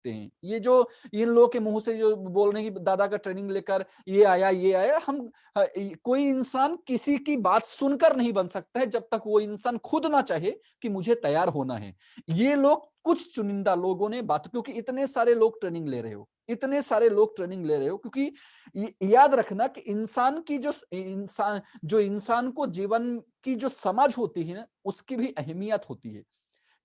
देखते हैं। ये जो इन लोगों के मुंह से जो बोल रहे हैं कि दादा का ट्रेनिंग लेकर ये आया, हम कोई इंसान किसी की बात सुनकर नहीं बन सकता है जब तक वो इंसान खुद ना चाहे कि मुझे तैयार होना है। ये लोग कुछ चुनिंदा लोगों ने बात, क्योंकि इतने सारे लोग ट्रेनिंग ले रहे हो, इतने सारे लोग ट्रेनिंग ले रहे हो, क्योंकि याद रखना कि इंसान को जीवन की जो समझ होती है ना, उसकी भी अहमियत होती है।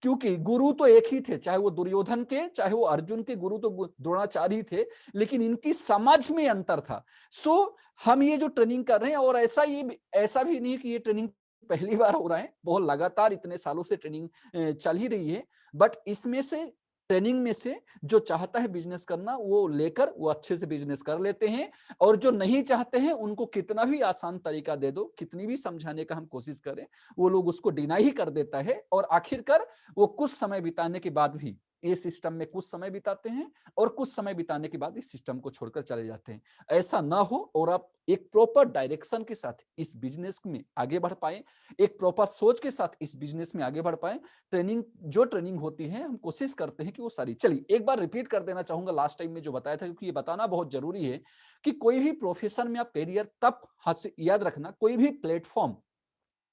क्योंकि गुरु तो एक ही थे, चाहे वो दुर्योधन के चाहे वो अर्जुन के, गुरु तो द्रोणाचार्य ही थे, लेकिन इनकी समझ में अंतर था। सो हम ये जो ट्रेनिंग कर रहे हैं, और ऐसा भी नहीं कि ये ट्रेनिंग पहली बार हो रहा है, बहुत लगातार इतने सालों से ट्रेनिंग चल ही रही है। बट इसमें से ट्रेनिंग में से जो चाहता है बिजनेस करना, वो लेकर वो अच्छे से बिजनेस कर लेते हैं, और जो नहीं चाहते हैं उनको कितना भी आसान तरीका दे दो, कितनी भी समझाने का हम कोशिश करें, वो लोग उसको डिनाई ही कर देता है, और आखिरकार वो कुछ समय बिताने के बाद भी इस सिस्टम में कुछ समय बिताते हैं, और कुछ समय बिताने के बाद इस सिस्टम को छोड़कर चले जाते हैं। ऐसा ना हो, और आप एक प्रॉपर डायरेक्शन के साथ इस बिजनेस में आगे बढ़ पाए, एक प्रॉपर सोच के साथ इस बिजनेस में आगे बढ़ पाए। ट्रेनिंग होती है, हम कोशिश करते हैं कि वो सारी, चलिए एक बार रिपीट कर देना चाहूंगा लास्ट टाइम में जो बताया था, क्योंकि ये बताना बहुत जरूरी है कि कोई भी प्रोफेशन में आप कैरियर तब याद रखना, कोई भी प्लेटफॉर्म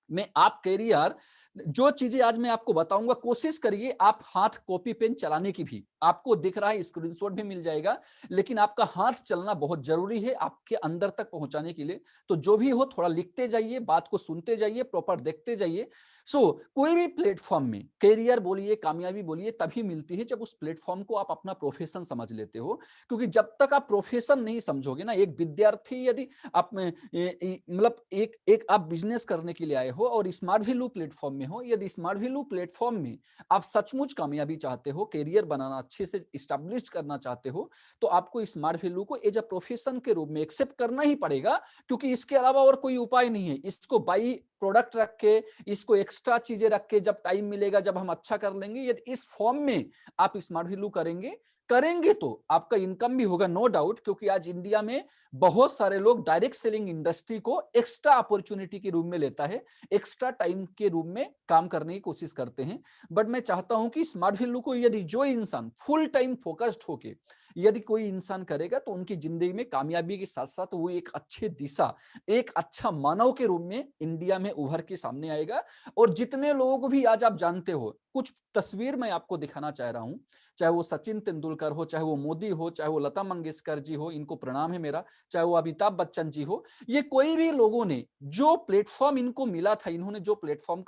में आप कैरियर, जो चीजें आज मैं आपको बताऊंगा, कोशिश करिए आप हाथ कॉपी पेन चलाने की भी, आपको दिख रहा है स्क्रीनशॉट भी मिल जाएगा, लेकिन आपका हाथ चलना बहुत जरूरी है आपके अंदर तक पहुंचाने के लिए। तो जो भी हो थोड़ा लिखते जाइए, बात को सुनते जाइए, प्रॉपर देखते जाइए। कोई भी प्लेटफॉर्म में कैरियर बोलिए, कामयाबी बोलिए, तभी मिलती है जब उस प्लेटफॉर्म को आप अपना प्रोफेशन समझ लेते हो। क्योंकि जब तक आप प्रोफेशन नहीं समझोगे ना, एक विद्यार्थी यदि आप मतलब एक आप बिजनेस करने के लिए आए हो और स्मार्ट वैल्यू प्लेटफॉर्म में हो, यदि स्मार्ट वैल्यू प्लेटफॉर्म में आप सचमुच कामयाबी चाहते हो, कैरियर बनाना अच्छे से स्टैब्लिश करना चाहते हो, तो आपको स्मार्ट वैल्यू को एज अ प्रोफेशन के रूप में एक्सेप्ट करना ही पड़ेगा। क्योंकि इसके अलावा और कोई उपाय नहीं है। इसको बाई प्रोडक्ट रख के, इसको एक्स्ट्रा चीजें रख के, जब टाइम मिलेगा, जब हम अच्छा कर लेंगे, यदि इस फॉर्म में आप स्मार्ट वैल्यू करेंगे तो आपका इनकम भी होगा, नो डाउट। क्योंकि आज इंडिया में बहुत सारे लोग डायरेक्ट सेलिंग इंडस्ट्री को एक्स्ट्रा अपॉर्चुनिटी के रूप में लेता है, एक्स्ट्रा टाइम के रूप में काम करने की कोशिश करते हैं। बट मैं चाहता हूं कि स्मार्ट वैल्यू को यदि जो इंसान फुल टाइम फोकस्ड होके यदि कोई इंसान करेगा, तो उनकी जिंदगी में कामयाबी के साथ साथ वो एक अच्छी दिशा, एक अच्छा मानव के रूप में इंडिया में उभर के सामने आएगा। और जितने लोगों को भी आज आप जानते हो, कुछ तस्वीर मैं आपको दिखाना चाह रहा हूं, चाहे वो सचिन तेंदुलकर हो, चाहे वो मोदी हो, चाहे वो लता मंगेशकर जी हो, इनको प्रणाम है मेरा, चाहे वो अमिताभ बच्चन जी हो, ये कोई भी लोगों ने जो प्लेटफॉर्म इनको मिला था, इन्होंने जो प्लेटफॉर्म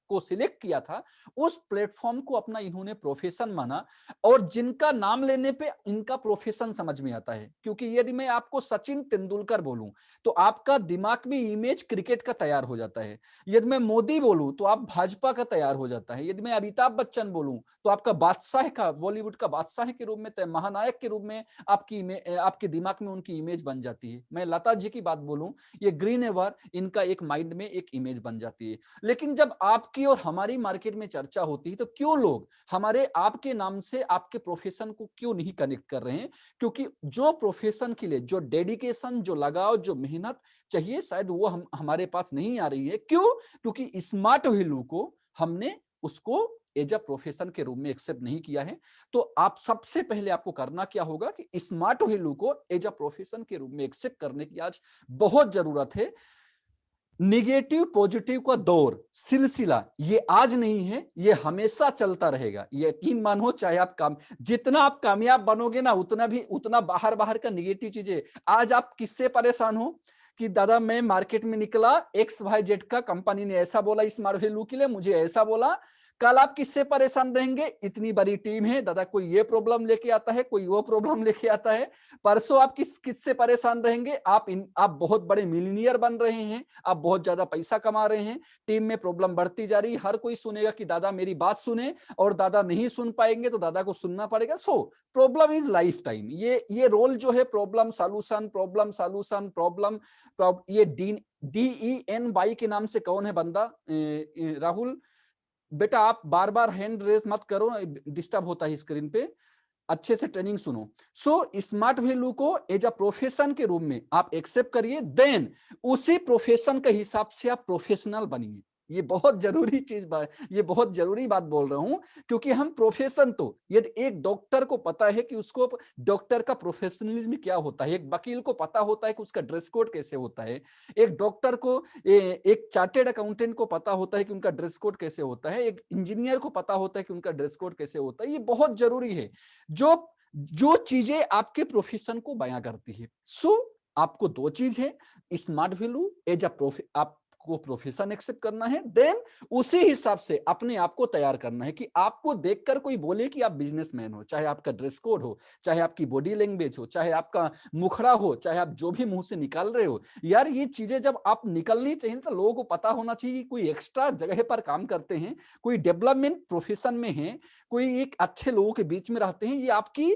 को सिलेक्ट किया था, उस प्लेटफॉर्म को अपना इन्होंने प्रोफेशन माना, और जिनका नाम लेने पे इनका प्रोफेशन समझ में आता है। क्योंकि यदि मैं आपको सचिन तेंदुलकर बोलूं, तो आपका दिमाग में इमेज क्रिकेट का तैयार हो जाता है। यदि मैं मोदी बोलूं, तो आप भाजपा का तैयार हो जाता है। यदि मैं अमिताभ बच्चन बोलूं, तो आपका बादशाह का, बॉलीवुड का बादशाह के रूप में, महानायक के रूप में आपके दिमाग में उनकी इमेज बन जाती है। मैं लता जी की बात बोलूं, ये ग्रीन एवर, इनका एक माइंड में एक इमेज बन जाती है। लेकिन जब आपकी और हमारी मार्केट में चर्चा होती है, तो क्यों लोग हमारे आपके नाम से आपके प्रोफेशन को क्यों नहीं कनेक्ट कर रहे हैं? क्योंकि जो प्रोफेशन के लिए जो डेडिकेशन, जो लगाव, जो मेहनत चाहिए, शायद वो हमारे पास नहीं आ रही है। क्यों? क्योंकि स्मार्ट वैल्यू को हमने उसको एज अ प्रोफेशन के रूप में एक्सेप्ट नहीं किया है। तो आप सबसे पहले आपको करना क्या होगा कि स्मार्ट वैल्यू को एज अ प्रोफेशन के रूप में एक्सेप्ट करने की आज बहुत जरूरत है। निगेटिव पॉजिटिव का दौर, सिलसिला, ये आज नहीं है, ये हमेशा चलता रहेगा। यकीन मानो, चाहे जितना आप कामयाब बनोगे ना, उतना बाहर बाहर का निगेटिव चीजें। आज आप किससे परेशान हो कि दादा मैं मार्केट में निकला, XYZ का कंपनी ने ऐसा बोला, स्मार्ट वैल्यू के लिए मुझे ऐसा बोला। कल आप किससे परेशान रहेंगे? इतनी बड़ी टीम है दादा, कोई ये प्रॉब्लम लेके आता है, कोई वो प्रॉब्लम लेके आता है। परसों आप किससे परेशान रहेंगे? आप बहुत बड़े मिलीनियर बन रहे हैं, आप बहुत ज्यादा पैसा कमा रहे हैं, टीम में प्रॉब्लम बढ़ती जा रही है। हर कोई सुनेगा कि दादा मेरी बात सुने, और दादा नहीं सुन पाएंगे तो दादा को सुनना पड़ेगा। Problem is life time. ये रोल जो है, problem solution, problem solution, problem, ये DENY के नाम से कौन है बंदा? राहुल बेटा, आप बार बार हैंड रेस मत करो, डिस्टर्ब होता है स्क्रीन पे। अच्छे से ट्रेनिंग सुनो। स्मार्ट वैल्यू को एज अ प्रोफेशन के रूप में आप एक्सेप्ट करिए, देन उसी प्रोफेशन के हिसाब से आप प्रोफेशनल बनिए। ये बहुत जरूरी चीज, ये बहुत जरूरी बात बोल रहा हूं, क्योंकि हम प्रोफेशन, तो यदि एक डॉक्टर को पता है कि उसको डॉक्टर का प्रोफेशनलिज्म क्या होता है, एक वकील को पता होता है कि उसका ड्रेस कोड कैसे होता है, एक डॉक्टर को, एक चार्टेड अकाउंटेंट को पता होता है कि उनका ड्रेस कोड कैसे होता है, एक इंजीनियर को पता होता है कि उनका ड्रेस कोड कैसे होता है। ये बहुत जरूरी है, जो जो चीजें आपके प्रोफेशन को बयां करती है। सो आपको दो चीज है, स्मार्ट वैल्यू एज अ आपको प्रोफेशन एक्सेप्ट करना है, देन उसी हिसाब से अपने आप को तैयार करना है कि आपको देखकर कोई बोले कि आप बिजनेसमैन हो, चाहे आपका ड्रेस कोड हो, चाहे आपकी बॉडी लैंग्वेज हो, चाहे आपका मुखड़ा हो, चाहे आप जो भी मुंह से निकाल रहे हो। यार ये चीजें जब आप निकलनी चाहिए तो लोगों को पता होना चाहिए कि कोई एक्स्ट्रा जगह पर काम करते हैं, कोई डेवलपमेंट प्रोफेशन में है, कोई एक अच्छे लोगों के बीच में रहते हैं। ये आपकी,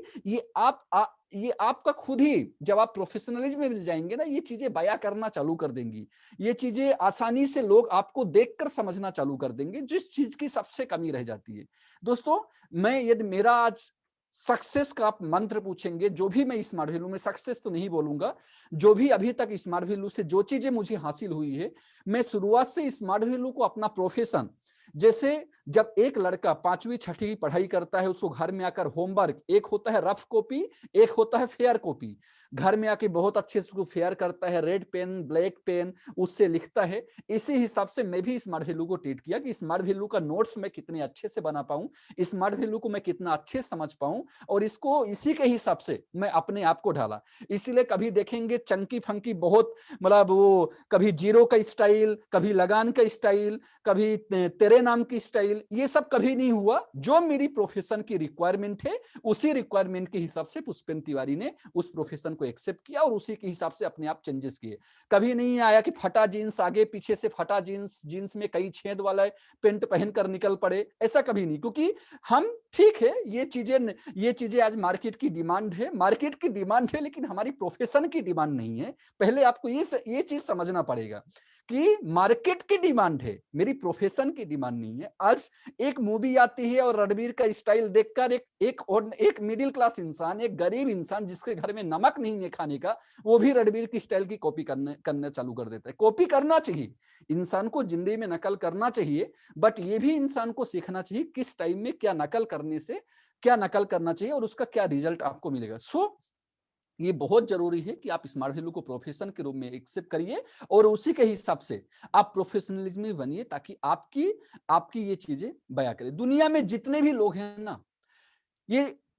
ये आपका खुद ही, जब आप प्रोफेशनलिज्म में जाएंगे ना, ये चीजें बयां करना चालू कर देंगी, ये चीजें आसानी से लोग आपको देखकर समझना चालू कर देंगे, जिस चीज की सबसे कमी रह जाती है। दोस्तों, मैं यदि मेरा आज सक्सेस का आप मंत्र पूछेंगे, जो भी मैं स्मार्ट वैल्यू में, सक्सेस तो नहीं बोलूंगा, जो भी अभी तक स्मार्ट वैल्यू से जो चीजें मुझे हासिल हुई है, मैं शुरुआत से स्मार्ट वैल्यू को अपना प्रोफेशन, जैसे जब एक लड़का 5वीं 6वीं की पढ़ाई करता है, उसको घर में आकर होमवर्क, एक होता है रफ कॉपी, एक होता है फेयर कॉपी, घर में आके बहुत अच्छे से उसको फेयर करता है, रेड पेन ब्लैक पेन उससे लिखता है। इसी हिसाब से मैं भी स्मार्ट वैल्यू को ट्रीट किया कि स्मार्ट वैल्यू का नोट्स मैं कितने अच्छे से बना पाऊं, स्मार्ट वैल्यू को मैं कितना अच्छे से समझ पाऊं, और इसको इसी के हिसाब से मैं अपने आप को ढाला। इसीलिए कभी देखेंगे चंकी फंकी बहुत, मतलब वो कभी जीरो का स्टाइल, कभी लगान का स्टाइल, कभी तेरे नाम की स्टाइल, ये सब कभी नहीं हुआ। जो मेरी प्रोफेशन की रिक्वायरमेंट है, उसी रिक्वायरमेंट के हिसाब से पुष्पेंद्र तिवारी ने उस प्रोफेशन को एक्सेप्ट किया और उसी के हिसाब से अपने आप चेंजेस किए। कभी नहीं आया कि फटा जींस, आगे पीछे से फटा जींस, जींस में कई छेद वाला पेंट पहनकर निकल पड़े, ऐसा कभी नहीं। क्योंकि हम, ठीक है, ये चीजें आज मार्केट की डिमांड है, मार्केट की डिमांड है, लेकिन हमारी प्रोफेशन की डिमांड नहीं है। पहले आपको ये चीज समझना पड़ेगा कि मार्केट की डिमांड है, मेरी प्रोफेशन की डिमांड नहीं है। आज एक मूवी आती है और रणबीर का स्टाइल देखकर एक मिडिल क्लास इंसान, एक गरीब इंसान जिसके घर में नमक नहीं है खाने का, वो भी रणबीर की स्टाइल की कॉपी करने चालू कर देता है। कॉपी करना चाहिए, इंसान को जिंदगी में नकल करना चाहिए, बट ये भी इंसान को सीखना चाहिए किस टाइम में क्या नकल करने से क्या नकल करना चाहिए और उसका क्या रिजल्ट आपको मिलेगा। सो ये बहुत जरूरी है कि आप स्मार्ट वैल्यू को प्रोफेशन के रूप में एक्सेप्ट करिए और उसी के हिसाब से आप प्रोफेशनलिज्म में बनिए, ताकि आपकी आपकी ये चीजें बयां करें। दुनिया में जितने भी लोग हैं ना,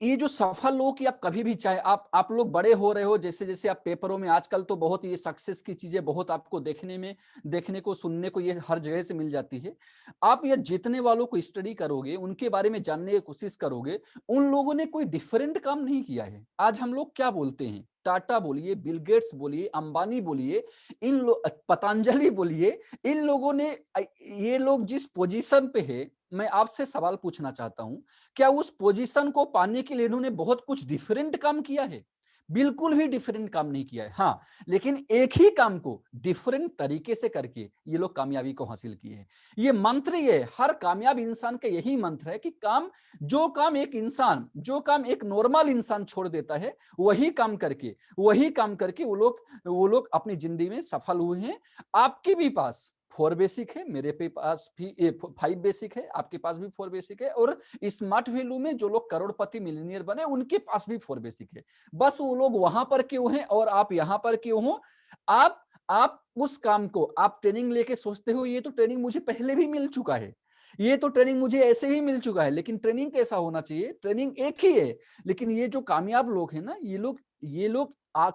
ये जो सफल लोग की, आप कभी भी चाहे आप लोग बड़े हो रहे हो, जैसे जैसे आप पेपरों में आजकल तो बहुत ये सक्सेस की चीजें बहुत आपको देखने को सुनने को ये हर जगह से मिल जाती है। आप ये जीतने वालों को स्टडी करोगे, उनके बारे में जानने की कोशिश करोगे, उन लोगों ने कोई डिफरेंट काम नहीं किया है। आज हम लोग क्या बोलते हैं, टाटा बोलिए, बिल गेट्स बोलिए, अंबानी बोलिए, पतंजलि बोलिए, इन लोगों ने, ये लोग जिस पोजीशन पे है, मैं आपसे सवाल पूछना चाहता हूं, क्या उस पोजीशन को पाने के लिए इन्होंने बहुत कुछ डिफरेंट काम किया है? बिल्कुल भी डिफरेंट काम नहीं किया है। हाँ, लेकिन एक ही काम को डिफरेंट तरीके से करके ये लोग कामयाबी को हासिल किए हैं। ये मंत्र, ये हर कामयाब इंसान का यही मंत्र है कि जो काम एक नॉर्मल इंसान छोड़ देता है, वही काम करके वो लोग अपनी जिंदगी में सफल हुए हैं। आपके भी पास 4 बेसिक है, मेरे पे पास भी 5 बेसिक है, आपके पास भी 4 बेसिक है, और स्मार्ट वैल्यू में जो लोग करोड़पति मिलीनियर बने उनके पास भी 4 बेसिक है। बस वो लोग वहां पर क्यों हैं और आप यहां पर क्यों हो? आप उस काम को आप ट्रेनिंग लेके सोचते हो ये तो ट्रेनिंग मुझे पहले भी मिल चुका है, ये तो ट्रेनिंग मुझे ऐसे ही मिल चुका है। लेकिन ट्रेनिंग कैसा होना चाहिए? ट्रेनिंग एक ही है, लेकिन ये जो कामयाब लोग हैं ना, ये लोग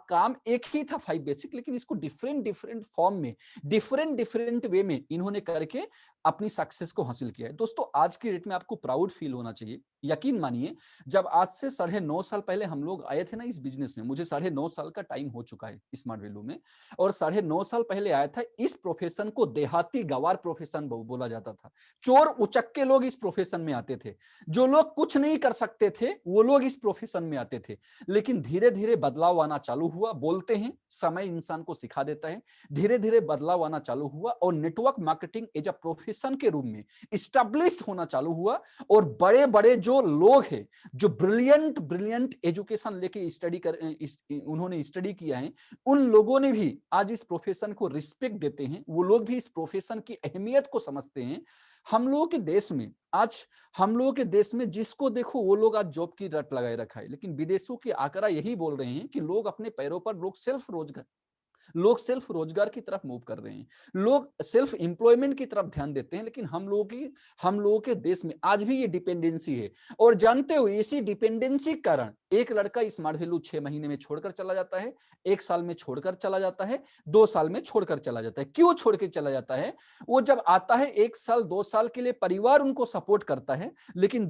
काम एक ही था 5 बेसिक, लेकिन इसको डिफरेंट डिफरेंट फॉर्म में, डिफरेंट डिफरेंट वे में इन्होंने करके अपनी सक्सेस को हासिल किया है। दोस्तों, आज की डेट में आपको प्राउड फील होना चाहिए। यकीन मानिए, जब आज से 9.5 साल पहले हम लोग आए थे ना इस बिजनेस में, मुझे 9.5 साल का टाइम हो चुका है स्मार्ट वैल्यू में, और 9.5 साल पहले आया था। इस प्रोफेशन को देहाती गवार प्रोफेशन बोला जाता था। चोर उचक्के लोग इस प्रोफेशन में आते थे, जो लोग कुछ नहीं कर सकते थे वो लोग इस प्रोफेशन में आते थे। लेकिन धीरे धीरे बदलाव आना चालू हुआ। बोलते हैं समय इंसान को सिखा देता है, धीरे धीरे बदलाव आना चालू हुआ और network marketing as a profession के रूप में इस्टेब्लिश्ड होना चालू हुआ। और बड़े बड़े जो लोग हैं, जो ब्रिलियंट ब्रिलियंट एजुकेशन लेके उन्होंने स्टडी किया है, उन लोगों ने भी आज इस प्रोफेशन को रिस्पेक्ट देते हैं, वो लोग भी इस प्रोफेशन की अहमियत को समझते हैं। हम लोगों के देश में आज, हम लोगों के देश में जिसको देखो वो लोग आज जॉब की रट लगाए रखा है, लेकिन विदेशों के आंकड़ा यही बोल रहे हैं कि लोग अपने पैरों पर, लोग सेल्फ रोजगार की तरफ मूव कर रहे हैं, लोग सेल्फ एम्प्लॉयमेंट की तरफ ध्यान देते हैं। लेकिन हम लोगों के देश में आज भी ये डिपेंडेंसी है। और जानते हो, इसी डिपेंडेंसी के कारण एक लड़का स्मार्ट वैल्यू 6 महीने में छोड़कर चला जाता है, 1 साल में छोड़कर चला जाता है, 2 साल में छोड़कर चला जाता है। क्यों छोड़ के चला जाता है? वो जब आता है 1 साल 2 साल के लिए परिवार उनको सपोर्ट करता है, लेकिन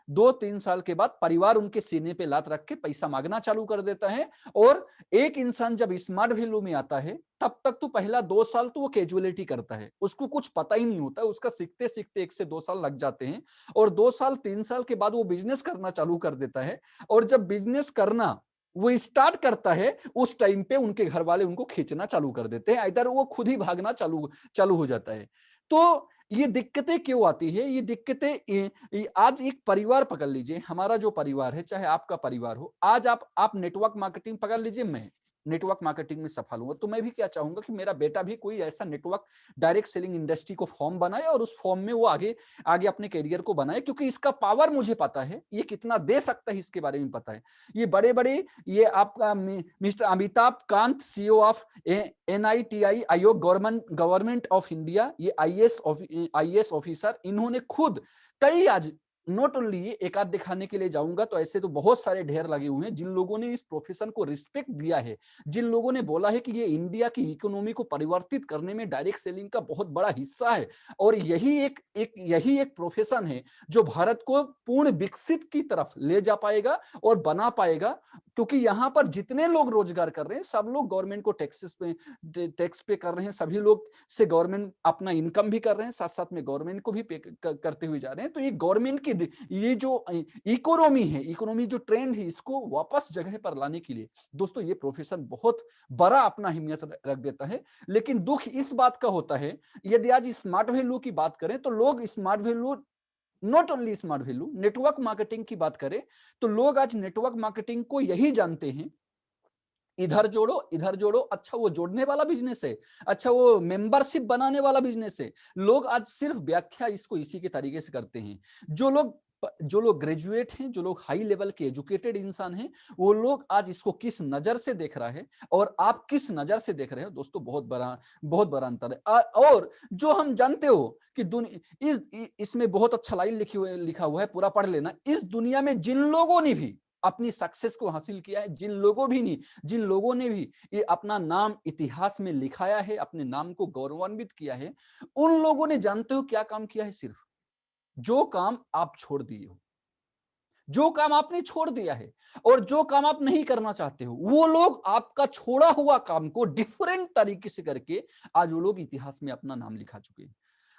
2-3 साल के बाद परिवार उनके सीने पे लात रख के पैसा मांगना चालू कर देता है। और एक इंसान जब स्मार्ट वैल्यू में आता है, तब तक तो पहला 2 साल तो वो कैजुअलिटी करता है, उसको कुछ पता ही नहीं होता, उसका सीखते सीखते 1 से 2 साल लग जाते हैं। और 2 साल 3 साल के बाद वो बिजनेस करना चालू कर देता है। और जब बिजनेस करना वो स्टार्ट करता है, उस टाइम पे उनके घर वाले उनको खींचना चालू कर देते हैं, इधर वो खुद ही भागना चालू चालू हो जाता है। तो ये दिक्कतें क्यों आती है? ये दिक्कतें, आज एक परिवार पकड़ लीजिए, हमारा जो परिवार है, चाहे आपका परिवार हो, आज आप नेटवर्क मार्केटिंग पकड़ लीजिए, मैं नेटवर्क मार्केटिंग में सफल हुआ, तो मैं भी क्या चाहूंगा कि मेरा बेटा भी कोई ऐसा नेटवर्क डायरेक्ट सेलिंग इंडस्ट्री को फॉर्म बनाए और उस फॉर्म में वो आगे आगे अपने करियर को बनाए, क्योंकि इसका पावर मुझे पता है, ये कितना दे सकता है इसके बारे में पता है। ये बड़े बड़े, ये आपका mister Amitabh Kant, CEO of NITI आयोग, गवर्नमेंट ऑफ इंडिया, ये IAS ऑफिसर, इन्होंने खुद कई, आज नॉट ओनली ये एक आध दिखाने के लिए जाऊंगा तो ऐसे तो बहुत सारे ढेर लगे हुए हैं जिन लोगों ने इस प्रोफेशन को रिस्पेक्ट दिया है, जिन लोगों ने बोला है कि ये इंडिया की इकोनॉमी को परिवर्तित करने में डायरेक्ट सेलिंग का बहुत बड़ा हिस्सा है। और यही एक प्रोफेशन है जो भारत को पूर्ण विकसित की तरफ ले जा पाएगा और बना पाएगा। क्योंकि यहाँ पर जितने लोग रोजगार कर रहे हैं, सब लोग गवर्नमेंट को टैक्स पे कर रहे हैं, सभी लोग से गवर्नमेंट अपना इनकम भी कर रहे हैं, साथ साथ में गवर्नमेंट को भी पे करते हुए जा रहे हैं। तो ये गवर्नमेंट की ये जो इकोनॉमी है, इकोनॉमी जो ट्रेंड है, इसको वापस जगह पर लाने के लिए दोस्तों ये प्रोफेशन बहुत बड़ा अपना अहमियत रख देता है। लेकिन दुख इस बात का होता है, यदि आज स्मार्ट वैल्यू की बात करें तो लोग smart value, not only smart value, network marketing की बात करें तो लोग आज नेटवर्क मार्केटिंग को यही जानते हैं, इधर जोड़ो इधर जोड़ो, अच्छा वो जोड़ने वाला बिजनेस है, अच्छा वो मेंबरशिप बनाने वाला बिजनेस है। लोग आज सिर्फ व्याख्या इसको इसी के तरीके से करते हैं। जो लोग ग्रेजुएट हैं, जो लोग हाई लेवल के एजुकेटेड इंसान हैं, वो लोग आज इसको किस नजर से देख रहा है और आप किस नजर से देख रहे हो दोस्तों, बहुत बड़ा अंतर है। और जो हम जानते हो कि इसमें बहुत अच्छा लाइन लिखा हुआ है, पूरा पढ़ लेना। इस दुनिया में जिन लोगों ने भी अपनी सक्सेस को हासिल किया है, जिन लोगों ने भी ये अपना नाम इतिहास में लिखाया है, अपने नाम को गौरवान्वित किया है, उन लोगों ने जानते हो क्या काम किया है? सिर्फ जो काम आप छोड़ दिए हो, जो काम आपने छोड़ दिया है और जो काम आप नहीं करना चाहते हो, वो लोग आपका छोड़ा हुआ काम को डिफरेंट तरीके से करके आज वो लोग इतिहास में अपना नाम लिखा चुके हैं।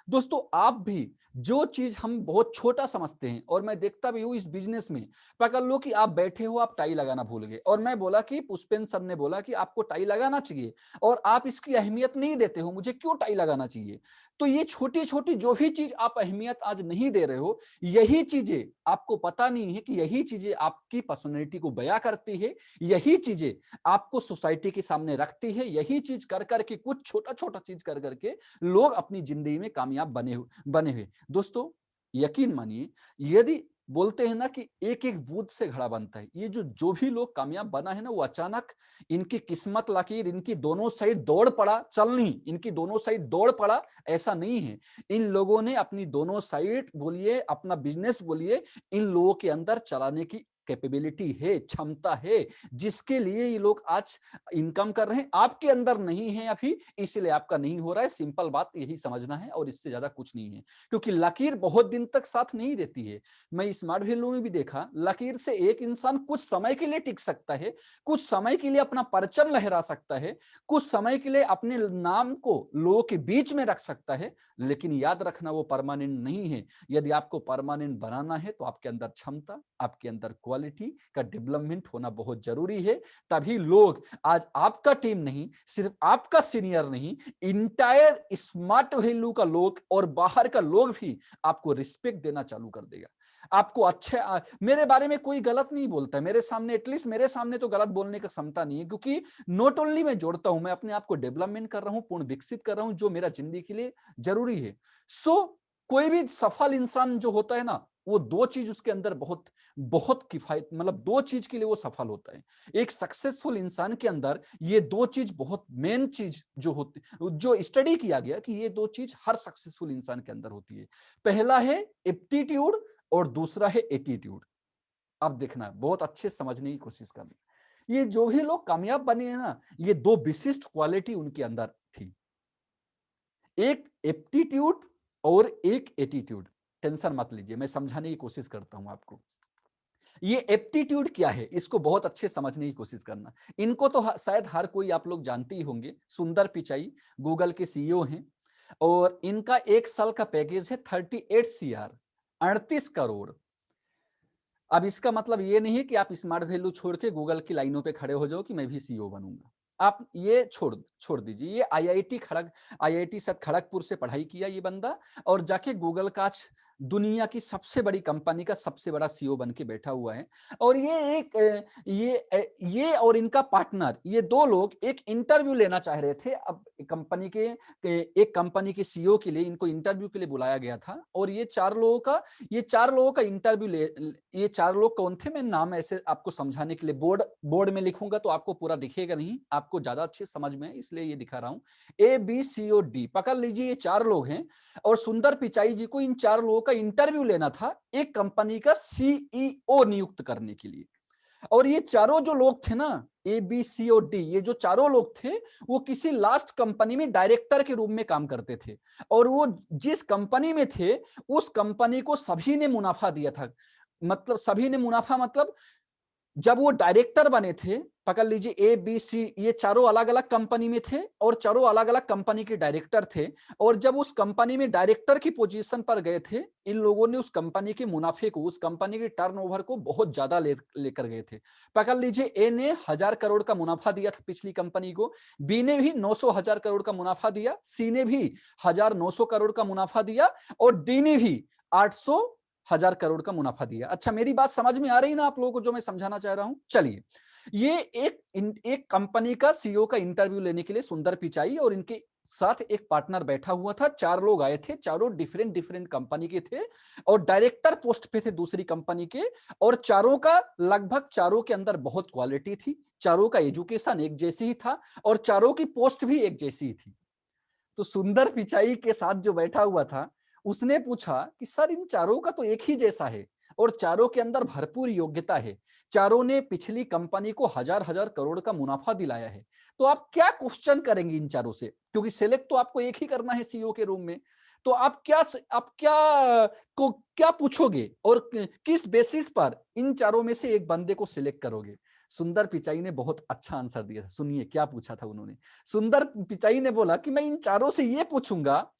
दोस्तों आप भी, जो चीज हम बहुत छोटा समझते हैं, और मैं देखता भी हूं इस बिजनेस में, पकड़ लो कि आप बैठे हो, आप टाई लगाना भूल गए, और मैं बोला कि पुष्पेन सर ने बोला कि आपको टाई लगाना चाहिए और आप इसकी अहमियत नहीं देते हो, मुझे क्यों टाई लगाना चाहिए? तो ये छोटी छोटी जो भी चीज आप अहमियत आज नहीं दे रहे हो, यही चीजें आपको पता नहीं है कि यही चीजें आपकी पर्सनैलिटी को बयां करती है, यही चीजें आपको सोसाइटी के सामने रखती है, यही चीज कर करके, कुछ छोटा छोटा चीज कर करके लोग अपनी जिंदगी में कामयाब बने हुए। दोस्तों यकीन मानिए, यदि बोलते हैं ना कि एक एक बूंद से घड़ा बनता है, ये जो भी लोग कामयाब बना है ना, वो अचानक इनकी किस्मत लकीर, इनकी दोनों साइड दौड़ पड़ा, चलनी इनकी दोनों साइड दौड़ पड़ा, ऐसा नहीं है। इन लोगों ने अपनी दोनों साइड बोलिए, अपना बिजनेस बोलिए, इन लोगों के अंदर चलाने की कैपेबिलिटी है, क्षमता है, जिसके लिए ये लोग आज इनकम कर रहे हैं। आपके अंदर नहीं है अभी, इसलिए आपका नहीं हो रहा है, सिंपल बात यही समझना है, और इससे ज्यादा कुछ नहीं है। क्योंकि लकीर बहुत दिन तक साथ नहीं देती है। मैं स्मार्ट वैल्यू में भी देखा, लकीर से एक इंसान कुछ समय के लिए टिक सकता है, कुछ समय के लिए अपना परचम लहरा सकता है, कुछ समय के लिए अपने नाम को लोगों के बीच में रख सकता है, लेकिन याद रखना वो परमानेंट नहीं है। यदि आपको परमानेंट बनाना है तो आपके अंदर क्षमता, आपके अंदर क्वालिटी, क्वालिटी का डेवलपमेंट होना बहुत जरूरी है। तभी लोग आज आपका टीम नहीं, सिर्फ आपका सीनियर नहीं, इंटायर स्मार्ट वैल्यू का लोग और बाहर का लोग भी आपको रिस्पेक्ट देना चालू कर देगा। आपको अच्छे मेरे बारे में कोई गलत नहीं बोलता है, मेरे सामने एटलीस्ट मेरे सामने तो गलत बोलने की क्षमता नहीं है, क्योंकि नॉट ओनली मैं जोड़ता हूं, मैं अपने आप को डेवलपमेंट कर रहा हूं, पूर्ण विकसित कर रहा हूं, जो मेरा जिंदगी के लिए जरूरी है। सो कोई भी सफल इंसान जो होता है ना, वो दो चीज उसके अंदर बहुत बहुत किफायत, मतलब दो चीज के लिए वो सफल होता है। एक सक्सेसफुल इंसान के अंदर ये दो चीज बहुत मेन चीज जो होती, जो स्टडी किया गया कि ये दो चीज हर सक्सेसफुल इंसान के अंदर होती है। पहला है एप्टीट्यूड और दूसरा है एटीट्यूड। अब देखना, बहुत अच्छे समझने की कोशिश करना, ये जो भी लोग कामयाब बने हैं ना, ये दो विशिष्ट क्वालिटी उनके अंदर थी, एक एप्टीट्यूड और एक एटीट्यूड। टेंशन मत लीजिए, मैं समझाने की कोशिश करता हूं आपको। ये एप्टीट्यूड क्या है, इसको बहुत अच्छे समझने की कोशिश करना। इनको तो शायद हर कोई आप लोग जानते ही होंगे। सुंदर पिचाई गूगल के सीईओ हैं और इनका एक साल का पैकेज है 38 CR, 38 करोड़। अब इसका मतलब ये नहीं है कि आप स्मार्ट वैल्यू छोड़ के गूगल की लाइनों पे खड़े हो जाओ कि मैं भी सीईओ बनूंगा। आप ये छोड़ दीजिए। ये आईआईटी शायद खड़गपुर से पढ़ाई किया ये बंदा, और जाके गूगल का दुनिया की सबसे बड़ी कंपनी का सबसे बड़ा सीईओ बन के बैठा हुआ है। और ये और इनका पार्टनर, ये दो लोग एक इंटरव्यू लेना चाह रहे थे। अब एक कंपनी के सीईओ के लिए इनको इंटरव्यू के लिए बुलाया गया था, और ये चार लोगों का इंटरव्यू ये चार लोग कौन थे, मैं नाम ऐसे आपको समझाने के लिए बोर्ड में लिखूंगा तो आपको पूरा दिखेगा नहीं, आपको ज्यादा अच्छे समझ में इसलिए ये दिखा रहा हूं। ABCOD पकड़ लीजिए, ये चार लोग हैं, और सुंदर पिचाई जी को इन चार लोगों का इंटरव्यू लेना था एक कंपनी का CEO नियुक्त करने के लिए। और ये चारों जो लोग थे ना, ABCOD, ये जो चारों लोग थे वो किसी लास्ट कंपनी में डायरेक्टर के रूप में काम करते थे, और वो जिस कंपनी में थे उस कंपनी को सभी ने मुनाफा दिया था। मतलब सभी ने मुनाफा, मतलब जब वो डायरेक्टर बने थे, पकड़ लीजिए ABC, ये चारों अलग अलग कंपनी में थे और चारों अलग अलग कंपनी के डायरेक्टर थे, और जब उस कंपनी में डायरेक्टर की पोजीशन पर गए थे, इन लोगों ने उस कंपनी के मुनाफे को, उस कंपनी के टर्नओवर को बहुत ज्यादा लेकर गए थे। पकड़ लीजिए A ने 1000 करोड़ का मुनाफा दिया था पिछली कंपनी को, B ने भी 900,000 करोड़ का मुनाफा दिया, C ने भी 1900 करोड़ का मुनाफा दिया, और D ने भी 800,000 करोड़ का मुनाफा दिया। अच्छा, मेरी बात समझ में आ रही ना आप लोगों को जो मैं समझाना चाह रहा हूं? चलिए, ये एक कंपनी का सीईओ का इंटरव्यू लेने के लिए सुंदर पिचाई और इनके साथ एक पार्टनर बैठा हुआ था। चार लोग आए थे, चारों डिफरेंट कंपनी के थे और डायरेक्टर पोस्ट पे थे दूसरी कंपनी के, और चारों का लगभग चारों के अंदर बहुत क्वालिटी थी, चारों का एजुकेशन एक जैसी ही था और चारों की पोस्ट भी एक जैसी ही थी। तो सुंदर पिचाई के साथ जो बैठा हुआ था उसने पूछा कि सर, इन चारों का तो एक ही जैसा है और चारों के अंदर भरपूर योग्यता है, चारों ने पिछली कंपनी को 1000 करोड़ का मुनाफा दिलाया है, तो आप क्या क्वेश्चन करेंगे इन चारों से? क्योंकि सिलेक्ट तो आपको एक ही करना है सीईओ के रूम में, तो आप क्या पूछोगे और किस बेसिस पर इन चारों में से एक बंदे को सिलेक्ट करोगे? सुंदर पिचाई ने बहुत अच्छा आंसर दिया था। सुनिए क्या पूछा था उन्होंने। सुंदर पिचाई ने बोला कि मैं इन चारों से ये पूछूंगा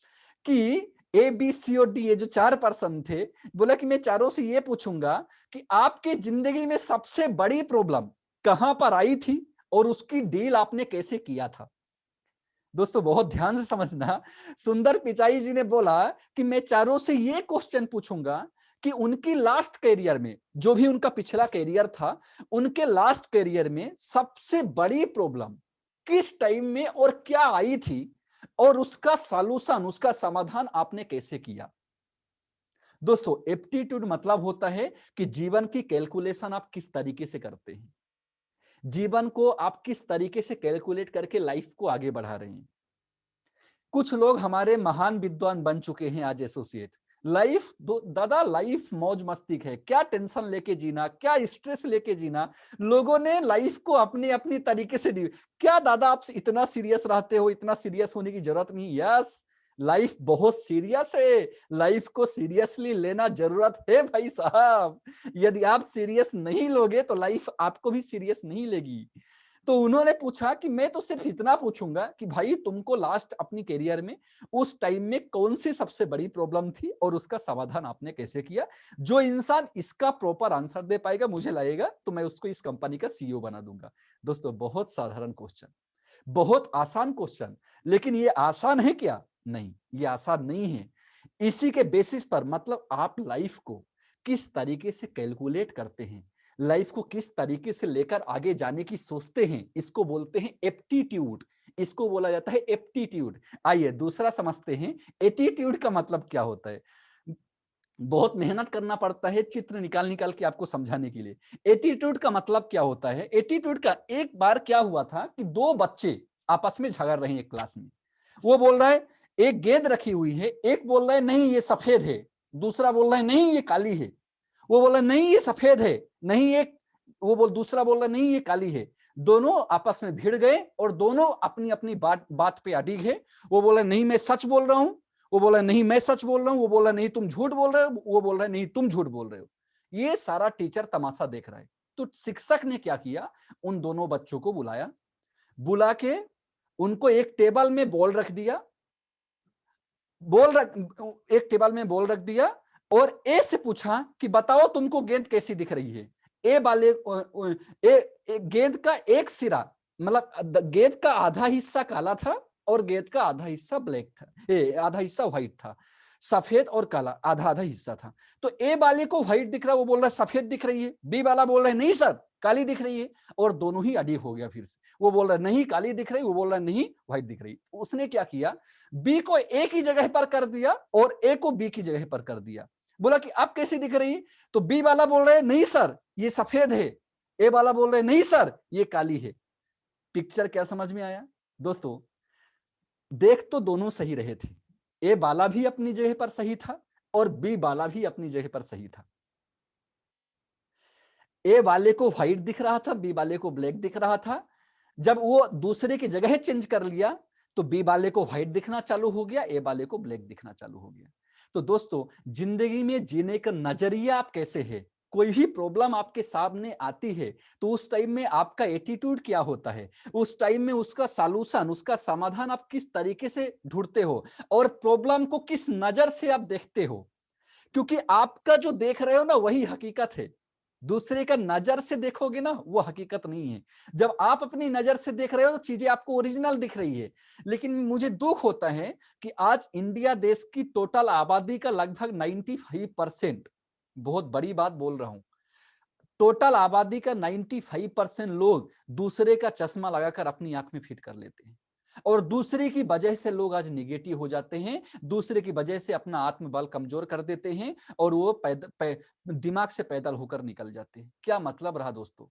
कि ABCOD, ये जो चार पर्सन थे, बोला कि मैं चारों से ये पूछूंगा कि आपके जिंदगी में सबसे बड़ी प्रॉब्लम कहां पर आई थी और उसकी डील आपने कैसे किया था। दोस्तों बहुत ध्यान से समझना, सुंदर पिचाई जी ने बोला कि मैं चारों से ये क्वेश्चन पूछूंगा कि उनकी लास्ट करियर में, जो भी उनका पिछला करियर था, उनके लास्ट करियर में सबसे बड़ी प्रॉब्लम किस टाइम में और क्या आई थी और उसका सॉल्यूशन, उसका समाधान आपने कैसे किया। दोस्तों एप्टीट्यूड मतलब होता है कि जीवन की कैलकुलेशन आप किस तरीके से करते हैं, जीवन को आप किस तरीके से कैलकुलेट करके लाइफ को आगे बढ़ा रहे हैं। कुछ लोग हमारे महान विद्वान बन चुके हैं आज एसोसिएट। लाइफ दादा, लाइफ मौज मस्ती है, क्या टेंशन लेके जीना, क्या स्ट्रेस लेके जीना, लोगों ने लाइफ को अपनी अपनी तरीके से क्या दादा आप इतना सीरियस रहते हो? इतना सीरियस होने की जरूरत नहीं। यस, लाइफ बहुत सीरियस है, लाइफ को सीरियसली लेना जरूरत है भाई साहब। यदि आप सीरियस नहीं लोगे तो लाइफ आपको भी सीरियस नहीं लेगी। तो उन्होंने पूछा कि मैं तो सिर्फ इतना पूछूंगा कि भाई तुमको लास्ट अपनी करियर में उस टाइम में कौन सी सबसे बड़ी प्रॉब्लम थी और उसका समाधान आपने कैसे किया। जो इंसान इसका प्रॉपर आंसर दे पाएगा मुझे लगेगा तो मैं उसको इस कंपनी का सीईओ बना दूंगा। दोस्तों बहुत साधारण क्वेश्चन, बहुत आसान क्वेश्चन, लेकिन ये आसान है क्या? नहीं, ये आसान नहीं है। इसी के बेसिस पर मतलब आप लाइफ को किस तरीके से कैलकुलेट करते हैं, लाइफ को किस तरीके से लेकर आगे जाने की सोचते हैं, इसको बोलते हैं एप्टीट्यूड, इसको बोला जाता है एप्टीट्यूड। आइए दूसरा समझते हैं, एटीट्यूड का मतलब क्या होता है। बहुत मेहनत करना पड़ता है चित्र निकाल निकाल के आपको समझाने के लिए। एटीट्यूड का मतलब क्या होता है? एटीट्यूड का, एक बार क्या हुआ था कि दो बच्चे आपस में झगड़ रहे हैं एक क्लास में। वो बोल रहा है एक गेंद रखी हुई है, एक बोल रहा है नहीं ये सफेद है, दूसरा बोल रहा है नहीं ये काली है। वो बोल रहा है नहीं ये सफेद है, नहीं एक, दूसरा बोल रहा है नहीं ये काली है। दोनों आपस में भिड़ गए और दोनों अपनी अपनी बात पे अडिग है। वो बोला नहीं मैं सच बोल रहा हूं, वो बोला नहीं मैं सच बोल रहा हूं, वो बोला नहीं तुम झूठ बोल रहे हो, वो बोल रहा है नहीं तुम झूठ बोल रहे हो। ये सारा टीचर तमाशा देख रहा है। तो शिक्षक ने क्या किया, उन दोनों बच्चों को बुलाया, बुला के उनको एक टेबल में बॉल रख दिया, एक टेबल में बॉल रख दिया और ए से पूछा कि बताओ तुमको गेंद कैसी दिख रही है। ए वाले गेंद का एक सिरा, मतलब गेंद का आधा हिस्सा काला था और गेंद का आधा हिस्सा ब्लैक था, आधा हिस्सा व्हाइट था, सफेद और काला आधा आधा हिस्सा था। तो ए वाले को व्हाइट दिख रहा है, वो बोल रहा है सफेद दिख रही है, बी वाला बोल रहा है नहीं सर काली दिख रही है, और दोनों ही अड़ी हो गया। फिर से वो बोल रहा है नहीं काली दिख रही, वो बोल रहा है नहीं व्हाइट दिख रही। उसने क्या किया, बी को ए की जगह पर कर दिया और ए को बी की जगह पर कर दिया। बोला कि अब कैसी दिख रही, तो बी वाला बोल रहे नहीं सर ये सफेद है, ए वाला बोल रहे नहीं सर ये काली है। पिक्चर क्या समझ में आया दोस्तों? देख तो दोनों सही रहे थे, ए वाला भी अपनी जगह पर सही था और बी वाला भी अपनी जगह पर सही था। ए वाले को व्हाइट दिख रहा था, बी वाले को ब्लैक दिख रहा था। जब वो दूसरे की जगह चेंज कर लिया तो बी वाले को व्हाइट दिखना चालू हो गया, ए वाले को ब्लैक दिखना चालू हो गया। तो दोस्तों जिंदगी में जीने का नजरिया आप कैसे है, कोई भी प्रॉब्लम आपके सामने आती है तो उस टाइम में आपका एटीट्यूड क्या होता है, उस टाइम में उसका सॉल्यूशन, उसका समाधान आप किस तरीके से ढूंढते हो और प्रॉब्लम को किस नजर से आप देखते हो। क्योंकि आपका जो देख रहे हो ना वही हकीकत है, दूसरे का नजर से देखोगे ना वो हकीकत नहीं है। जब आप अपनी नजर से देख रहे हो तो चीजें आपको ओरिजिनल दिख रही है। लेकिन मुझे दुख होता है कि आज इंडिया देश की टोटल आबादी का लगभग 95%, बहुत बड़ी बात बोल रहा हूं, टोटल आबादी का 95% लोग दूसरे का चश्मा लगाकर अपनी आंख में फिट कर लेते हैं और दूसरे की वजह से लोग आज निगेटिव हो जाते हैं, दूसरे की वजह से अपना आत्मबल कमजोर कर देते हैं और वो दिमाग से पैदल होकर निकल जाते हैं। क्या मतलब रहा दोस्तों?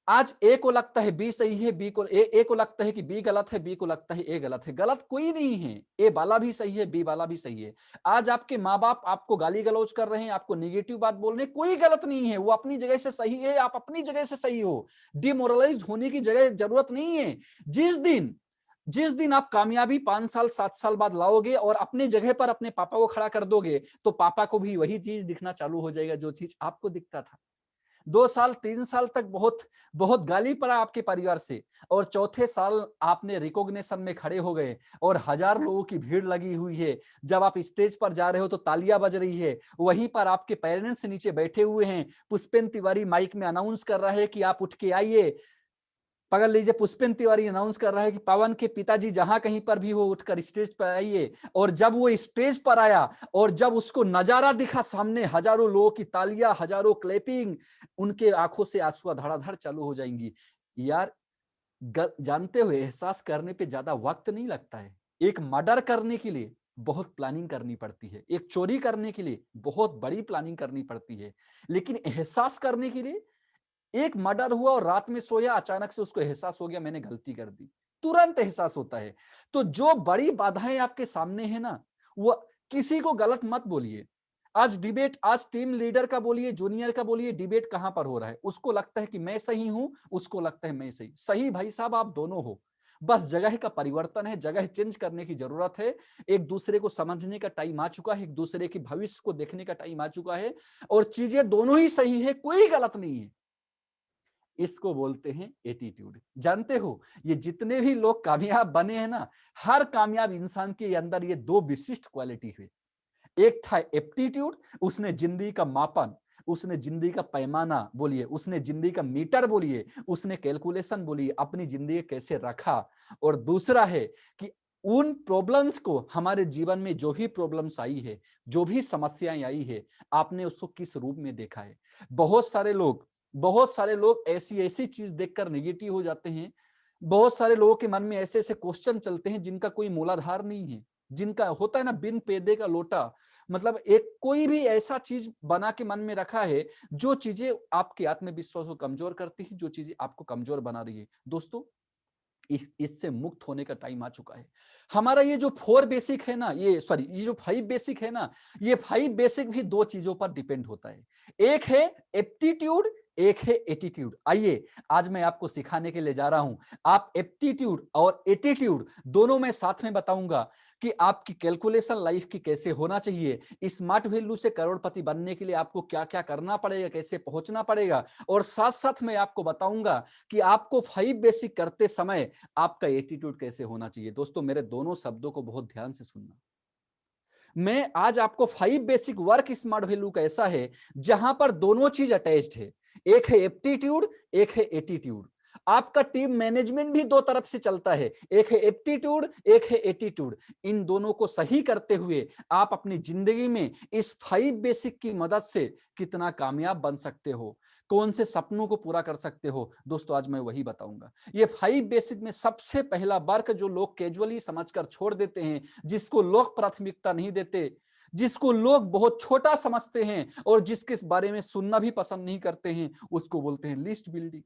आज ए को लगता है बी सही है, बी को ए को लगता है कि बी गलत है, बी को लगता है ए गलत है। गलत कोई नहीं है, ए वाला भी सही है, बी वाला भी सही है। आज आपके माँ बाप आपको गाली गलौज कर रहे हैं, आपको नेगेटिव बात बोल रहे हैं, कोई गलत नहीं है, वो अपनी जगह से सही है, आप अपनी जगह से सही हो। डिमोरलाइज होने की जगह जरूरत नहीं है। जिस दिन आप कामयाबी 5 साल 7 साल बाद लाओगे और अपनी जगह पर अपने पापा को खड़ा कर दोगे तो पापा को भी वही चीज दिखना चालू हो जाएगा जो चीज आपको दिखता था। 2 साल 3 साल तक बहुत बहुत गाली पड़ा आपके परिवार से और चौथे साल आपने रिकॉग्निशन में खड़े हो गए और 1000 लोगों की भीड़ लगी हुई है। जब आप स्टेज पर जा रहे हो तो तालियां बज रही है, वहीं पर आपके पेरेंट्स नीचे बैठे हुए हैं। पुष्पेन तिवारी माइक में अनाउंस कर रहा है कि आप उठ के आइए। पकड़ लीजिए, पुष्पेन तिवारी अनाउंस कर रहा है कि पवन के पिताजी जहां कहीं पर भी हो उठकर स्टेज पर आइए। और जब वो स्टेज पर आया और जब उसको नजारा दिखा सामने, हजारों लोगों की तालियां, हजारों क्लैपिंग, उनके आंखों से आंसू धड़ाधड़ चालू हो जाएंगी। यार जानते हुए एहसास करने पे ज्यादा वक्त नहीं लगता है। एक मर्डर करने के लिए बहुत प्लानिंग करनी पड़ती है, एक चोरी करने के लिए बहुत बड़ी प्लानिंग करनी पड़ती है, लेकिन एहसास करने के लिए एक मर्डर हुआ और रात में सोया, अचानक से उसको एहसास हो गया मैंने गलती कर दी, तुरंत एहसास होता है। तो जो बड़ी बाधाएं आपके सामने है ना, वो किसी को गलत मत बोलिए। आज डिबेट, आज टीम लीडर का बोलिए, जूनियर का बोलिए, डिबेट कहां पर हो रहा है? उसको लगता है कि मैं सही हूं, उसको लगता है मैं सही। सही भाई साहब आप दोनों हो, बस जगह का परिवर्तन है, जगह चेंज करने की जरूरत है। एक दूसरे को समझने का टाइम आ चुका है, एक दूसरे के भविष्य को देखने का टाइम आ चुका है और चीजें दोनों ही सही है, कोई गलत नहीं है। इसको बोलते हैं एटीट्यूड। जानते हो, ये जितने भी लोग कामयाब बने हैं ना, हर कामयाब इंसान के अंदर ये दो विशिष्ट क्वालिटी है। एक था एप्टीट्यूड, उसने जिंदगी का मापन, उसने जिंदगी का पैमाना बोलिए, उसने जिंदगी का मीटर बोलिए, उसने कैलकुलेशन बोलिए, अपनी जिंदगी कैसे रखा। और दूसरा है कि उन प्रॉब्लम्स को, हमारे जीवन में जो भी प्रॉब्लम्स आई है, जो भी समस्याएं आई है, आपने उसको किस रूप में देखा है। बहुत सारे लोग ऐसी ऐसी चीज देखकर नेगेटिव हो जाते हैं। बहुत सारे लोगों के मन में ऐसे ऐसे क्वेश्चन चलते हैं जिनका कोई मूलाधार नहीं है, जिनका होता है ना बिन पेदे का लोटा। मतलब एक कोई भी ऐसा चीज बना के मन में रखा है जो चीजें आपके आत्मविश्वास को कमजोर करती है, जो चीजें आपको कमजोर बना रही है। दोस्तों, इससे मुक्त होने का टाइम आ चुका है। हमारा ये जो 4 बेसिक है ना, ये जो 5 बेसिक है ना, ये 5 बेसिक भी दो चीजों पर डिपेंड होता है। एक है एप्टीट्यूड, एक है एटीट्यूड। आइए, आज मैं आपको सिखाने के लिए जा रहा हूं। आप एप्टीट्यूड और एटीट्यूड दोनों में साथ में बताऊंगा कि आपकी कैलकुलेशन लाइफ की कैसे होना चाहिए। स्मार्ट वैल्यू से करोड़पति बनने के लिए आपको क्या क्या करना पड़ेगा, कैसे पहुंचना पड़ेगा। और साथ साथ मैं आपको बताऊंगा कि आपको 5 बेसिक करते समय आपका एटीट्यूड कैसे होना चाहिए। दोस्तों, मेरे दोनों शब्दों को बहुत ध्यान से सुनना। मैं आज आपको 5 बेसिक वर्क स्मार्ट वैल्यू का ऐसा है जहां पर दोनों चीज अटैच्ड है। एक है एप्टीट्यूड, एक है एटीट्यूड। आपका टीम मैनेजमेंट भी दो तरफ से चलता है, एक है एप्टीट्यूड, एक है एटीट्यूड। इन दोनों को सही करते हुए आप अपनी जिंदगी में इस 5 बेसिक की मदद से कितना कामयाब बन सकते हो, कौन से सपनों को पूरा कर सकते हो। दोस्तों, आज मैं वही बताऊंगा। ये 5 बेसिक में सबसे पहला वर्क जो लोग कैजुअली समझकर छोड़ देते हैं, जिसको लोग प्राथमिकता नहीं देते, जिसको लोग बहुत छोटा समझते हैं और जिसके बारे में सुनना भी पसंद नहीं करते हैं, उसको बोलते हैं लिस्ट बिल्डिंग।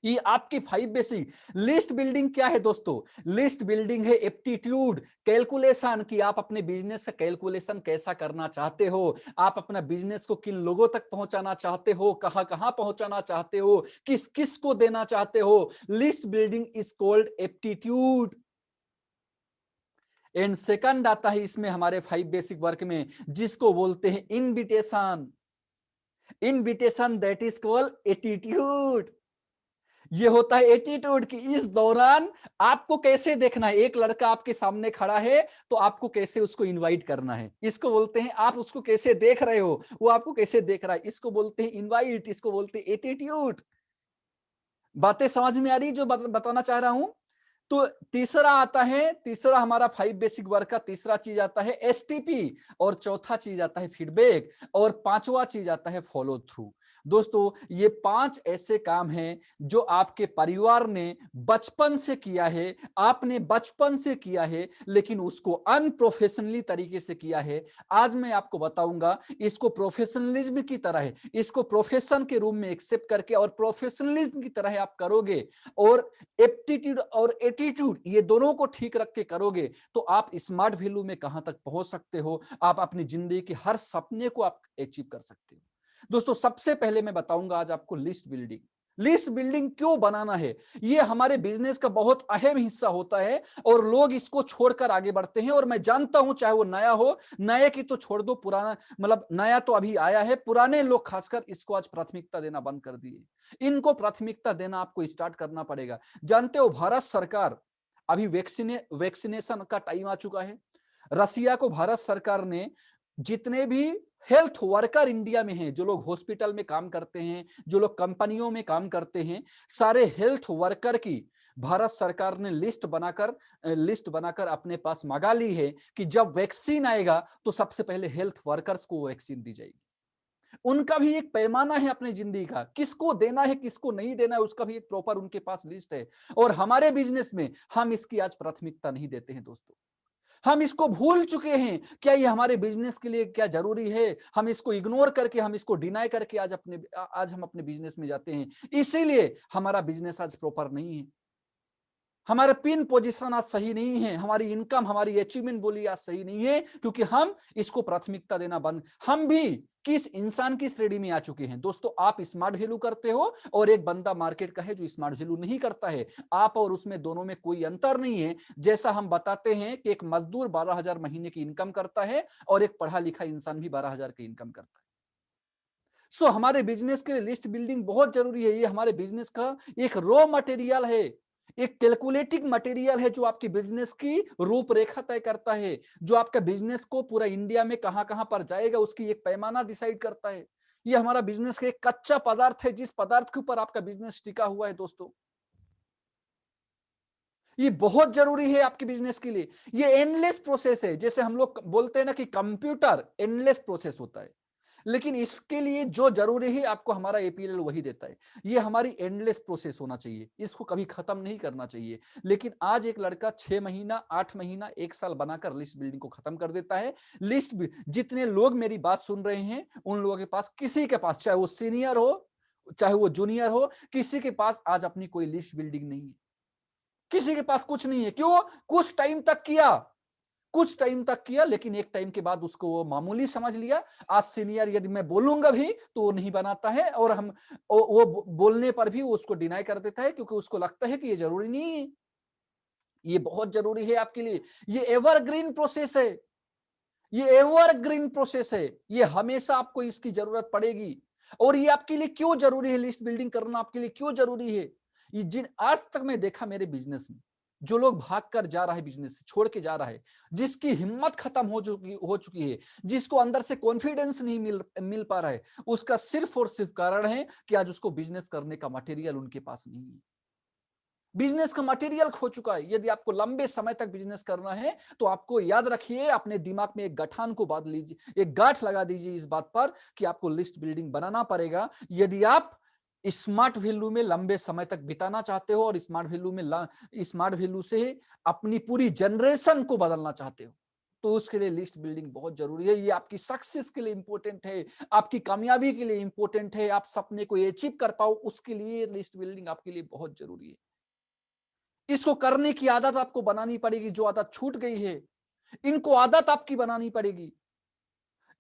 ये आपकी 5 बेसिक लिस्ट बिल्डिंग क्या है दोस्तों? लिस्ट बिल्डिंग है एप्टीट्यूड, कैलकुलेशन, कि आप अपने बिजनेस का कैलकुलेशन कैसा करना चाहते हो, आप अपना बिजनेस को किन लोगों तक पहुंचाना चाहते हो, कहां कहां पहुंचाना चाहते हो, किस किस को देना चाहते हो। List building is called aptitude. And second आता है इसमें हमारे 5 बेसिक वर्क में, जिसको बोलते हैं invitation. Invitation that is called attitude. ये होता है एटीट्यूड कि इस दौरान आपको कैसे देखना है। एक लड़का आपके सामने खड़ा है तो आपको कैसे उसको इनवाइट करना है, इसको बोलते हैं आप उसको कैसे देख रहे हो, वो आपको कैसे देख रहा है, इसको बोलते हैं इनवाइट, इसको बोलते हैं एटीट्यूड। बातें समझ में आ रही जो बताना चाह रहा हूं? तो तीसरा आता है, तीसरा हमारा 5 बेसिक वर्क का तीसरा चीज आता है एसटीपी, और चौथा चीज आता है फीडबैक, और पांचवा चीज आता है फॉलो थ्रू। दोस्तों, ये 5 ऐसे काम हैं जो आपके परिवार ने बचपन से किया है, आपने बचपन से किया है, लेकिन उसको अनप्रोफेशनली तरीके से किया है। आज मैं आपको बताऊंगा, इसको प्रोफेशनलिज्म की तरह है, इसको प्रोफेशन के रूप में एक्सेप्ट करके और प्रोफेशनलिज्म की तरह आप करोगे, और एप्टीट्यूड और एटीट्यूड ये दोनों को ठीक रख के करोगे, तो आप स्मार्ट वैल्यू में कहां तक पहुंच सकते हो, आप अपनी जिंदगी के हर सपने को आप अचीव कर सकते हो। दोस्तों, सबसे पहले मैं बताऊंगा आज आपको लिस्ट बिल्डिंग। लिस्ट बिल्डिंग क्यों बनाना है? ये हमारे बिजनेस का बहुत अहम हिस्सा होता है और लोग इसको छोड़कर आगे बढ़ते हैं। और मैं जानता हूं, चाहे वो नया हो, नए की तो छोड़ दो, पुराना मतलब नया तो अभी आया है, पुराने लोग खासकर इसको आज प्राथमिकता देना बंद कर दिए। इनको प्राथमिकता देना आपको स्टार्ट करना पड़ेगा। जानते हो, भारत सरकार अभी वैक्सीनेशन का टाइम आ चुका है। रसिया को भारत सरकार ने जितने भी हेल्थ वर्कर इंडिया में हैं, जो लोग हॉस्पिटल में काम करते हैं, जो लोग कंपनियों में काम करते हैं, सारे हेल्थ वर्कर की भारत सरकार ने लिस्ट बनाकर अपने पास मंगा ली है कि जब वैक्सीन आएगा तो सबसे पहले हेल्थ वर्कर्स को वैक्सीन दी जाएगी। उनका भी एक पैमाना है अपनी जिंदगी का, किसको देना है किसको नहीं देना है, उसका भी एक प्रॉपर उनके पास लिस्ट है। और हमारे बिजनेस में हम इसकी आज प्राथमिकता नहीं देते हैं दोस्तों। हम इसको भूल चुके हैं, क्या ये हमारे बिजनेस के लिए क्या जरूरी है, हम इसको इग्नोर करके, हम इसको डिनाई करके आज हम अपने बिजनेस में जाते हैं। इसीलिए हमारा बिजनेस आज प्रॉपर नहीं है, हमारे पिन पोजीशन आज सही नहीं है, हमारी इनकम, हमारी अचीवमेंट बोली आज सही नहीं है, क्योंकि हम इसको प्राथमिकता देना बंद, हम भी किस इंसान की श्रेणी में आ चुके हैं। दोस्तों, आप स्मार्ट वैल्यू करते हो और एक बंदा मार्केट का है जो स्मार्ट वैल्यू नहीं करता है। आप और उसमें दोनों में कोई अंतर नहीं है। जैसा हम बताते हैं कि एक मजदूर 12,000 महीने की इनकम करता है और एक पढ़ा लिखा इंसान भी 12,000 की इनकम करता है। सो हमारे बिजनेस के लिए लिस्ट बिल्डिंग बहुत जरूरी है। ये हमारे बिजनेस का एक रॉ मटेरियल है, एक कैलकुलेटिंग मटेरियल है जो आपकी बिजनेस की रूपरेखा तय करता है, जो आपका बिजनेस को पूरा इंडिया में कहां कहां पर जाएगा उसकी एक पैमाना डिसाइड करता है। ये हमारा बिजनेस का एक कच्चा पदार्थ है, जिस पदार्थ के ऊपर आपका बिजनेस टिका हुआ है दोस्तों। ये बहुत जरूरी है आपके बिजनेस के लिए। ये एंडलेस प्रोसेस है, जैसे हम लोग बोलते हैं ना कि कंप्यूटर एंडलेस प्रोसेस होता है, लेकिन इसके लिए जो जरूरी है आपको हमारा एपीएल वही देता है। ये हमारी एंडलेस प्रोसेस होना चाहिए, इसको कभी खत्म नहीं करना चाहिए। लेकिन आज एक लड़का 6 महीना 8 महीना 1 साल बनाकर लिस्ट बिल्डिंग को खत्म कर देता है। लिस्ट जितने लोग मेरी बात सुन रहे हैं उन लोगों के पास, किसी के पास, चाहे वो सीनियर हो चाहे वो जूनियर हो, किसी के पास आज अपनी कोई लिस्ट बिल्डिंग नहीं है। किसी के पास कुछ नहीं है। क्यों? कुछ टाइम तक किया, कुछ टाइम तक किया, लेकिन एक टाइम के बाद उसको वो मामूली समझ लिया। आज सीनियर यदि मैं बोलूंगा भी तो वो नहीं बनाता है, और हम वो बोलने पर भी वो उसको डिनाई कर देता है, क्योंकि उसको लगता है कि ये जरूरी नहीं है। ये बहुत जरूरी है आपके लिए। ये एवरग्रीन प्रोसेस है, ये एवरग्रीन प्रोसेस है। ये हमेशा आपको इसकी जरूरत पड़ेगी। और ये आपके लिए क्यों जरूरी है, लिस्ट बिल्डिंग करना आपके लिए क्यों जरूरी है? ये जिन आज तक मैं देखा मेरे बिजनेस में, जो लोग भाग कर जा रहा है, बिजनेस से छोड़ के जा रहा है, जिसकी हिम्मत खत्म हो चुकी है, जिसको अंदर से कॉन्फिडेंस नहीं मिल पा रहा है, उसका सिर्फ और सिर्फ कारण है कि आज उसको बिजनेस करने का मटेरियल उनके पास नहीं है। बिजनेस का मटेरियल खो चुका है। यदि आपको लंबे समय तक बिजनेस करना है तो आपको याद रखिए, अपने दिमाग में एक गठान को बांध लीजिए, एक गांठ लगा दीजिए इस बात पर कि आपको लिस्ट बिल्डिंग बनाना पड़ेगा। यदि आप स्मार्ट वैल्यू में लंबे समय तक बिताना चाहते हो और स्मार्ट वैल्यू से अपनी पूरी जनरेशन को बदलना चाहते हो, तो उसके लिए लिस्ट बिल्डिंग बहुत जरूरी है। ये आपकी सक्सेस के लिए इंपॉर्टेंट है, आपकी कामयाबी के लिए इंपॉर्टेंट है, आप सपने को अचीव कर पाओ उसके लिए लिस्ट बिल्डिंग आपके लिए बहुत जरूरी है। इसको करने की आदत आपको बनानी पड़ेगी। जो आदत छूट गई है, इनको आदत आपकी बनानी पड़ेगी।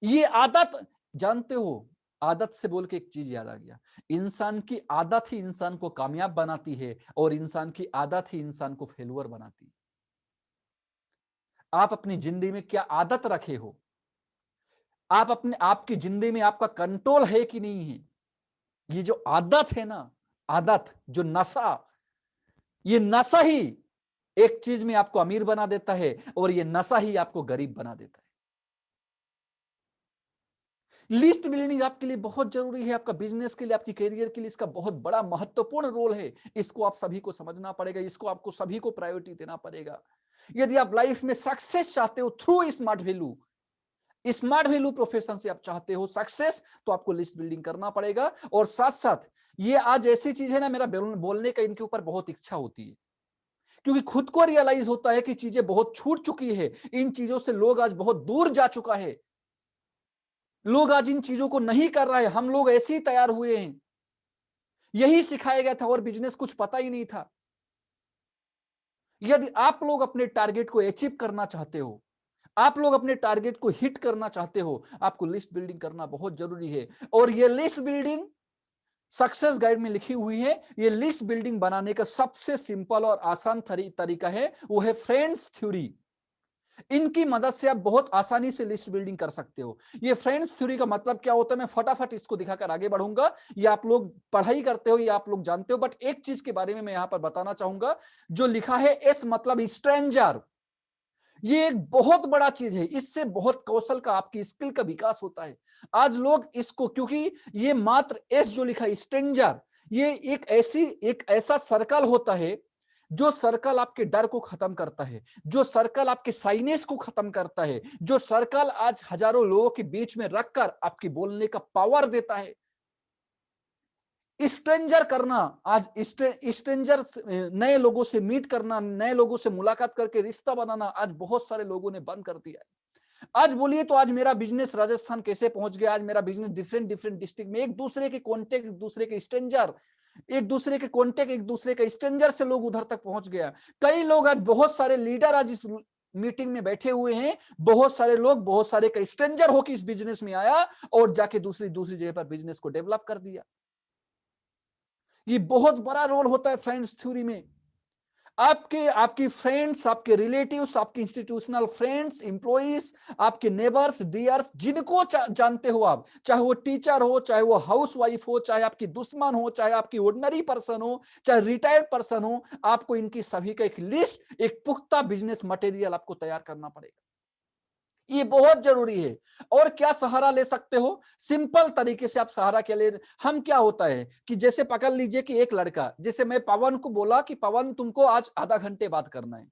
ये आदत, जानते हो, आदत से बोल के एक चीज याद आ गया, इंसान की आदत ही इंसान को कामयाब बनाती है और इंसान की आदत ही इंसान को फेलुअर बनाती है। आप अपनी जिंदगी में क्या आदत रखे हो? आप अपने आपकी जिंदगी में आपका कंट्रोल है कि नहीं है? ये जो आदत है ना, आदत, जो नशा, ये नशा ही एक चीज में आपको अमीर बना देता है और ये नशा ही आपको गरीब बना देता है। लिस्ट बिल्डिंग आपके लिए बहुत जरूरी है, आपका बिजनेस के लिए, आपकी करियर के लिए इसका बहुत बड़ा महत्वपूर्ण रोल है। इसको आप सभी को समझना पड़ेगा, इसको आपको सभी को प्रायोरिटी देना पड़ेगा। यदि आप लाइफ में सक्सेस चाहते हो थ्रू स्मार्ट वैल्यू प्रोफेशन से आप चाहते हो सक्सेस, तो आपको लिस्ट बिल्डिंग करना पड़ेगा। और साथ साथ ये आज ऐसी चीज है ना, मेरा बोलने का इनके ऊपर बहुत इच्छा होती है, क्योंकि खुद को रियलाइज होता है कि चीजें बहुत छूट चुकी है, इन चीजों से लोग आज बहुत दूर जा चुका है, लोग आज इन चीजों को नहीं कर रहा है, हम लोग ऐसे ही तैयार हुए हैं। यही सिखाया गया था और बिजनेस कुछ पता ही नहीं था। यदि आप लोग अपने टारगेट को अचीव करना चाहते हो, आप लोग अपने टारगेट को हिट करना चाहते हो, आपको लिस्ट बिल्डिंग करना बहुत जरूरी है। और ये लिस्ट बिल्डिंग सक्सेस गाइड में लिखी हुई है। ये लिस्ट बिल्डिंग बनाने का सबसे सिंपल और आसान तरीका है, वो है फ्रेंड्स थ्योरी। इनकी मदद से आप बहुत आसानी से लिस्ट बिल्डिंग कर सकते हो। ये फ्रेंड्स थ्योरी का मतलब क्या होता है, मैं फटाफट इसको दिखाकर आगे बढ़ूंगा। ये आप लोग पढ़ाई करते हो, ये आप लोग जानते हो, बट एक चीज के बारे में मैं यहां पर बताना चाहूंगा। जो लिखा है एस मतलब स्ट्रेंजर, ये एक बहुत बड़ा चीज है, इससे बहुत कौशल का, आपकी स्किल का विकास होता है। आज लोग इसको, क्योंकि ये मात्र एस जो लिखा है स्ट्रेंजर, ये एक ऐसा सर्कल होता है जो सर्कल आपके डर को खत्म करता है, जो सर्कल आपके साइनेस को खत्म करता है, जो सर्कल आज हजारों लोगों के बीच में रखकर आपके बोलने का पावर देता है। स्ट्रेंजर करना, आज स्ट्रेंजर, नए लोगों से मीट करना, नए लोगों से मुलाकात करके रिश्ता बनाना आज बहुत सारे लोगों ने बंद कर दिया है। आज बोलिए तो आज मेरा बिजनेस राजस्थान कैसे पहुंच गया? आज मेरा बिजनेस डिफरेंट डिफरेंट डिस्ट्रिक्ट में, एक दूसरे के कॉन्टेक्ट, एक दूसरे के स्ट्रेंजर, एक दूसरे के कॉन्टेक्ट, एक दूसरे के स्ट्रेंजर से लोग उधर तक पहुंच गया। कई लोग आज, बहुत सारे लीडर आज इस मीटिंग में बैठे हुए हैं, बहुत सारे लोग, बहुत सारे का स्ट्रेंजर होकर इस बिजनेस में आया और जाके दूसरी दूसरी जगह पर बिजनेस को डेवलप कर दिया। ये बहुत बड़ा रोल होता है फ्रेंड्स थ्योरी में। आपके आपकी फ्रेंड्स, आपके रिलेटिव्स, आपके इंस्टीट्यूशनल फ्रेंड्स, एम्प्लॉइज, आपके नेबर्स, डियर्स, जिनको जानते हो आप, चाहे वो टीचर हो, चाहे वो हाउस वाइफ हो, चाहे आपकी दुश्मन हो, चाहे आपकी ऑर्डिनरी पर्सन हो, चाहे रिटायर्ड पर्सन हो, आपको इनकी सभी का एक लिस्ट, एक पुख्ता बिजनेस मटेरियल आपको तैयार करना पड़ेगा। ये बहुत जरूरी है। और क्या सहारा ले सकते हो? सिंपल तरीके से आप सहारा क्या ले, हम क्या होता है कि जैसे पकड़ लीजिए कि एक लड़का, जैसे मैं पवन को बोला कि पवन तुमको आज आधा घंटे बात करना है,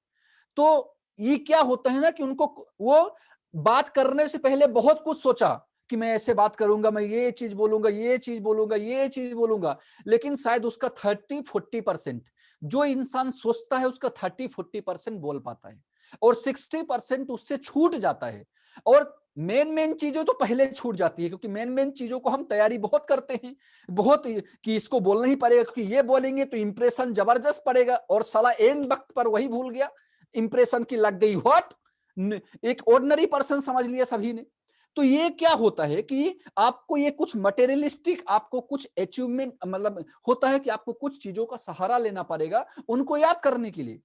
तो ये क्या होता है ना कि उनको वो बात करने से पहले बहुत कुछ सोचा कि मैं ऐसे बात करूंगा, मैं ये चीज बोलूंगा, ये चीज बोलूंगा, ये चीज बोलूंगा, लेकिन शायद उसका 30-40% जो इंसान सोचता है उसका 30-40% बोल पाता है, और 60% उससे छूट जाता है। और मेन मेन चीजों तो पहले छूट जाती है, क्योंकि मेन मेन चीजों को हम तैयारी बहुत करते हैं, बहुत कि इसको बोलना ही पड़ेगा, क्योंकि ये बोलेंगे तो इंप्रेशन जबरदस्त पड़ेगा, और साला एन वक्त पर वही भूल गया, इंप्रेशन की लग गई व्हाट, एक ऑर्डिनरी पर्सन समझ लिया सभी ने। तो ये क्या होता है कि आपको ये कुछ मटेरियलिस्टिक, आपको कुछ अचीवमेंट, मतलब होता है कि आपको कुछ चीजों का सहारा लेना पड़ेगा उनको याद करने के लिए।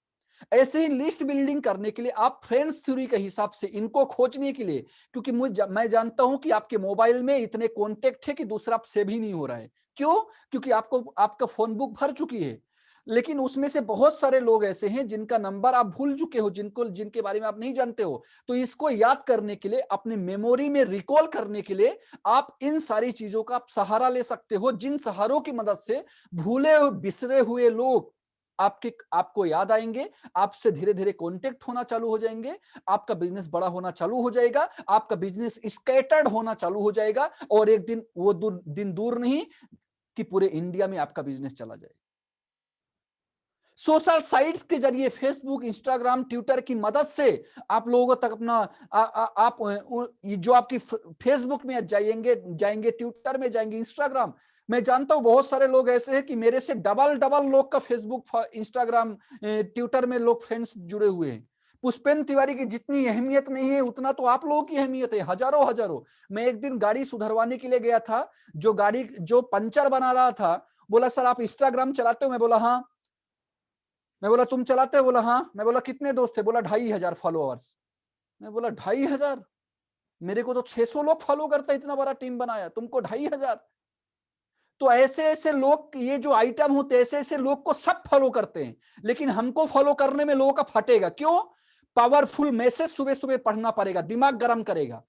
ऐसे ही लिस्ट बिल्डिंग करने के लिए आप फ्रेंड्स थ्योरी के हिसाब से इनको खोजने के लिए, क्योंकि मैं जानता हूं कि आपके मोबाइल में इतने कॉन्टेक्ट है कि दूसरा सेव ही नहीं हो रहा है। क्यों? क्योंकि आपको आपका फोन बुक भर चुकी है, लेकिन उसमें से बहुत सारे लोग ऐसे हैं जिनका नंबर आप भूल चुके हो, जिनके बारे में आप नहीं जानते हो। तो इसको याद करने के लिए, अपने मेमोरी में रिकॉल करने के लिए आप इन सारी चीजों का आप सहारा ले सकते हो, जिन सहारों की मदद से भूले बिसरे हुए लोग आपको याद आएंगे, आपसे धीरे धीरे कांटेक्ट होना चालू हो जाएंगे, आपका बिजनेस बड़ा होना चालू हो जाएगा, आपका बिजनेस स्कैटर्ड होना चालू हो जाएगा, और एक दिन वो दिन दूर नहीं कि पूरे इंडिया में आपका बिजनेस चला जाएगा। सोशल साइट्स के जरिए, फेसबुक, इंस्टाग्राम, ट्विटर की मदद से आप लोगों तक अपना आप जो आपकी फेसबुक में जाएंगे, ट्विटर में जाएंगे, इंस्टाग्राम, मैं जानता हूं बहुत सारे लोग ऐसे हैं कि मेरे से डबल डबल लोग का फेसबुक, इंस्टाग्राम, ट्विटर में लोग फ्रेंड्स जुड़े हुए हैं। पुष्पेंद्र तिवारी की जितनी अहमियत नहीं है उतना तो आप लोगों की अहमियत है, हजारों हजारों। मैं एक दिन गाड़ी सुधरवाने के लिए गया था, जो पंचर बना रहा था बोला सर आप इंस्टाग्राम चलाते हो? मैं बोला हाँ। मैं बोला तुम चलाते हो? बोला हाँ। मैं बोला कितने दोस्त थे? बोला 2500 फॉलोअर्स। मैं बोला 2500? मेरे को तो 600 लोग फॉलो करता, इतना बड़ा टीम बनाया, तुमको 2500? तो ऐसे ऐसे लोग, ये जो आइटम होते हैं, ऐसे ऐसे लोग को सब फॉलो करते हैं, लेकिन हमको फॉलो करने में लोगों का फटेगा। क्यों? पावरफुल मैसेज सुबह सुबह पढ़ना पड़ेगा, दिमाग गर्म करेगा,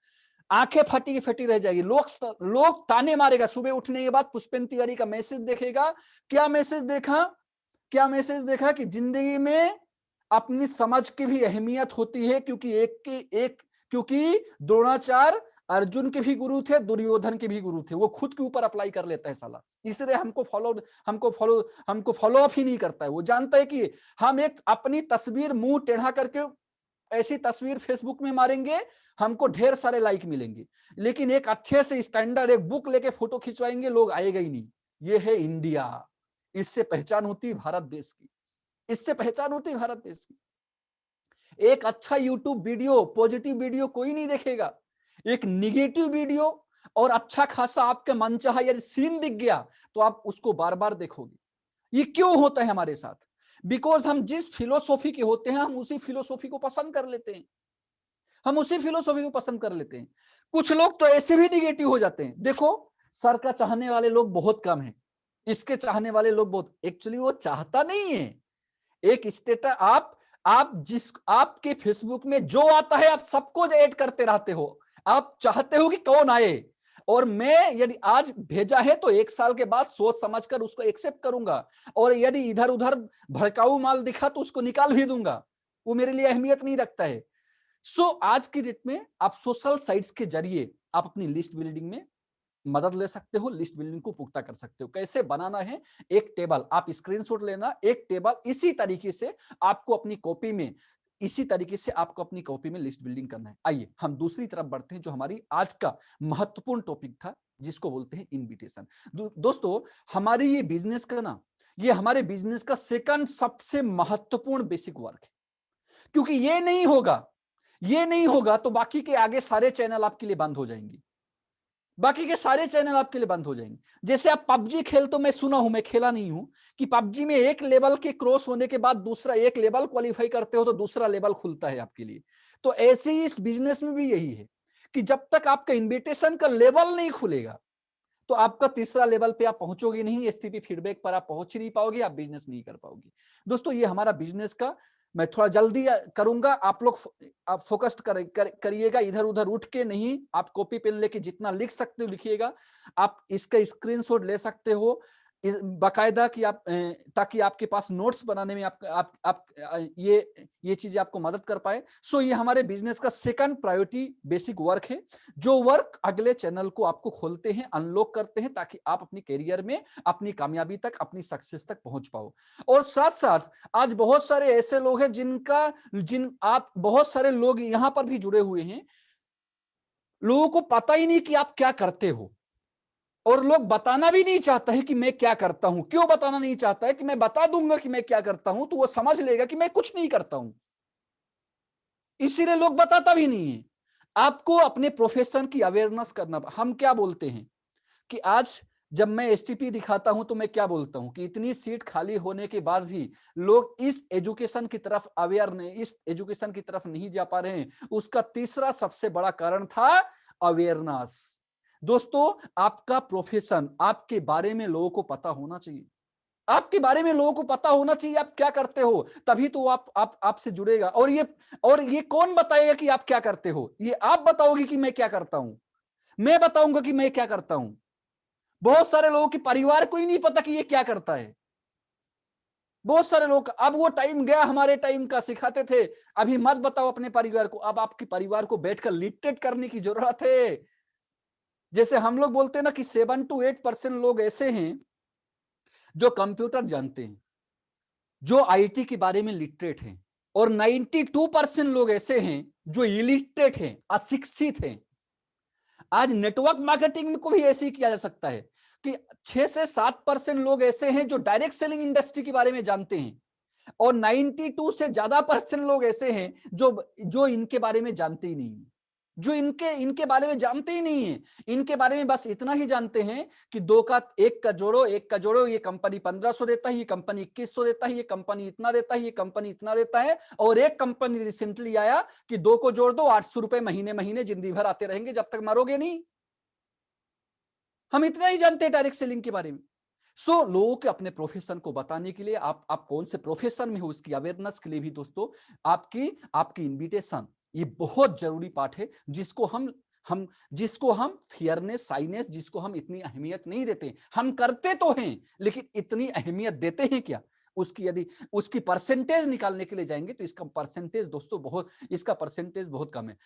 आंखें फटी की फटी रह जाएगी, लोग ताने मारेगा। सुबह उठने के बाद पुष्पेंद्र तिवारी का मैसेज देखेगा, क्या मैसेज देखा? क्या मैसेज देखा कि जिंदगी में अपनी समझ की भी अहमियत होती है, क्योंकि द्रोणाचार्य अर्जुन के भी गुरु थे, दुर्योधन के भी गुरु थे। वो खुद के ऊपर अप्लाई कर लेता है साला, इसलिए हमको फॉलो अप ही नहीं करता है। वो जानता है कि हम एक अपनी तस्वीर मुंह टेढ़ा करके ऐसी तस्वीर फेसबुक में मारेंगे, हमको ढेर सारे लाइक मिलेंगे, लेकिन एक अच्छे से स्टैंडर्ड एक बुक लेके फोटो खिंचवाएंगे, लोग आएगा ही नहीं। ये है इंडिया। इससे पहचान होती है भारत देश की, इससे पहचान होती है भारत देश की। एक अच्छा यूट्यूब वीडियो, पॉजिटिव वीडियो कोई नहीं देखेगा, एक निगेटिव वीडियो और अच्छा खासा आपका मनचाहा यदि सीन दिख गया तो आप उसको बार बार देखोगे। ये क्यों होता है हमारे साथ? बिकॉज हम जिस फिलोसॉफी के होते हैं, हम उसी फिलोसॉफी को पसंद कर लेते हैं, हम उसी फिलोसॉफी को पसंद कर लेते हैं। कुछ लोग तो ऐसे भी निगेटिव हो जाते हैं। देखो, सर का चाहने वाले लोग बहुत कम हैं, इसके चाहने वाले लोग बहुत, एक्चुअली वो चाहता नहीं है। एक स्टेटस आपके फेसबुक में जो आता है आप सबको ऐड करते रहते हो, आप चाहते हो कि कौन आए, और मैं यदि आज भेजा है तो 1 साल के बाद सोच समझकर उसको एक्सेप्ट करूंगा, और यदि इधर उधर भड़काऊ माल दिखा तो उसको निकाल भी दूंगा, वो मेरे लिए अहमियत नहीं रखता है। सो आज की डेट में आप सोशल साइट्स के जरिए आप अपनी लिस्ट बिल्डिंग में मदद ले सकते हो, लिस्ट बिल्डिंग को पुख्ता कर सकते हो। कैसे बनाना है? एक टेबल आप स्क्रीनशॉट लेना, एक टेबल इसी तरीके से आपको अपनी कॉपी में, लिस्ट बिल्डिंग करना है। आइए हम दूसरी तरफ बढ़ते हैं, जो हमारी आज का महत्वपूर्ण टॉपिक था, जिसको बोलते हैं इनविटेशन। दोस्तों, हमारी ये हमारे बिजनेस का सेकंड सबसे महत्वपूर्ण बेसिक वर्क है, क्योंकि ये नहीं होगा तो बाकी के आगे सारे चैनल आपके लिए बंद हो जाएंगे। बाकी के सारे चैनल आपके लिए बंद हो जाएंगे। जैसे आप पबजी खेलते हो, मैं सुना हूं, मैं खेला नहीं हूं, कि पबजी में एक लेवल के क्रॉस होने के बाद दूसरा एक लेवल क्वालिफाई करते हो तो दूसरा लेवल खुलता है आपके लिए। तो ऐसे ही इस बिजनेस में भी यही है कि जब तक आपका इन्विटेशन का लेवल नहीं खुलेगा तो आपका तीसरा लेवल पे आप पहुंचोगे नहीं, एसटीपी फीडबैक पर आप पहुंच ही नहीं पाओगे, आप बिजनेस नहीं कर पाओगे। दोस्तों ये हमारा बिजनेस का, मैं थोड़ा जल्दी करूंगा, आप लोग आप फोकस्ड करिएगा, इधर उधर उठ के नहीं, आप कॉपी पेन लेके जितना लिख सकते हो लिखिएगा। आप इसका स्क्रीनशॉट ले सकते हो बाकायदा, कि आप ताकि आपके पास नोट्स बनाने में आप ये चीजें आपको मदद कर पाए। सो ये हमारे बिजनेस का सेकंड प्रायोरिटी बेसिक वर्क है, जो वर्क अगले चैनल को आपको खोलते हैं, अनलॉक करते हैं, ताकि आप अपनी कैरियर में अपनी कामयाबी तक, अपनी सक्सेस तक पहुंच पाओ। और साथ साथ आज बहुत सारे ऐसे लोग हैं आप बहुत सारे लोग यहां पर भी जुड़े हुए हैं, लोगों को पता ही नहीं कि आप क्या करते हो, और लोग बताना भी नहीं चाहता है कि मैं क्या करता हूं। क्यों बताना नहीं चाहता है? कि मैं बता दूंगा कि मैं क्या करता हूं तो वो समझ लेगा कि मैं कुछ नहीं करता हूं, इसीलिए लोग बताता भी नहीं है। आपको अपने प्रोफेशन की अवेयरनेस करना। हम क्या बोलते हैं कि आज जब मैं एसटीपी दिखाता हूं तो मैं क्या बोलता हूं कि इतनी सीट खाली होने के बाद भी लोग इस एजुकेशन की तरफ अवेयर नहीं, इस एजुकेशन की तरफ नहीं जा पा रहे हैं। उसका तीसरा सबसे बड़ा कारण था अवेयरनेस। दोस्तों आपका प्रोफेशन, आपके बारे में लोगों को पता होना चाहिए, आपके बारे में लोगों को पता होना चाहिए आप क्या करते हो, तभी तो आप आपसे जुड़ेगा। और ये कौन बताएगा कि आप क्या करते हो? ये आप बताओगे कि मैं क्या करता हूं, मैं बताऊंगा कि मैं क्या करता हूं। बहुत सारे लोगों के परिवार को ही नहीं पता कि ये क्या करता है। बहुत सारे लोग, अब वो टाइम गया हमारे टाइम का, सिखाते थे अभी मत बताओ अपने परिवार को, अब आपके परिवार को बैठकर लिटरेट करने की जरूरत है। जैसे हम लोग बोलते हैं ना कि 7 to 8% लोग ऐसे हैं जो कंप्यूटर जानते हैं, जो आईटी के बारे में लिटरेट हैं, और 92% लोग ऐसे हैं जो इलिटरेट हैं, अशिक्षित हैं। आज नेटवर्क मार्केटिंग को भी ऐसे ही किया जा सकता है कि 6 से 7% लोग ऐसे हैं जो डायरेक्ट सेलिंग इंडस्ट्री के बारे में जानते हैं, और 92 से ज्यादा % लोग ऐसे हैं जो जो इनके बारे में जानते ही नहीं है, जो इनके इनके बारे में जानते ही नहीं है। इनके बारे में बस इतना ही जानते हैं कि दो का एक का जोड़ो, एक का जोड़ो, ये कंपनी 1500 देता है, ये कंपनी 2100 देता है, ये कंपनी इतना देता है, ये कंपनी इतना देता है। और एक कंपनी रिसेंटली आया कि 2 को जोड़ दो, 800 रुपए महीने महीने जिंदगी भर आते रहेंगे जब तक मरोगे नहीं। हम इतना ही जानते हैं डायरेक्ट सेलिंग के बारे में। लोगों के अपने प्रोफेशन को बताने के लिए, आप कौन से प्रोफेशन में हो उसकी अवेयरनेस के लिए भी दोस्तों आपकी आपकी इनविटेशन ये बहुत जरूरी पार्ट है, जिसको हम फेयरनेस, साइनेस, जिसको हम इतनी अहमियत नहीं देते। हम करते तो हैं लेकिन इतनी अहमियत देते हैं क्या? उसकी यदि उसकी परसेंटेज निकालने के लिए जाएंगे तो इसका परसेंटेज बहुत कम है।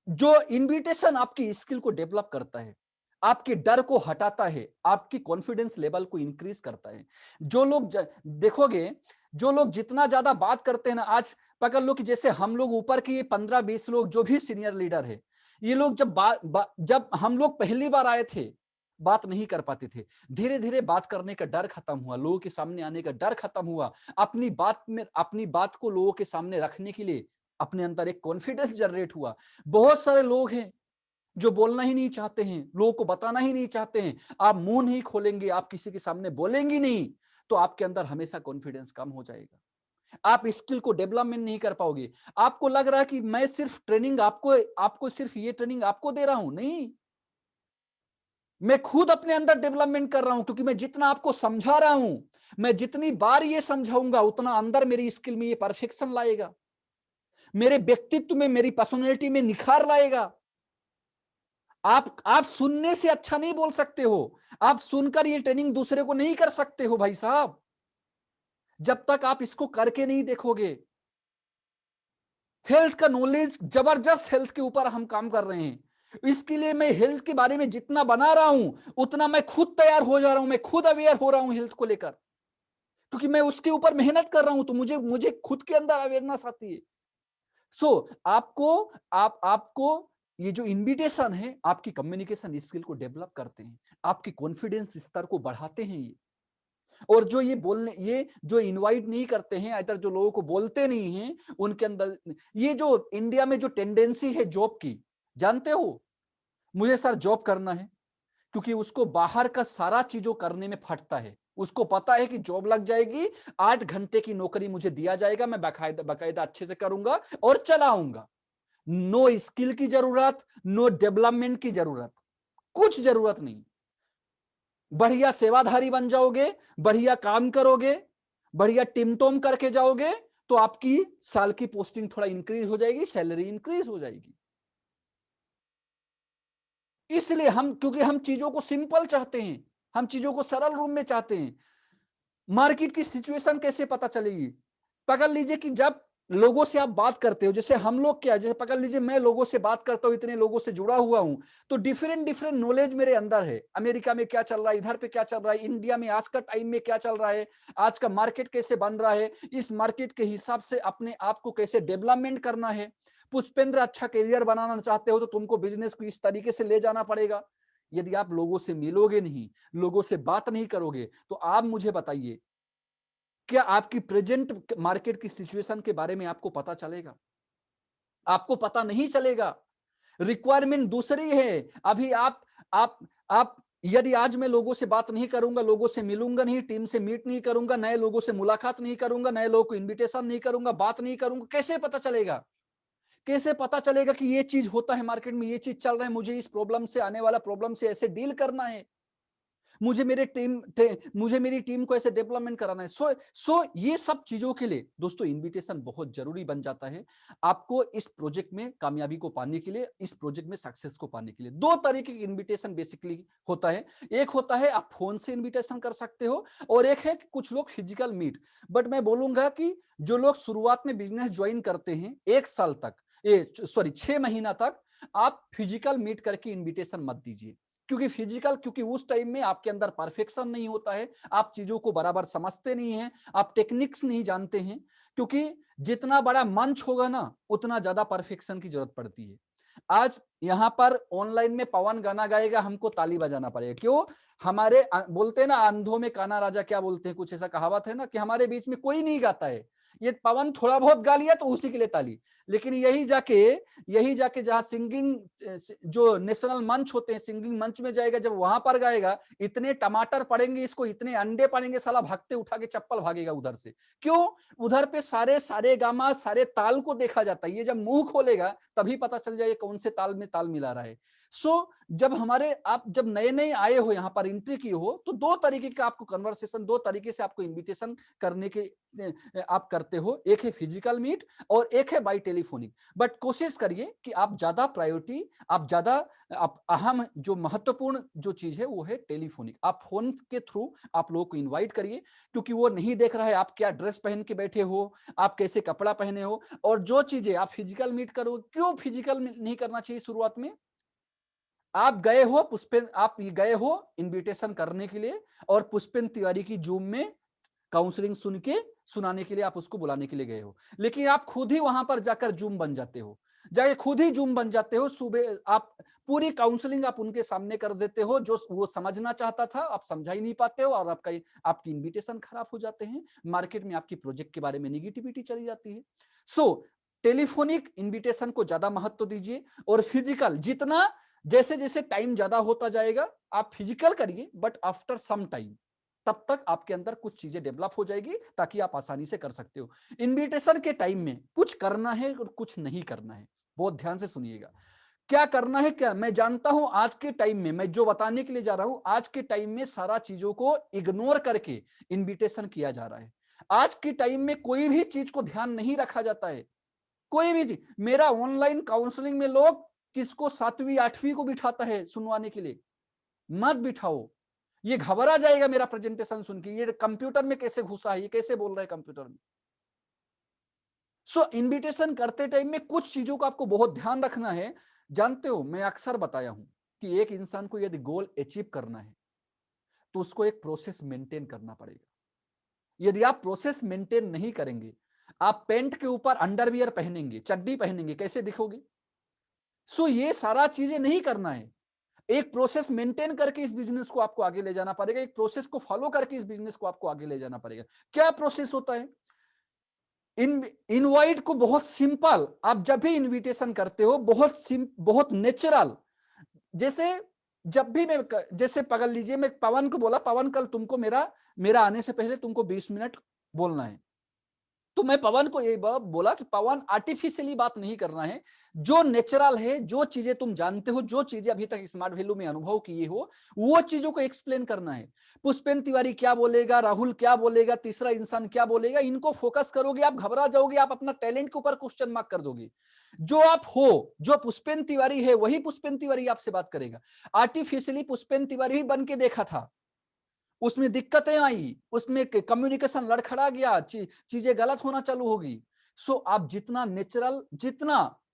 जो इनविटेशन आपकी स्किल को डेवलप करता है, आपके डर को हटाता है, आपकी कॉन्फिडेंस लेवल को इंक्रीज करता है। देखोगे, जो लोग जितना ज्यादा बात करते हैं ना, आज पकड़ लो कि जैसे हम लोग ऊपर के ये 15-20 लोग जो भी सीनियर लीडर है, ये लोग जब हम लोग पहली बार आए थे बात नहीं कर पाते थे। धीरे धीरे बात करने का डर खत्म हुआ, लोगों के सामने आने का डर खत्म हुआ, अपनी बात को लोगों के सामने रखने के लिए अपने अंदर एक कॉन्फिडेंस जनरेट हुआ। बहुत सारे लोग हैं जो बोलना ही नहीं चाहते हैं, लोगों को बताना ही नहीं चाहते हैं। आप मुंह नहीं खोलेंगे, आप किसी के सामने बोलेंगे नहीं, तो आपके अंदर हमेशा कॉन्फिडेंस कम हो जाएगा, आप स्किल को डेवलपमेंट नहीं कर पाओगे। आपको लग रहा है कि मैं सिर्फ ट्रेनिंग आपको सिर्फ ये ट्रेनिंग आपको दे रहा हूं, नहीं, मैं खुद अपने अंदर डेवलपमेंट कर रहा हूं, क्योंकि मैं जितना आपको समझा रहा हूं, मैं जितनी बार ये समझाऊंगा उतना अंदर मेरी स्किल में ये परफेक्शन लाएगा, मेरे व्यक्तित्व में, मेरी पर्सनैलिटी में निखार लाएगा। आप सुनने से अच्छा नहीं बोल सकते हो, आप सुनकर ये ट्रेनिंग दूसरे को नहीं कर सकते हो भाई साहब, जब तक आप इसको करके नहीं देखोगे। हेल्थ का नॉलेज जबरदस्त, हेल्थ के ऊपर हम काम कर रहे हैं, इसके लिए मैं हेल्थ के बारे में जितना बना रहा हूं उतना मैं खुद तैयार हो जा रहा हूं, मैं खुद अवेयर हो रहा हूं हेल्थ को लेकर, क्योंकि मैं उसके ऊपर मेहनत कर रहा हूं, तो मुझे मुझे खुद के अंदर अवेयरनेस आती है। आपको आपको ये जो इनविटेशन है आपकी कम्युनिकेशन स्किल को डेवलप करते हैं, आपकी कॉन्फिडेंस स्तर को बढ़ाते हैं ये। और ये जो इनवाइट नहीं करते हैं, इधर जो लोगों को बोलते नहीं हैं, उनके अंदर ये जो इंडिया में जो टेंडेंसी है जॉब की, जानते हो, मुझे सर जॉब करना है, क्योंकि उसको बाहर का सारा चीजों करने में फटता है। उसको पता है कि जॉब लग जाएगी, 8 घंटे की नौकरी मुझे दिया जाएगा, मैं बाकायदा बाकायदा अच्छे से करूंगा और चलाऊंगा। नो स्किल की जरूरत, नो डेवलपमेंट की जरूरत, कुछ जरूरत नहीं। बढ़िया सेवाधारी बन जाओगे, बढ़िया काम करोगे, बढ़िया टिमटोम करके जाओगे, तो आपकी साल की पोस्टिंग थोड़ा इंक्रीज हो जाएगी, सैलरी इंक्रीज हो जाएगी। इसलिए हम, क्योंकि हम चीजों को सिंपल चाहते हैं, हम चीजों को सरल रूप में चाहते हैं। मार्केट की सिचुएशन कैसे पता चलेगी? पकड़ लीजिए कि जब लोगों से आप बात करते हो, जैसे हम लोग क्या, जैसे पकड़ लीजिए मैं लोगों से बात करता हूं, इतने लोगों से जुड़ा हुआ हूं, तो डिफरेंट डिफरेंट नॉलेज मेरे अंदर है। अमेरिका में क्या चल रहा है, इधर पे क्या चल रहा है, इंडिया में आज का टाइम में क्या चल रहा है, आज का मार्केट कैसे बन रहा है, इस मार्केट के हिसाब से अपने आप को कैसे डेवलपमेंट करना है। पुष्पेंद्र, अच्छा करियर बनाना चाहते हो तो तुमको बिजनेस को इस तरीके से ले जाना पड़ेगा। यदि आप लोगों से मिलोगे नहीं, लोगों से बात नहीं करोगे, तो आप मुझे बताइए, क्या आपकी प्रेजेंट मार्केट की सिचुएशन के बारे में आपको पता चलेगा? आपको पता नहीं चलेगा। रिक्वायरमेंट दूसरी है। अभी आप यदि आज मैं लोगों से बात नहीं करूंगा, लोगों से मिलूंगा नहीं, टीम से मीट नहीं करूंगा, नए लोगों से मुलाकात नहीं करूंगा, नए लोगों को इनविटेशन नहीं करूंगा, बात नहीं करूंगा, कैसे पता चलेगा? कैसे पता चलेगा कि ये चीज होता है मार्केट में, ये चीज चल रहा है, मुझे इस प्रॉब्लम से, आने वाला प्रॉब्लम से ऐसे डील करना है, मुझे मेरी टीम को ऐसे डेवलपमेंट कराना है। सो ये सब चीजों के लिए दोस्तों इनविटेशन बहुत जरूरी बन जाता है आपको इस प्रोजेक्ट में कामयाबी को पाने के लिए, इस प्रोजेक्ट में सक्सेस को पाने के लिए। दो तरीके की इनविटेशन बेसिकली होता है। एक होता है आप फोन से इनविटेशन कर सकते हो, और एक है कि कुछ लोग फिजिकल मीट। बट मैं बोलूंगा कि जो लोग शुरुआत में बिजनेस ज्वाइन करते हैं, 1 साल तक, 6 महीना तक आप फिजिकल मीट करके इनविटेशन मत दीजिए। क्योंकि उस टाइम में आपके अंदर परफेक्शन नहीं होता है, आप चीजों को बराबर समझते नहीं हैं, आप टेक्निक्स नहीं जानते हैं। क्योंकि जितना बड़ा मंच होगा ना, उतना ज्यादा परफेक्शन की जरूरत पड़ती है। आज यहां पर ऑनलाइन में पवन गाना गाएगा, हमको ताली बजाना पड़ेगा। क्यों? हमारे बोलते हैं ना, अंधों में काना राजा, क्या बोलते हैं, कुछ ऐसा कहावत है ना, कि हमारे बीच में कोई नहीं गाता है, ये पवन थोड़ा बहुत गा लिया तो उसी के लिए ताली। लेकिन यही जाके जहां सिंगिंग, जो नेशनल मंच होते हैं, सिंगिंग मंच में जाएगा, जब वहां पर गाएगा, इतने टमाटर पड़ेंगे इसको, इतने अंडे पड़ेंगे, साला भागते उठा के चप्पल भागेगा उधर से। क्यों? उधर पे सारे सारे गामा, सारे ताल को देखा जाता है। ये जब मुंह खोलेगा तभी पता चल जाए कौन से ताल में ताल मिला रहा है। जब आप जब नए नए आए हो, यहाँ पर एंट्री किए हो, तो दो तरीके का आपको कन्वर्सेशन, दो तरीके से आपको इनविटेशन करने के आप करते हो। एक है फिजिकल मीट और एक है बाई टेलीफोनिक। बट कोशिश करिए कि आप ज्यादा प्रायोरिटी, आप अहम, जो महत्वपूर्ण जो चीज है वो है टेलीफोनिक। आप फोन के थ्रू आप लोगों को इनवाइट करिए, क्योंकि वो नहीं देख रहा है आप क्या ड्रेस पहन के बैठे हो, आप कैसे कपड़ा पहने हो, और जो चीजें आप फिजिकल मीट करो। क्यों फिजिकल नहीं करना चाहिए शुरुआत में? आप गए हो इनविटेशन करने के लिए, और पुष्पेंद्र तिवारी की जूम में काउंसलिंग सुनाने के लिए आप उसको बुलाने के लिए गए हो, लेकिन आप खुद ही वहां पर जाकर जूम बन जाते हो, जाके खुद ही जूम बन जाते हो। सुबह आप पूरी काउंसलिंग आप उनके सामने कर देते हो, जो वो समझना चाहता था आप समझा ही नहीं पाते हो, और आपकी इनविटेशन खराब हो जाते हैं, मार्केट में आपकी प्रोजेक्ट के बारे में निगेटिविटी चली जाती है। टेलीफोनिक इनविटेशन को ज्यादा महत्व दीजिए, और फिजिकल जितना, जैसे जैसे टाइम ज्यादा होता जाएगा आप फिजिकल करिए, बट आफ्टर सम टाइम, तब तक आपके अंदर कुछ चीजें डेवलप हो जाएगी, ताकि आप आसानी से कर सकते हो। इनविटेशन के टाइम में कुछ करना है और कुछ नहीं करना है, बहुत ध्यान से सुनिएगा। क्या करना है, क्या मैं जानता हूं, आज के टाइम में मैं जो बताने के लिए जा रहा हूं, आज के टाइम में सारा चीजों को इग्नोर करके इनविटेशन किया जा रहा है। आज के टाइम में कोई भी चीज को ध्यान नहीं रखा जाता है, कोई भी चीज। मेरा ऑनलाइन काउंसलिंग में लोग किसको 7वीं 8वीं को बिठाता है सुनवाने के लिए, मत बिठाओ। ये घबरा जाएगा मेरा प्रेजेंटेशन सुन के, ये कंप्यूटर में कैसे घुसा है, ये कैसे बोल रहा है कंप्यूटर में। इनविटेशन करते टाइम में कुछ चीजों का आपको बहुत ध्यान रखना है। जानते हो, मैं अक्सर बताया हूं कि एक इंसान को यदि गोल अचीव करना है, तो उसको एक प्रोसेस मेंटेन करना पड़ेगा। यदि आप प्रोसेस मेंटेन नहीं करेंगे, आप पेंट के ऊपर अंडरवियर पहनेंगे, चड्डी पहनेंगे, कैसे दिखोगे? ये सारा चीजें नहीं करना है। एक प्रोसेस मेंटेन करके इस बिजनेस को आपको आगे ले जाना पड़ेगा, एक प्रोसेस को फॉलो करके इस बिजनेस को आपको आगे ले जाना पड़ेगा। क्या प्रोसेस होता है? इनवाइट को बहुत सिंपल, आप जब भी इनविटेशन करते हो, बहुत नेचुरल, जैसे जब भी मैं जैसे पकड़ लीजिए, मैं पवन को बोला, पवन कल तुमको मेरा आने से पहले तुमको 20 मिनट बोलना है, तो मैं पवन को ये बोला कि पवन आर्टिफिशियली बात नहीं करना है, जो नेचुरल है, जो चीजें तुम जानते हो, जो चीजें अभी तक स्मार्ट वैल्यू में अनुभव किए हो, वो चीजों को एक्सप्लेन करना है। पुष्पेन तिवारी क्या बोलेगा, राहुल क्या बोलेगा, तीसरा इंसान क्या बोलेगा, इनको फोकस करोगे आप घबरा जाओगे, आप अपना टैलेंट के ऊपर क्वेश्चन मार्क कर दोगे। जो आप हो, जो पुष्पेन तिवारी है, वही पुष्पेन तिवारी आपसे बात करेगा। आर्टिफिशियली पुष्पेन तिवारी ही बन के देखा था, उसमें दिक्कतें आई, उसमें कम्युनिकेशन लड़खड़ा गया, चीजें गलत होना चालू होगी। सो आप जितना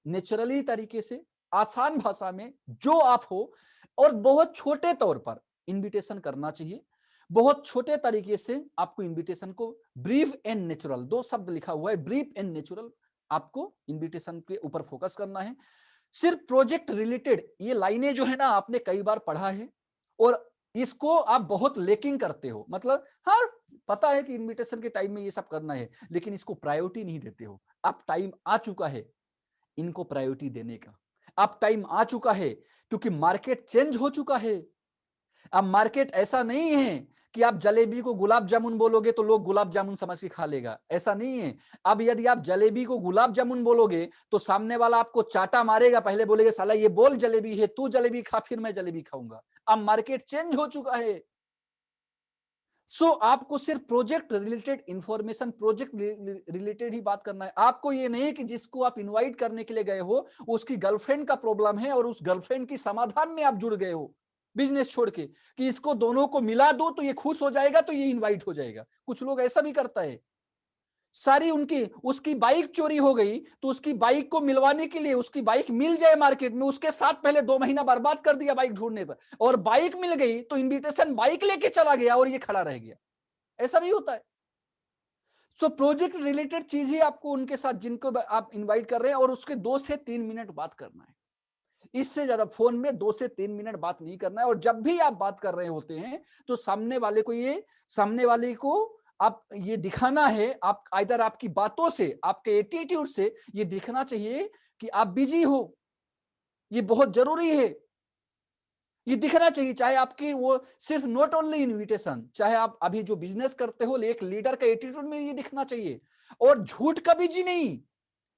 नेचुरली तरीके से, आसान भाषा में जो आप हो, और बहुत छोटे तौर पर इनविटेशन करना चाहिए। बहुत छोटे तरीके से आपको इनविटेशन को ब्रीफ एंड नेचुरल, 2 शब्द लिखा हुआ है, ब्रीफ एंड नेचुरल, आपको इनविटेशन के ऊपर फोकस करना है। सिर्फ प्रोजेक्ट रिलेटेड ये लाइनें जो है ना, आपने कई बार पढ़ा है और इसको आप बहुत लेकिंग करते हो, मतलब हाँ पता है कि इनविटेशन के टाइम में ये सब करना है, लेकिन इसको प्रायोरिटी नहीं देते हो। अब टाइम आ चुका है इनको प्रायोरिटी देने का, अब टाइम आ चुका है, क्योंकि मार्केट चेंज हो चुका है। अब मार्केट ऐसा नहीं है कि आप जलेबी को गुलाब जामुन बोलोगे तो लोग गुलाब जामुन समझ के खा लेगा, ऐसा नहीं है। अब यदि आप जलेबी को गुलाब जामुन बोलोगे तो सामने वाला आपको चाटा मारेगा, पहले बोलेगा साला ये बोल जलेबी है, तू जलेबी खा फिर मैं जलेबी खाऊंगा। अब मार्केट चेंज हो चुका है। सो आपको सिर्फ project related information, project related ही बात करना है। आपको ये नहीं कि जिसको आप इनवाइट करने के लिए गए हो उसकी गर्लफ्रेंड का प्रॉब्लम है और उस गर्लफ्रेंड की समाधान में आप जुड़ गए हो बिजनेस छोड़ के, कि इसको दोनों को मिला दो तो ये खुश हो जाएगा तो ये इनवाइट हो जाएगा। कुछ लोग ऐसा भी करता है। सारी उसकी बाइक चोरी हो गई तो उसकी बाइक को मिलवाने के लिए, उसकी बाइक मिल जाए मार्केट में, उसके साथ पहले 2 महीना बर्बाद कर दिया बाइक ढूंढने पर, और बाइक मिल गई तो इनविटेशन बाइक लेके चला गया और ये खड़ा रह गया। ऐसा भी होता है। सो प्रोजेक्ट रिलेटेड चीज ही आपको उनके साथ जिनको आप इनवाइट कर रहे हैं, और उसके 2 से 3 मिनट बात करना है। इससे ज्यादा फोन में 2 से 3 मिनट बात नहीं करना है। और जब भी आप बात कर रहे होते हैं तो सामने वाले को आप ये दिखाना है, आप इधर आपकी बातों से, आपके एटीट्यूड से ये दिखना चाहिए कि आप बिजी हो। ये बहुत जरूरी है, ये दिखना चाहिए। चाहे आपकी वो सिर्फ नॉट ओनली इनविटेशन, चाहे आप अभी जो बिजनेस करते हो, एक लीडर का एटीट्यूड में ये दिखना चाहिए। और झूठ का बिजी नहीं।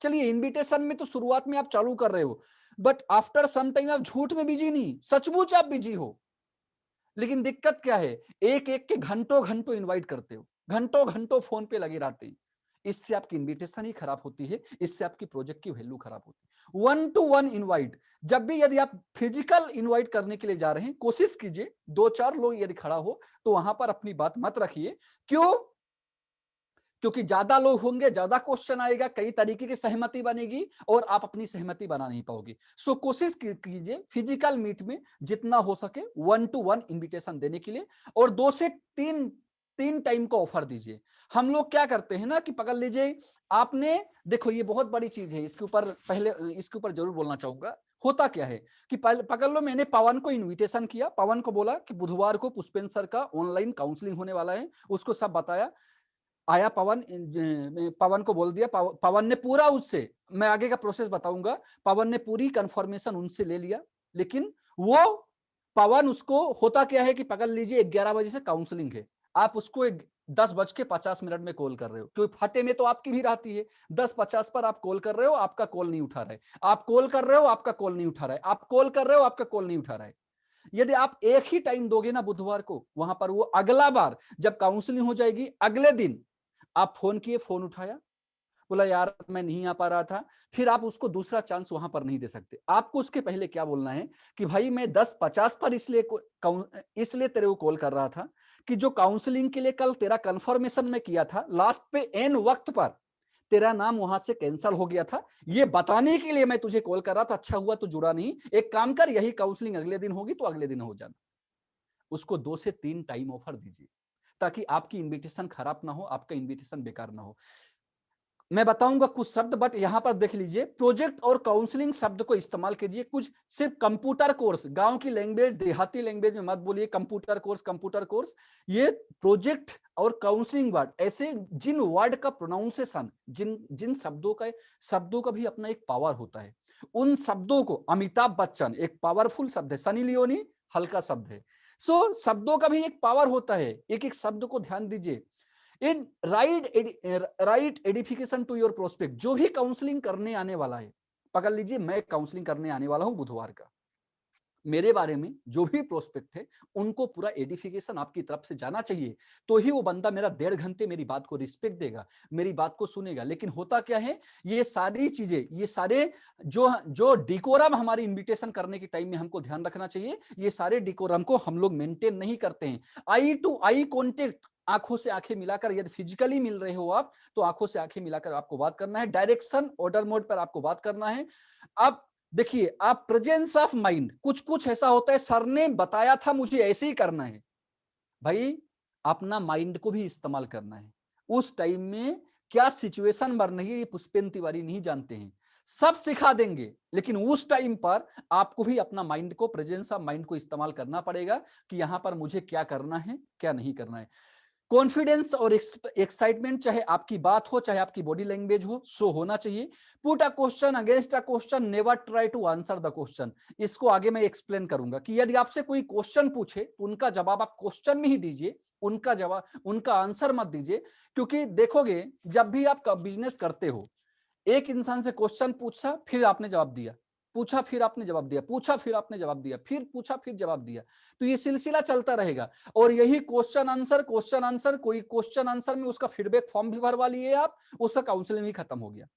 चलिए इनविटेशन में तो शुरुआत में आप चालू कर रहे हो, बट आफ्टर सम टाइम आप झूठ में बिजी नहीं, सचमुच आप बिजी हो। लेकिन दिक्कत क्या है, एक एक के घंटों घंटों इनवाइट करते हो, घंटों घंटों फोन पे लगे रहते हैं। इससे आपकी इनविटेशन ही खराब होती है, इससे आपकी प्रोजेक्ट की वैल्यू खराब होती है। 1-to-1 इनवाइट, जब भी यदि आप फिजिकल इनवाइट करने के लिए जा रहे हैं, कोशिश कीजिए 2-4 लोग यदि खड़ा हो तो वहां पर अपनी बात मत रखिए। क्यों? क्योंकि ज्यादा लोग होंगे, ज्यादा क्वेश्चन आएगा, कई तरीके की सहमति बनेगी और आप अपनी सहमति बना नहीं पाओगे। सो कोशिश कीजिए फिजिकल मीट में जितना हो सके 1-to-1 इनविटेशन देने के लिए, और 2 से 3 टाइम का ऑफर दीजिए। हम लोग क्या करते हैं ना कि पकड़ लीजिए, आपने देखो ये बहुत बड़ी चीज है, इसके ऊपर जरूर बोलना चाहूंगा। होता क्या है कि पकड़ लो, मैंने पवन को इनविटेशन किया, पवन को बोला कि बुधवार को पुष्पेंद्र सर का ऑनलाइन काउंसलिंग होने वाला है, उसको सब बताया। आया पवन, पवन को बोल दिया, पवन ने पूरा उससे, मैं आगे का प्रोसेस बताऊंगा, पवन ने पूरी कंफर्मेशन उनसे ले लिया। लेकिन वो पवन, उसको होता क्या है कि पकड़ लीजिए 11 बजे से काउंसलिंग है, आप उसको 10:50 में कॉल कर रहे हो, क्योंकि फटे में तो आपकी भी रहती है। 10:50 पर आप कॉल कर रहे हो, आपका कॉल नहीं उठा रहे, आप कॉल कर रहे हो, आपका कॉल नहीं उठा रहा है, आप कॉल कर रहे हो, आपका कॉल नहीं उठा रहा है। यदि आप एक ही टाइम दोगे ना बुधवार को, वहां पर वो अगला बार जब काउंसलिंग हो जाएगी, अगले दिन आप फोन किए, फोन उठाया, बोला यार मैं नहीं आ पा रहा था, फिर आप उसको दूसरा चांस वहां पर नहीं दे सकते। आपको उसके पहले क्या बोलना है कि भाई मैं 10:50 पर इसलिए तेरे को कॉल कर रहा था कि जो काउंसलिंग के लिए कल तेरा कंफर्मेशन में किया था, लास्ट पे एन वक्त पर तेरा नाम वहां से कैंसिल हो गया था, ये बताने के लिए मैं तुझे कॉल कर रहा था। अच्छा हुआ तो जुड़ा नहीं, एक काम कर, यही काउंसलिंग अगले दिन होगी तो अगले दिन हो जाना। उसको 2 से 3 टाइम ऑफर दीजिए, ताकि आपकी इनविटेशन खराब ना हो, आपका इनविटेशन बेकार ना हो। मैं बताऊंगा कुछ शब्द, बट यहां पर देख लीजिए, प्रोजेक्ट और काउंसलिंग शब्द को इस्तेमाल कीजिए कुछ सिर्फ कंप्यूटर कोर्स, गांव की लैंग्वेज, देहाती लैंग्वेज में मत बोलिए कंप्यूटर कोर्स। ये प्रोजेक्ट और काउंसलिंग वर्ड, ऐसे जिन वर्ड का प्रोनाउंसिएशन, जिन जिन शब्दों का भी अपना एक पावर होता है, उन शब्दों को, अमिताभ बच्चन एक पावरफुल शब्द है, सनी लियोनी हल्का शब्द है। सो शब्दों का भी एक पावर होता है, एक एक शब्द को ध्यान दीजिए। In right edification to your prospect. जो भी काउंसलिंग करने आने वाला है, पकड़ लीजिए मैं काउंसलिंग करने आने वाला हूं बुधवार का, मेरे बारे में जो भी प्रोस्पेक्ट है उनको पूरा एडिफिकेशन आपकी तरफ से जाना चाहिए, तो ही वो बंदा मेरा 1.5 घंटे मेरी बात को रिस्पेक्ट देगा, मेरी बात को सुनेगा। लेकिन होता क्या है, ये सारी चीजें, ये सारे जो जो डिकोरम हमारी इन्विटेशन करने के टाइम में हमको ध्यान रखना चाहिए, ये सारे डिकोरम को हम लोग मेंटेन नहीं करते हैं। आई टू आई कॉन्टेक्ट, आंखों से आंखें मिलाकर, यदि फिजिकली मिल रहे हो आप तो आंखों से आंखें मिलाकर आपको बात करना है। डायरेक्शन ऑर्डर मोड पर आपको बात करना है। अब देखिए, आप प्रेजेंस ऑफ माइंड, कुछ कुछ ऐसा होता है सर ने बताया था मुझे ऐसे ही करना है, भाई अपना माइंड को भी इस्तेमाल करना है। उस टाइम में क्या सिचुएशन बन रही है ये पुष्पेंद्र तिवारी नहीं जानते हैं, सब सिखा देंगे, लेकिन उस टाइम पर आपको भी अपना माइंड को, प्रेजेंस ऑफ माइंड को इस्तेमाल करना पड़ेगा कि यहां पर मुझे क्या करना है क्या नहीं करना है। कॉन्फिडेंस और एक्साइटमेंट, चाहे आपकी बात हो चाहे आपकी बॉडी लैंग्वेज हो, शो होना चाहिए। Put a question against a question, never try to answer the question. इसको आगे मैं एक्सप्लेन करूंगा कि यदि आपसे कोई क्वेश्चन पूछे तो उनका जवाब आप क्वेश्चन में ही दीजिए, उनका जवाब, उनका आंसर मत दीजिए। क्योंकि देखोगे जब भी आप बिजनेस करते हो, एक इंसान से क्वेश्चन पूछा फिर आपने जवाब दिया, पूछा फिर आपने जवाब दिया, पूछा फिर आपने जवाब दिया, फिर पूछा फिर जवाब दिया, तो ये सिलसिला चलता रहेगा। और यही क्वेश्चन आंसर, कोई क्वेश्चन आंसर में उसका फीडबैक फॉर्म भी भरवा लिए आप, उसका काउंसलिंग ही खत्म हो गया।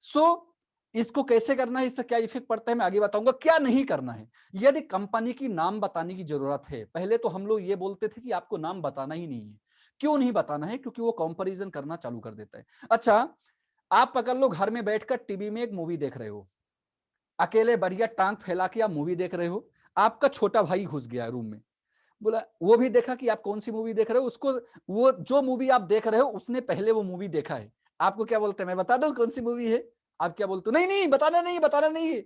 सो इसको कैसे करना है, इससे क्या इफेक्ट पड़ता है मैं आगे बताऊंगा। क्या नहीं करना है, यदि कंपनी की नाम बताने की जरूरत है, पहले तो हम लोग ये बोलते थे कि आपको नाम बताना ही नहीं है। क्यों नहीं बताना है? क्योंकि वो कंपैरिजन करना चालू कर देता है। अच्छा, आप पकड़ लो घर में बैठकर टीवी में एक मूवी देख रहे हो, अकेले बढ़िया टांग फैला के आप मूवी देख रहे हो, आपका छोटा भाई घुस गया रूम में, बोला वो भी देखा कि आप कौन सी मूवी देख रहे हो, उसको वो जो मूवी आप देख रहे हो उसने पहले वो मूवी देखा है। आपको क्या बोलते हैं, मैं बता दूं कौन सी मूवी है? आप क्या बोलते हो, नहीं नहीं बताना नहीं, बताना नहीं है,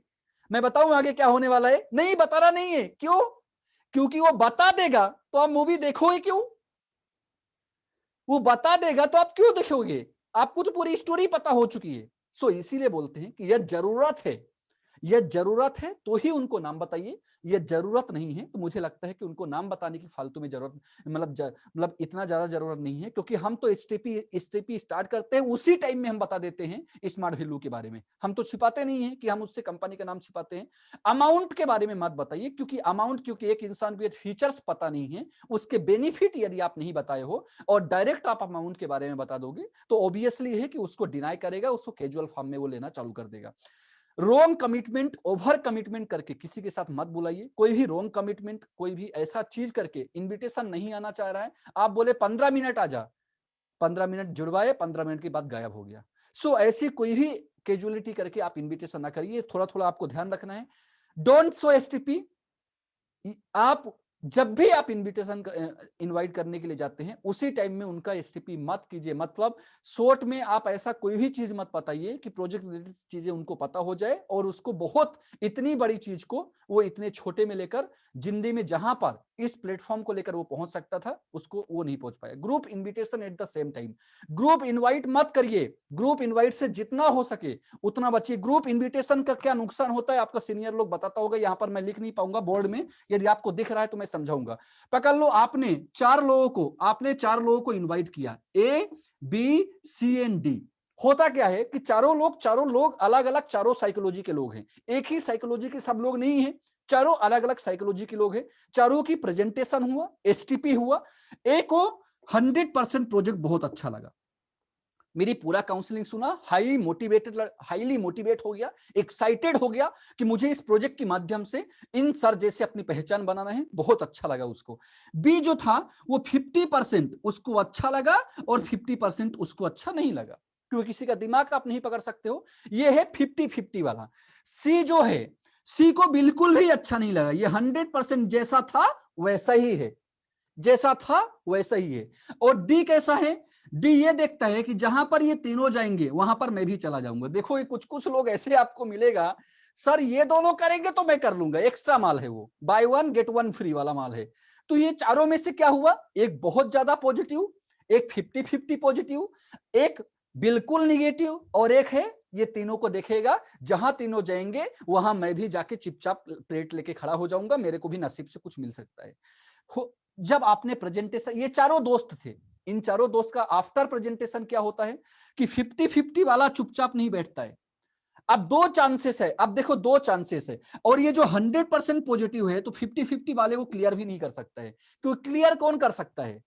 मैं बताऊं आगे क्या होने वाला है, नहीं बताना नहीं है। क्यों? क्योंकि वो बता देगा तो आप मूवी देखोगे क्यों? वो बता देगा तो आप क्यों देखोगे? आपको तो पूरी स्टोरी पता हो चुकी है। सो इसीलिए बोलते हैं कि यह जरूरत है, यह जरूरत है तो ही उनको नाम बताइए, यह जरूरत नहीं है तो मुझे लगता है कि उनको नाम बताने की फालतू में जरूरत, मतलब इतना ज्यादा जरूरत नहीं है। क्योंकि हम तो एसटीपी स्टार्ट करते हैं उसी टाइम में हम बता देते हैं स्मार्ट वैल्यू के बारे में, हम तो छिपाते नहीं है कि हम उससे कंपनी का नाम छिपाते हैं। अमाउंट के बारे में मत बताइए, क्योंकि एक इंसान को फीचर्स पता नहीं है, उसके बेनिफिट यदि आप नहीं बताए हो और डायरेक्ट आप अमाउंट के बारे में बता दोगे तो ऑब्वियसली है कि उसको डिनाई करेगा, उसको कैजुअल फॉर्म में वो लेना चालू कर देगा। रोंग कमिटमेंट, ओवर कमिटमेंट करके किसी के साथ मत बुलाइए। कोई भी रोंग कमिटमेंट, कोई भी ऐसा चीज करके इनविटेशन नहीं आना चाह रहा है, आप बोले 15 मिनट आ जा, 15 मिनट जुड़वाए, 15 मिनट के बाद गायब हो गया। सो ऐसी कोई भी कैजुअलिटी करके आप इनविटेशन ना करिए, थोड़ा थोड़ा आपको ध्यान रखना है। Don't show STP. आप जब भी आप इनविटेशन इनवाइट करने के लिए जाते हैं उसी टाइम में उनका एसटीपी मत कीजिए। मतलब शॉर्ट में आप ऐसा कोई भी चीज मत बताइए कि प्रोजेक्ट रिलेटेड चीजें उनको पता हो जाए और उसको बहुत इतनी बड़ी चीज को वो इतने छोटे में लेकर, जिंदगी में जहां पर इस प्लेटफॉर्म को लेकर वो पहुंच सकता था उसको वो नहीं पहुंच पाया। Group invitation at the same time, group invite मत करिए, ग्रुप इन्वाइट से जितना हो सके उतना बचिए। ग्रुप इन्विटेशन का क्या नुकसान होता है आपका सीनियर लोग बताता होगा, यहां पर मैं लिख नहीं पाऊंगा बोर्ड में, यदि आपको दिख रहा है तो मैं समझाऊंगा। पकड़ लो, आपने चार लोगों को इनवाइट किया, A B C and D. होता क्या है कि चारों लोग अलग अलग, चारों साइकोलॉजी के लोग हैं, एक ही साइकोलॉजी के सब लोग नहीं है, चारों अलग अलग साइकोलॉजी के लोग हैं। चारों की प्रेजेंटेशन हुआ, एसटीपी हुआ, एक को 100% प्रोजेक्ट बहुत अच्छा लगा, मेरी पूरा काउंसलिंग सुना, हाईली मोटिवेट हो गया, एक्साइटेड हो गया कि मुझे इस प्रोजेक्ट के माध्यम से इन सर जैसे अपनी पहचान बनाना है, बहुत अच्छा लगा उसको। बी जो था वो 50% उसको अच्छा लगा और 50% उसको अच्छा नहीं लगा, क्योंकि किसी का दिमाग आप नहीं पकड़ सकते हो, ये है 50-50 वाला। सी जो है, सी को बिल्कुल भी अच्छा नहीं लगा, ये 100% जैसा था वैसा ही है, जैसा था वैसा ही है। और डी कैसा है, डी ये देखता है कि जहां पर ये तीनों जाएंगे वहां पर मैं भी चला जाऊंगा। देखो ये कुछ लोग ऐसे आपको मिलेगा, सर ये दोनों करेंगे तो मैं कर लूंगा, एक्स्ट्रा माल है वो, by one get one free वाला माल है। तो ये चारों में से क्या हुआ, एक बहुत ज्यादा पॉजिटिव, एक 50-50 पॉजिटिव, एक बिल्कुल निगेटिव और एक है ये तीनों को देखेगा, जहां तीनों जाएंगे वहां मैं भी जाके चुपचाप प्लेट लेके खड़ा हो जाऊंगा, मेरे को भी नसीब से कुछ मिल सकता है। जब आपने प्रेजेंटेशन, ये चारों दोस्त थे, इन चारों दोस्त का आफ्टर प्रेजेंटेशन क्या होता है कि 50-50 वाला चुपचाप नहीं बैठता है। अब दो चांसेस है, अब देखो दो चांसेस है, और ये जो 100% पॉजिटिव है तो 50-50 वाले वो क्लियर भी नहीं कर सकता है। क्योंकि क्लियर कौन कर सकता है?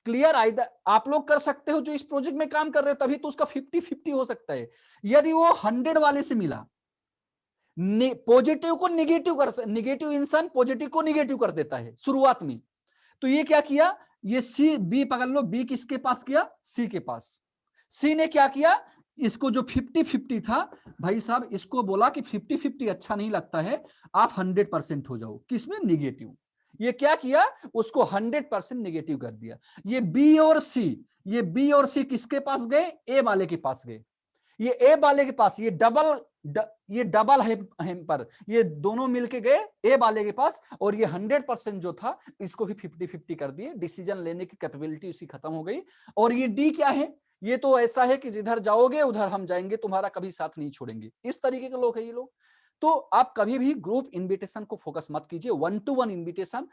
क्लियर आइदर आप लोग कर सकते हो जो इस प्रोजेक्ट में काम कर रहे हो, तभी तो उसका 50-50 हो सकता है। यदि वो 100 वाले से मिला, पॉजिटिव को निगेटिव कर, निगेटिव इंसान पॉजिटिव को निगेटिव कर देता है शुरुआत में। तो ये क्या किया, ये सी बी पकड़ लो, बी किसके पास गया? सी के पास। सी ने क्या किया, इसको जो 50-50 था, भाई साहब इसको बोला कि 50-50 अच्छा नहीं लगता है, आप 100% हो जाओ। किसमें? निगेटिव। ये क्या किया, उसको 100% निगेटिव कर दिया। ये बी और सी, ये बी और सी किसके पास गए? ए वाले के पास गए। ये ए वाले के पास, ये डबल है पर ये दोनों मिलके गए ए वाले के पास, और ये 100% जो था इसको भी 50-50 कर दिए। डिसीजन लेने की कैपेबिलिटी उसकी खत्म हो गई। और ये डी क्या है? ये तो ऐसा है कि जिधर जाओगे उधर हम जाएंगे, तुम्हारा कभी साथ नहीं छोड़ेंगे। इस तरीके के लोग हैं ये लोग। तो आप कभी भी ग्रुप इनविटेशन को फोकस मत कीजिए, 1-to-1 इनविटेशन,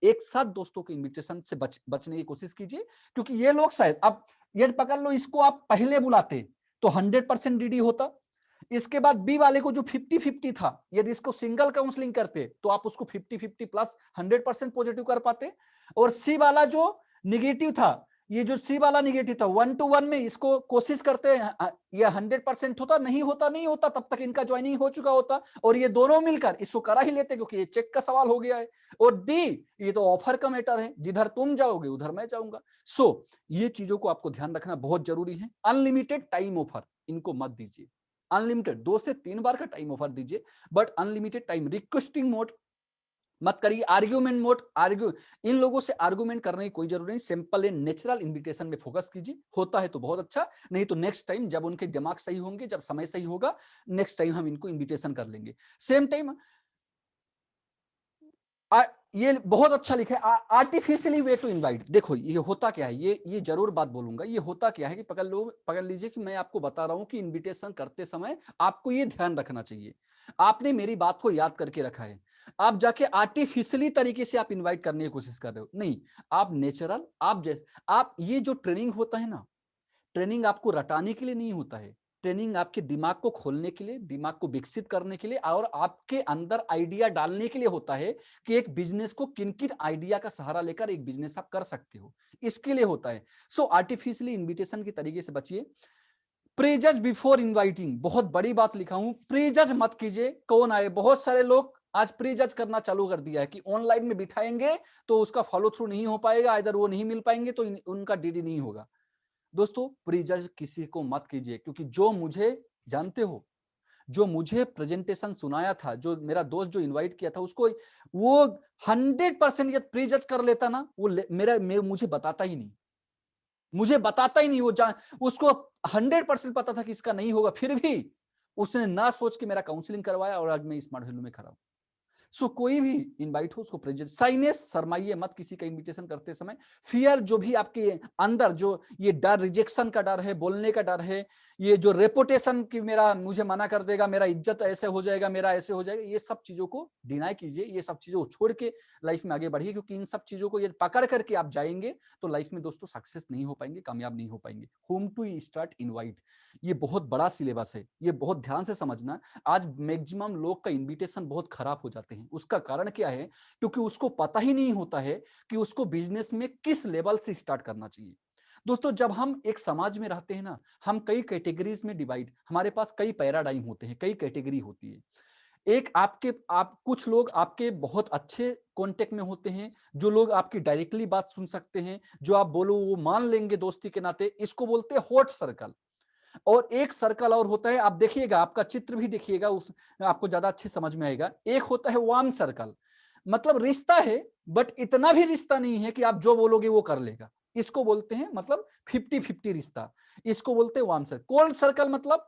एक साथ दोस्तों के इनविटेशन से बचने की कोशिश कीजिए। क्योंकि ये लोग शायद, अब ये पकड़ लो, इसको आप पहले बुलाते तो 100% डीडी होता। इसके बाद बी वाले को जो 50-50 था, यदि इसको सिंगल काउंसलिंग करते तो आप उसको 50-50 प्लस 100% पॉजिटिव कर पाते। और सी वाला जो निगेटिव था, ये जो सी वाला निगेटिव था, 1-to-1 में इसको कोशिश करते ये 100% होता, नहीं होता, नहीं होता, तब तक इनका ज्वाइनिंग हो चुका होता, और ये दोनों मिलकर इसको करा ही लेते, क्योंकि ये चेक का सवाल हो गया है। और डी, ये तो ऑफर का मैटर है, जिधर तुम जाओगे उधर मैं जाऊंगा। सो ये चीजों को आपको ध्यान रखना बहुत जरूरी है। अनलिमिटेड टाइम ऑफर इनको मत दीजिए। अनलिमिटेड 2 से 3 बार का टाइम ऑफर दीजिए, but unlimited time. Requesting mode मत करिए, आर्ग्यूमेंट मोड, इन लोगों से आर्ग्यूमेंट करने की कोई जरूरत नहीं। सिंपल एंड नेचुरल इनविटेशन में फोकस कीजिए, होता है तो बहुत अच्छा, नहीं तो नेक्स्ट टाइम जब उनके दिमाग सही होंगे, जब समय सही होगा, नेक्स्ट टाइम हम इनको इनविटेशन कर लेंगे। सेम टाइम ये बहुत अच्छा लिखा है, आर्टिफिशियली वे टू इनवाइट। देखो ये होता क्या है, ये जरूर बात बोलूंगा, ये होता क्या है कि पकड़ लीजिए कि मैं आपको बता रहा हूं कि इनविटेशन करते समय आपको ये ध्यान रखना चाहिए। आपने मेरी बात को याद करके रखा है, आप जाके आर्टिफिशियली तरीके से आप इनवाइट करने की कोशिश कर रहे हो, नहीं। आप नेचुरल, आप जैसे, आप ये जो ट्रेनिंग होता है ना, ट्रेनिंग आपको रटाने के लिए नहीं होता है। ट्रेनिंग आपके दिमाग को खोलने के लिए, दिमाग को विकसित करने के लिए, और आपके अंदर आइडिया डालने के लिए होता है कि एक बिजनेस को किन किन आइडिया का सहारा लेकर एक बिजनेस आप कर सकते हो, इसके लिए होता है। सो आर्टिफिशियली इनविटेशन के तरीके से बचिए। प्रीजज बिफोर इनवाइटिंग, बहुत बड़ी बात लिखा हूं, प्रीजज मत कीजिए कौन आए। बहुत सारे लोग आज प्रीजज करना चालू कर दिया है कि ऑनलाइन में बिठाएंगे तो उसका फॉलो थ्रू नहीं हो पाएगा, इधर वो नहीं मिल पाएंगे तो उनका डीडी नहीं होगा। दोस्तों प्रीजज किसी को मत कीजिए, क्योंकि जो मुझे, जानते हो, जो मुझे प्रेजेंटेशन सुनाया था, जो मेरा दोस्त जो इनवाइट किया था, उसको वो 100% यदि प्रीजज कर लेता ना, वो मुझे बताता ही नहीं, मुझे बताता ही नहीं। उसको 100% पता था कि इसका नहीं होगा, फिर भी उसने ना सोच के मेरा काउंसलिंग करवाया, और आज मैं स्मार्ट वैल्यू में खड़ा हूं। सो कोई भी इनवाइट हो उसको प्रेजेंट, साइनेस शर्माइए मत किसी का इनविटेशन करते समय। फियर, जो भी आपके अंदर जो ये डर, रिजेक्शन का डर है, बोलने का डर है, ये जो रेपुटेशन की मेरा मुझे मना कर देगा, मेरा इज्जत ऐसे हो जाएगा, मेरा ऐसे हो जाएगा, ये सब चीजों को डिनाई कीजिए, ये सब चीजों को छोड़ के लाइफ में आगे बढ़िए। क्योंकि इन सब चीजों को ये पकड़ करके आप जाएंगे तो लाइफ में दोस्तों सक्सेस नहीं हो पाएंगे, कामयाब नहीं हो पाएंगे। होम टू स्टार्ट इनवाइट, ये बहुत बड़ा सिलेबस है, ये बहुत ध्यान से समझना। आज मैक्सिमम लोग का इनविटेशन बहुत खराब हो जाते हैं। उसका कारण क्या है? क्योंकि उसको पता ही नहीं होता है कि उसको बिजनेस में किस लेवल से स्टार्ट करना चाहिए। दोस्तों जब हम एक समाज में रहते हैं ना, हम कई कैटेगरीज में डिवाइड, हमारे पास कई पैराडाइम होते हैं, कई कैटेगरी होती है। एक आप कुछ लोग आपके बहुत अच्छे कांटेक्ट में होते हैं, जो लोग आपकी डायरेक्टली बात सुन सकते हैं, जो आप बोलो वो मान लेंगे दोस्ती के नाते, इसको बोलते हैं हॉट सर्कल। और एक सर्कल और होता है, आप देखिएगा, आपका चित्र भी देखिएगा, उस आपको ज्यादा अच्छे समझ में आएगा। एक होता है वार्म सर्कल, मतलब रिश्ता है बट इतना भी रिश्ता नहीं है कि आप जो बोलोगे वो कर लेगा, इसको बोलते हैं मतलब 50-50 रिश्ता, इसको बोलते हैं वार्म सर्कल। कोल्ड सर्कल मतलब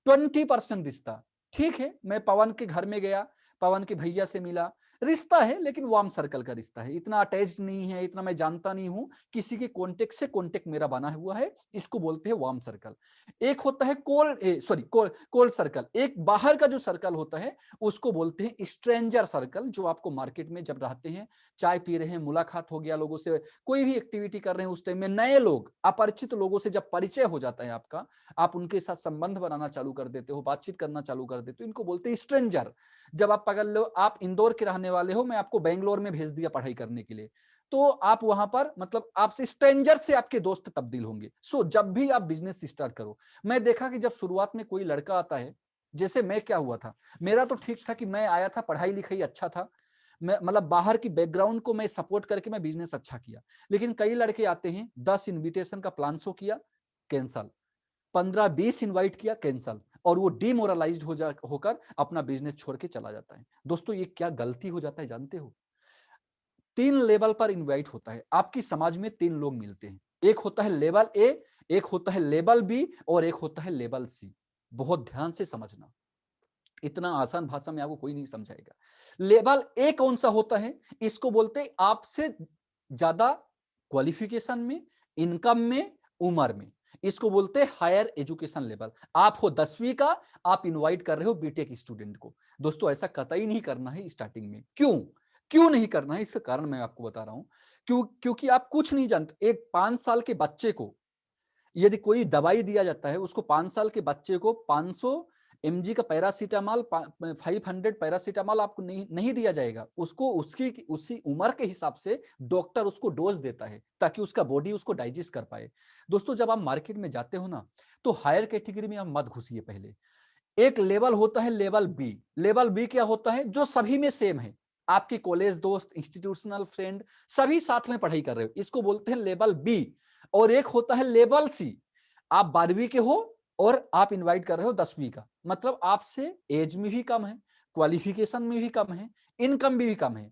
20% रिश्ता। ठीक है, मैं पवन के घर में गया, पवन के भैया से मिला, रिश्ता है लेकिन वार्म सर्कल का रिश्ता है, इतना अटैच्ड नहीं है, इतना मैं जानता नहीं हूं, किसी के कॉन्टेक्ट से कॉन्टेक्ट मेरा बना हुआ है, इसको बोलते हैं वार्म सर्कल। एक होता है कोल्ड सर्कल, एक बाहर का जो सर्कल होता है उसको बोलते हैं स्ट्रेंजर सर्कल, जो आपको मार्केट में जब रहते हैं, चाय पी रहे हैं, मुलाकात हो गया लोगों से, कोई भी एक्टिविटी कर रहे हैं, उस टाइम में नए लोग, अपरिचित लोगों से जब परिचय हो जाता है आपका, आप उनके साथ संबंध बनाना चालू कर देते हो, बातचीत करना चालू कर देते हो, इनको बोलते हैं स्ट्रेंजर। जब आप पकड़ लो, आप इंदौर के रहने वाले हो, मैं आपको बेंगलोर में भेज दिया पढ़ाई करने के लिए, तो आप वहां पर मतलब आपसे स्ट्रेंजर से आपके दोस्त तब्दील होंगे। सो जब भी आप बिजनेस स्टार्ट करो, मैं देखा कि जब शुरुआत में कोई लड़का आता है, जैसे मैं क्या हुआ था, मेरा तो ठीक था कि मैं आया था, पढ़ाई लिखाई अच्छा था, मैं मतलब बाहर की बैकग्राउंड को मैं सपोर्ट करके मैं बिजनेस अच्छा किया। लेकिन कई लड़के आते हैं, 10 इनविटेशन का प्लान शो किया, कैंसल, 15-20 इनवाइट किया, कैंसल, और वो डिमोरलाइज्ड होकर अपना बिजनेस छोड़ के चला जाता है। दोस्तों ये क्या गलती हो जाता है जानते हो? 3 लेवल पर इनवाइट होता है, आपकी समाज में 3 लोग मिलते हैं, एक होता है लेवल ए, एक होता है लेवल बी, और एक होता है लेवल सी। बहुत ध्यान से समझना, इतना आसान भाषा में आपको कोई नहीं समझाएगा। लेवल ए कौन सा होता है? इसको बोलते हैं आपसे ज्यादा क्वालिफिकेशन में, इनकम में, उम्र में, इसको बोलते हैं हायर एजुकेशन लेवल। आप हो 10वीं का, आप इनवाइट कर रहे हो बीटेक स्टूडेंट को। दोस्तों ऐसा कतई नहीं करना है स्टार्टिंग में। क्यों क्यों नहीं करना है, इसका कारण मैं आपको बता रहा हूं। क्योंकि आप कुछ नहीं जानते। एक 5 साल के बच्चे को यदि कोई दवाई दिया जाता है, उसको 5 साल के बच्चे को 500 mg का पैरासीटामॉल, 500 पैरासीटामॉल आपको नहीं दिया जाएगा, उसको उसी उम्र के हिसाब से डॉक्टर उसको डोज देता है ताकि उसका बॉडी उसको डाइजेस्ट कर पाए। दोस्तों जब आप मार्केट में जाते हो ना, तो हायर कैटेगरी में आप मत घुसिए। पहले एक लेवल होता है लेवल बी। लेवल बी क्या होता है? जो सभी में सेम है, आपके कॉलेज दोस्त, इंस्टीट्यूशनल फ्रेंड, सभी साथ में पढ़ाई कर रहे हो, इसको बोलते हैं लेवल बी। और एक होता है लेवल सी, आप 12वीं के हो और आप इनवाइट कर रहे हो 10वीं का, मतलब आपसे एज में भी कम है, क्वालिफिकेशन में भी कम है, इनकम भी कम है।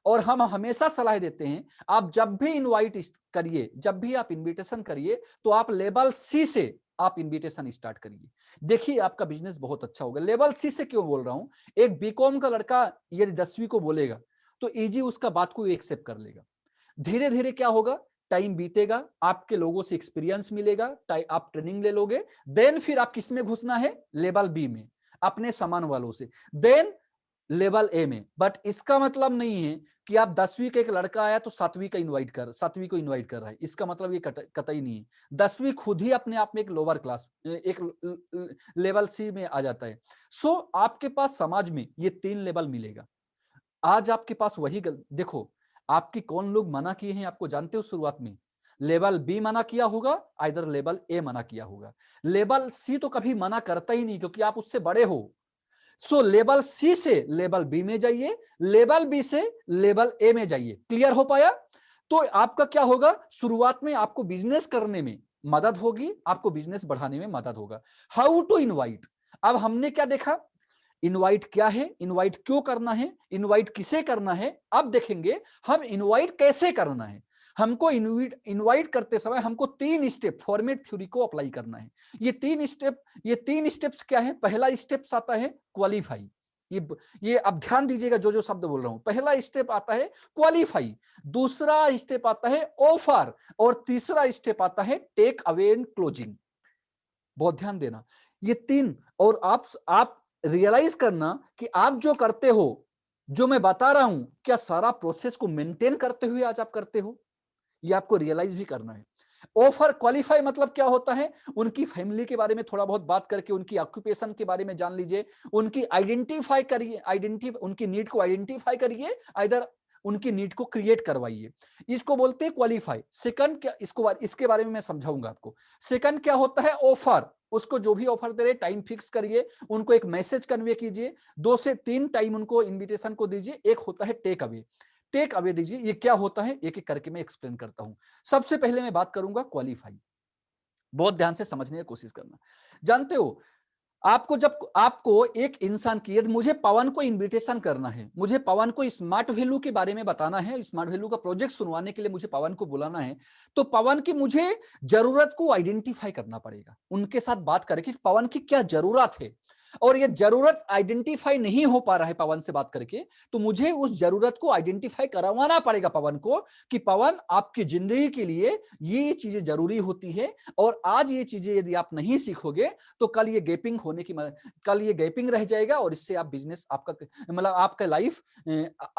और हम हमेशा सलाह देते हैं, आप जब भी इनवाइट करिए, जब भी आप इनविटेशन करिए, तो आप लेवल सी से आप इनविटेशन स्टार्ट करिए। देखिए आपका बिजनेस बहुत अच्छा होगा। लेवल सी से क्यों बोल रहा हूं? एक बीकॉम का लड़का यदि 10वीं को बोलेगा तो इजी उसका बात को एक्सेप्ट कर लेगा। धीरे धीरे क्या होगा, टाइम बीतेगा, आपके लोगों से एक्सपीरियंस मिलेगा, आप ट्रेनिंग ले लोगे, देन फिर आप किस में घुसना है? लेवल बी में, अपने समान वालों से, देन लेवल ए में। बट इसका मतलब नहीं है कि आप 10वीं का एक लड़का आया तो 7वीं को इनवाइट कर रहा है, इसका मतलब ये कतई नहीं है। 10वीं खुद ही अपने आप में एक लोअर क्लास, एक लेवल सी में आ जाता है। सो आपके पास समाज में ये 3 लेवल मिलेगा। आज आपके पास वही देखो, आपकी कौन लोग मना किए हैं आपको जानते हो? शुरुआत में लेवल बी मना किया होगा, आइदर लेवल ए मना किया होगा। लेवल सी तो कभी मना करता ही नहीं, क्योंकि आप उससे बड़े हो। सो लेवल सी से लेवल बी में जाइए, लेवल बी से लेवल ए में जाइए। क्लियर हो पाया? तो आपका क्या होगा, शुरुआत में आपको बिजनेस करने में मदद होगी, आपको बिजनेस बढ़ाने में मदद होगा। हाउ टू इनवाइट, अब हमने क्या देखा, इनवाइट क्या है, इनवाइट क्यों करना है, इनवाइट किसे करना है, अब देखेंगे हम इनवाइट कैसे करना है। हमको इनवाइट करते समय हमको 3 स्टेप फॉर्मेट थ्योरी को अप्लाई करना है। ये तीन स्टेप्स क्या है? पहला स्टेप्स आता है क्वालिफाई। ये अब ध्यान दीजिएगा जो जो शब्द बोल रहा हूं। पहला स्टेप आता है क्वालिफाई, दूसरा स्टेप आता है ऑफर, और तीसरा स्टेप आता है टेक अवे एंड क्लोजिंग। बहुत ध्यान देना, ये 3। और आप रियलाइज करना कि आप जो करते हो, जो मैं बता रहा हूं, क्या सारा प्रोसेस को मेंटेन करते हुए आज आप करते हो, ये आपको रियलाइज भी करना है। ऑफर क्वालिफाई मतलब क्या होता है? उनकी फैमिली के बारे में थोड़ा बहुत बात करके, उनकी ऑक्यूपेशन के बारे में जान लीजिए, उनकी आइडेंटिफाई करिए, उनकी नीड को आइडेंटिफाई करिए, इधर उनकी नीड को क्रिएट करवाइए। इसको बोलते हैं क्वालिफाई। सेकंड क्या, इसके बारे में मैं समझाऊंगा आपको। सेकंड क्या होता है? ऑफर। उसको जो भी ऑफर दे रहे, टाइम फिक्स करिए, उनको एक मैसेज कन्वे कीजिए, 2 से 3 टाइम उनको इन्विटेशन को दीजिए। एक होता है टेक अवे। टेक अवे दीजिए, ये क्या होता है एक एक करके मैं एक्सप्लेन करता हूं। सबसे पहले मैं बात करूंगा क्वालिफाई, बहुत ध्यान से समझने की कोशिश करना। जानते हो, आपको एक इंसान की, यदि मुझे पवन को इनविटेशन करना है, मुझे पवन को स्मार्ट वैल्यू के बारे में बताना है, स्मार्ट वैल्यू का प्रोजेक्ट सुनवाने के लिए मुझे पवन को बुलाना है, तो पवन की मुझे जरूरत को आइडेंटिफाई करना पड़ेगा, उनके साथ बात करके पवन की क्या जरूरत है। और ये जरूरत आइडेंटिफाई नहीं हो पा रहा है पवन से बात करके, तो मुझे उस जरूरत को आइडेंटिफाई करवाना पड़ेगा पवन को कि पवन आपकी जिंदगी के लिए ये चीजें जरूरी होती है, और आज ये चीजें यदि आप नहीं सीखोगे तो कल ये गैपिंग होने की कल ये गैपिंग रह जाएगा, और इससे आप बिजनेस आपका मतलब आपका लाइफ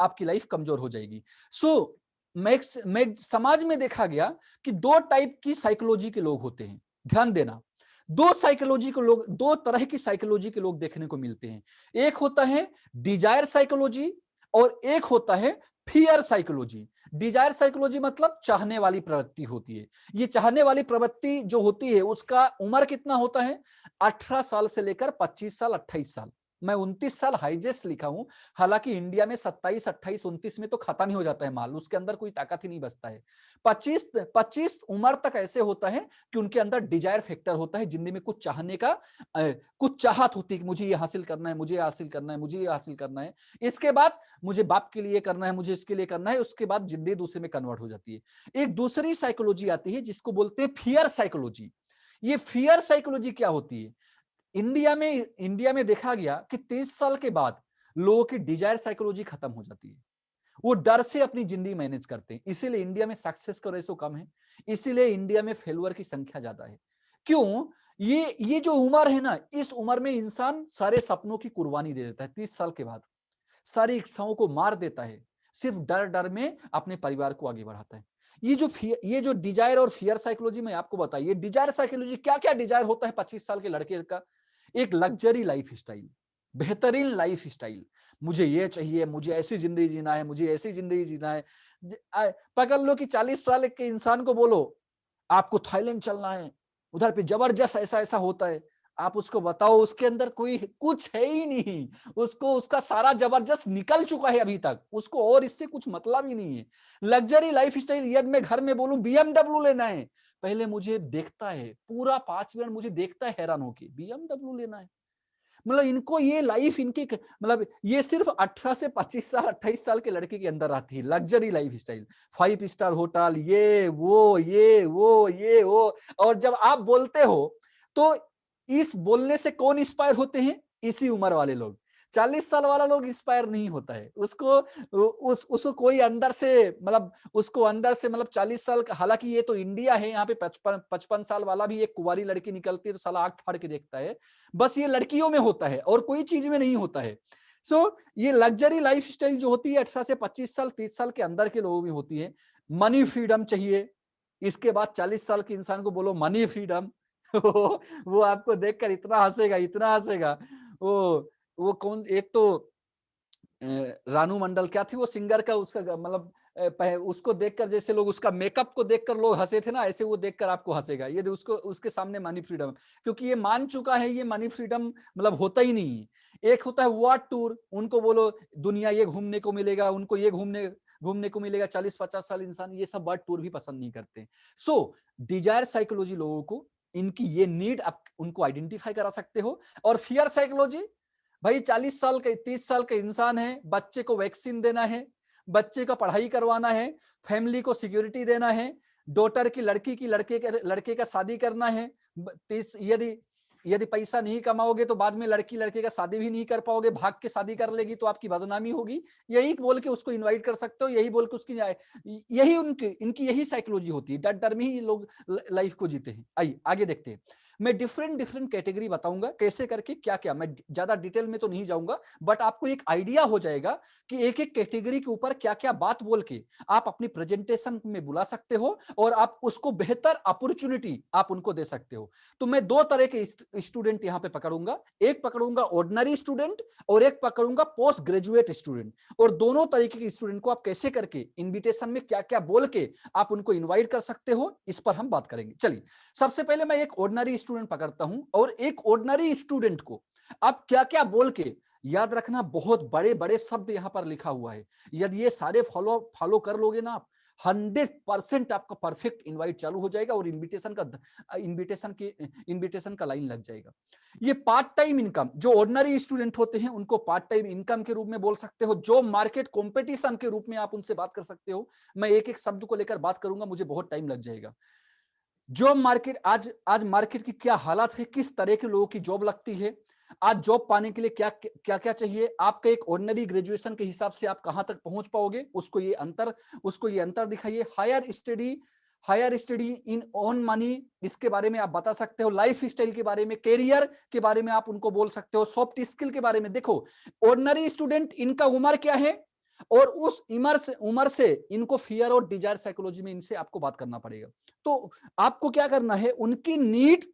आपकी लाइफ कमजोर हो जाएगी। सो मैं समाज में देखा गया कि दो टाइप की साइकोलॉजी के लोग होते हैं। ध्यान देना, दो तरह की साइकोलॉजी के लोग देखने को मिलते हैं। एक होता है डिजायर साइकोलॉजी और एक होता है फियर साइकोलॉजी। डिजायर साइकोलॉजी मतलब चाहने वाली प्रवृत्ति होती है। ये चाहने वाली प्रवृत्ति जो होती है उसका उम्र कितना होता है? 18 साल से लेकर 25 साल 28 साल। मैं 29 साल हाईजेस्ट लिखा हूं, हालांकि इंडिया में 27 28 29 में तो खत्म ही हो जाता है माल, उसके अंदर कोई ताकत ही नहीं बचता है। 25 उम्र तक ऐसे होता है कि उनके अंदर डिजायर फैक्टर होता है, जिंदगी में कुछ चाहने का कुछ चाहत होती है कि मुझे ये हासिल करना है, मुझे ये हासिल करना है, मुझे ये हासिल करना है। इसके बाद मुझे बाप के लिए करना है, मुझे इसके लिए करना है, उसके बाद जिंदगी दूसरे में कन्वर्ट हो जाती है। एक दूसरी साइकोलॉजी आती है जिसको बोलते हैं फियर साइकोलॉजी। ये फियर साइकोलॉजी क्या होती है? इंडिया में देखा गया कि 30 साल के बाद लोगों की डिजायर साइकोलॉजी खत्म हो जाती है। वो डर से अपनी जिंदगी मैनेज करते हैं, इसीलिए इंडिया में सक्सेस का रेशो कम है, इसीलिए इंडिया में फेलुअर की संख्या ज्यादा है। क्यों? ये जो उम्र है ना, इस उम्र में इंसान सारे सपनों की कुर्बानी दे देता है। 30 साल के बाद सारी इच्छाओं को मार देता है, सिर्फ डर डर में अपने परिवार को आगे बढ़ाता है। ये जो डिजायर और फियर साइकोलॉजी में आपको बताइए, डिजायर साइकोलॉजी क्या क्या डिजायर होता है 25 साल के लड़के का? एक लग्जरी लाइफ स्टाइल, बेहतरीन लाइफ स्टाइल, मुझे ये चाहिए, मुझे ऐसी जिंदगी जीना है, मुझे ऐसी जिंदगी जीना है। पकड़ लो कि 40 साल के इंसान को बोलो आपको थाईलैंड चलना है, उधर पे जबरदस्त ऐसा ऐसा होता है, आप उसको बताओ उसके अंदर कोई कुछ है ही नहीं, उसको उसका सारा जबरदस्त निकल चुका है अभी तक, उसको और इससे कुछ मतलब ही नहीं है। लग्जरी लाइफ स्टाइल, यदि मैं घर में बोलूं बीएमडब्ल्यू लेना है, पहले मुझे देखता है पूरा 5 मिनट, मुझे देखता है हैरान होके बीएमडब्ल्यू लेना है। मतलब इनको ये लाइफ इनकी मतलब ये सिर्फ 18 से 25 साल 28 साल के लड़के के अंदर आती है luxury life style, 5 star hotel, ये वो। और जब आप बोलते हो तो इस बोलने से कौन इंस्पायर होते हैं? इसी उम्र वाले लोग। 40 साल वाला लोग इंस्पायर नहीं होता है, उसको कोई अंदर से मतलब उसको अंदर से मतलब 40 साल का, हालांकि ये तो इंडिया है, यहाँ पे 55 साल वाला भी एक कुंवारी लड़की निकलती है तो साला आंख फाड़ के देखता है। बस ये लड़कियों में होता है और कोई चीज में नहीं होता है। ये लग्जरी लाइफ स्टाइल जो होती है 18 से 25 साल 30 साल के अंदर के लोगों में होती है। मनी फ्रीडम चाहिए, इसके बाद 40 साल के इंसान को बोलो मनी फ्रीडम वो आपको देखकर इतना हंसेगा, इतना हंसेगा। वो कौन, एक तो रानू मंडल क्या थी वो सिंगर का, उसका मतलब उसको देखकर जैसे लोग उसका मेकअप को देखकर लोग हंसे थे ना, ऐसे वो देखकर आपको हंसेगा ये उसको उसके सामने मनी फ्रीडम, क्योंकि ये मान चुका है ये मनी फ्रीडम मतलब होता ही नहीं है। एक होता है वर्ल्ड टूर, उनको बोलो दुनिया ये घूमने को मिलेगा, उनको ये घूमने घूमने को मिलेगा। 40-50 साल इंसान ये सब वर्ल्ड टूर भी पसंद नहीं करते। डिजायर साइकोलॉजी लोगों को इनकी ये नीड आप उनको आइडेंटिफाई करा सकते हो। और फियर साइकोलॉजी, भाई 40 साल के 30 साल के इंसान है, बच्चे को वैक्सीन देना है, बच्चे का पढ़ाई करवाना है, फैमिली को सिक्योरिटी देना है, डॉटर की लड़की की लड़के का शादी करना है। यदि यदि पैसा नहीं कमाओगे तो बाद में लड़की लड़के का शादी भी नहीं कर पाओगे, भाग के शादी कर लेगी तो आपकी बदनामी होगी, यही बोल के उसको इनवाइट कर सकते हो, यही बोल के उसकी यही इनकी यही साइकोलॉजी होती है। डर डर में ही लोग लाइफ को जीते हैं। आइए आगे देखते हैं। मैं डिफरेंट कैटेगरी बताऊंगा कैसे करके क्या क्या, मैं ज्यादा डिटेल में तो नहीं जाऊंगा, बट आपको एक आइडिया हो जाएगा कि एक एक कैटेगरी के ऊपर क्या क्या बात बोल के आप अपनी प्रेजेंटेशन में बुला सकते हो और आप उसको बेहतर अपॉर्चुनिटी आप उनको दे सकते हो। तो मैं दो तरह के स्टूडेंट यहां पे पकड़ूंगा, एक पकड़ूंगा ऑर्डिनरी स्टूडेंट और एक पकड़ूंगा पोस्ट ग्रेजुएट स्टूडेंट। और दोनों तरीके के स्टूडेंट को आप कैसे करके इनविटेशन में क्या क्या बोल के आप उनको इन्वाइट कर सकते हो, इस पर हम बात करेंगे। चलिए सबसे पहले मैं एक ऑर्डिनरी स्टूडेंट पकड़ता हूं, और एक ऑर्डिनरी स्टूडेंट को आप क्या क्या बोल के, याद रखना बहुत बड़े बड़े शब्द यहां पर लिखा हुआ है, यदि ये सारे फॉलो कर लोगे ना आप, 100% आपका परफेक्ट इनवाइट चालू हो जाएगा और इनविटेशन का लाइन लग जाएगा। ये पार्ट टाइम इनकम, जो ऑर्डिनरी स्टूडेंट होते हैं उनको पार्ट टाइम इनकम के रूप में बोल सकते हो, जो मार्केट कंपटीशन के रूप में आप उनसे बात कर सकते हो। मैं एक एक शब्द को लेकर बात करूंगा, मुझे बहुत टाइम लग जाएगा। जॉब मार्केट, आज मार्केट की क्या हालत है, किस तरह के लोगों की जॉब लगती है, आज जॉब पाने के लिए क्या क्या क्या चाहिए, आपका एक ऑर्डिनरी ग्रेजुएशन के हिसाब से आप कहां तक पहुंच पाओगे, उसको ये अंतर दिखाइए। Higher study in on money, इसके बारे में आप बता सकते हो। लाइफ स्टाइल के बारे में, कैरियर के बारे में आप उनको बोल सकते हो। सॉफ्ट स्किल के बारे में देखो, ऑर्डिनरी स्टूडेंट इनका उम्र क्या है, और उस उम्र से इनको फियर और डिजायर साइकोलॉजी में इनसे आपको बात करना पड़ेगा। तो आपको क्या करना है, उनकी नीड